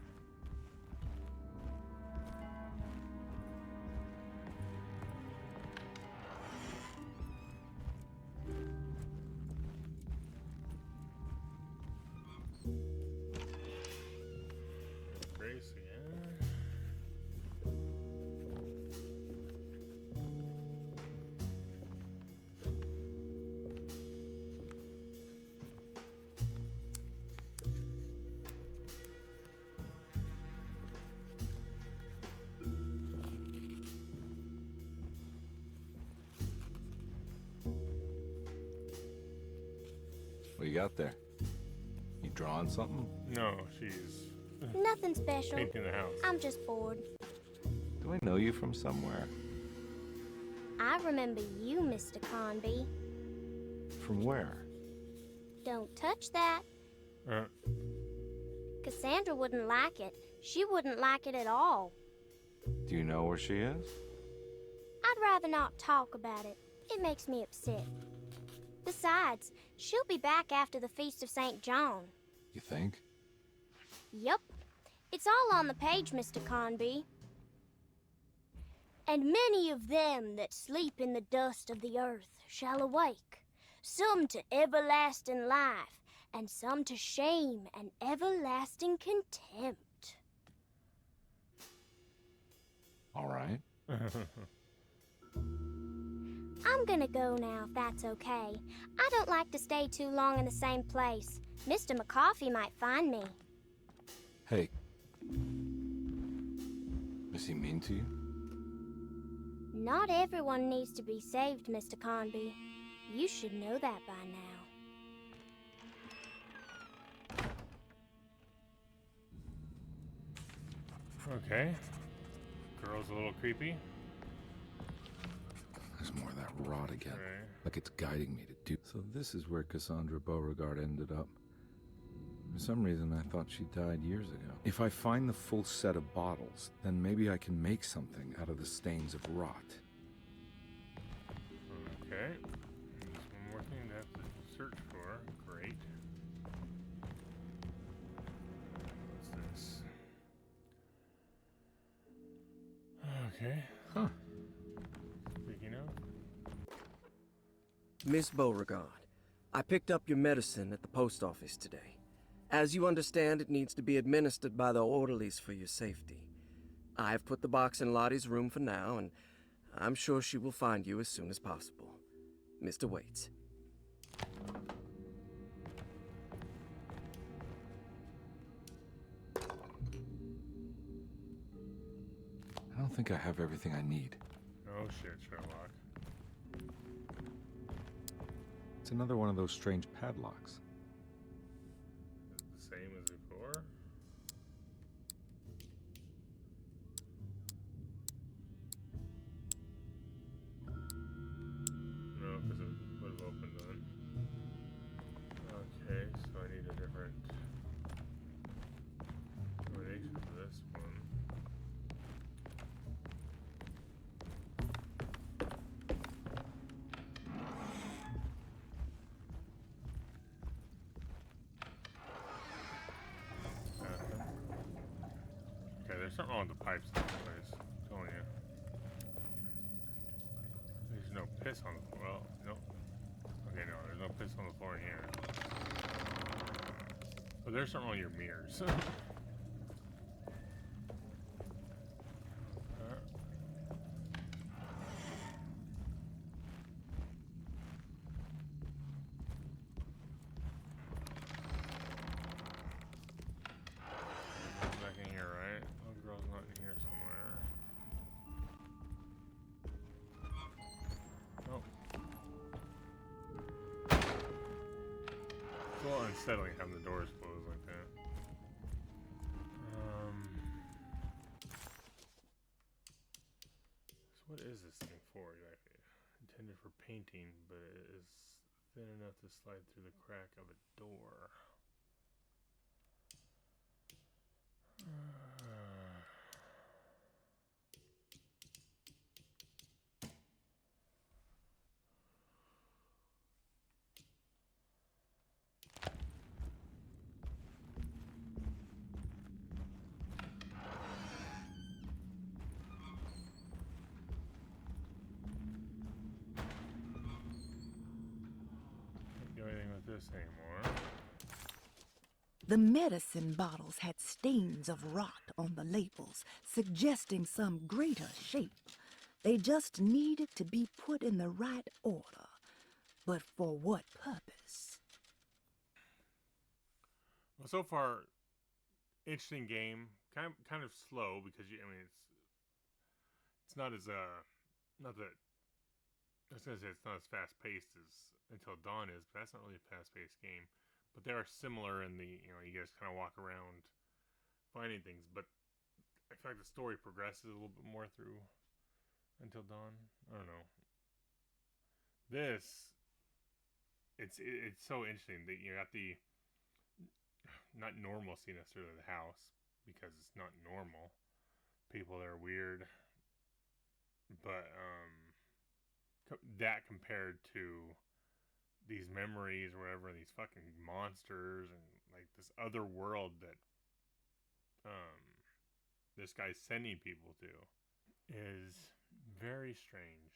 Grace again. What you got there? You drawing something? No, she's Nothing special. painting the house. I'm just bored. Do I know you from somewhere? I remember you, Mr. Carnby. From where? Don't touch that. Uh, Cassandra wouldn't like it. She wouldn't like it at all. Do you know where she is? I'd rather not talk about it. It makes me upset. Besides, she'll be back after the Feast of St. John. You think? Yup. It's all on the page, Mr. Carnby. And many of them that sleep in the dust of the earth shall awake, some to everlasting life, and some to shame and everlasting contempt. All right. I'm gonna go now, if that's okay. I don't like to stay too long in the same place. Mr. McCoffey might find me. Hey. Is he mean to you? Not everyone needs to be saved, Mr. Carnby. You should know that by now. okay. Girl's a little creepy. There's more of that rot again. Right. Like it's guiding me to do. So this is where Cassandra Beauregard ended up. For some reason, I thought she died years ago. If I find the full set of bottles, then maybe I can make something out of the stains of rot. Okay. There's one more thing to have to search for. Great. What's this? Okay. Huh. Speaking of. Miss Beauregard, I picked up your medicine at the post office today. As you understand, it needs to be administered by the orderlies for your safety. I've put the box in Lottie's room for now, and I'm sure she will find you as soon as possible. Mr. Waits. I don't think I have everything I need. Oh shit, Sherlock. It's another one of those strange padlocks. Is it the same as before? No, because it would have opened then. Okay, so I need a different combination for this one. Okay, there's something wrong with the pipes in this place. I'm telling you. There's no piss on the floor. Well, no. Okay, no, there's no piss on the floor in here. But there's something on your mirrors. Back in here, right? Little girl's not in here somewhere. Oh. It's a little unsettling having the doors closed like that. So what is this thing for exactly? Intended for painting, but it is thin enough to slide through the crack of a door. Can't do anything with this anymore. The medicine bottles had stains of rot on the labels, suggesting some greater shape. They just needed to be put in the right order. But for what purpose? Well, so far, interesting game. Kind of slow because it's not as not that I was gonna say it's not as fast paced as Until Dawn is, but that's not really a fast paced game. But they are similar in the you guys kind of walk around finding things, but I feel like the story progresses a little bit more through Until Dawn. I don't know. This it's so interesting that you got the not normalcy necessarily of the house because it's not normal. People that are weird, but that compared to these memories or whatever, these fucking monsters and like this other world that this guy's sending people to is very strange.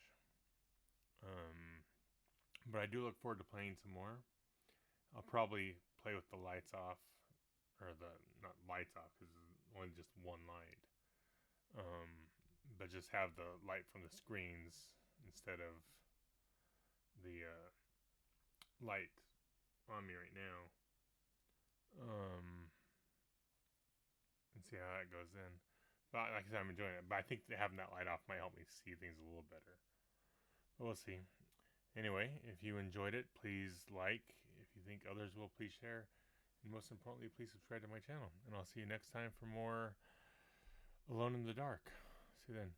But I do look forward to playing some more. I'll probably play with the lights off, or not lights off because it's only just one light. But just have the light from the screens instead of the light on me right now. And see how that goes in. But like I said, I'm enjoying it. But I think having that light off might help me see things a little better. But we'll see. Anyway, if you enjoyed it, please like. If you think others will, please share. And most importantly, please subscribe to my channel. And I'll see you next time for more Alone in the Dark. See you then.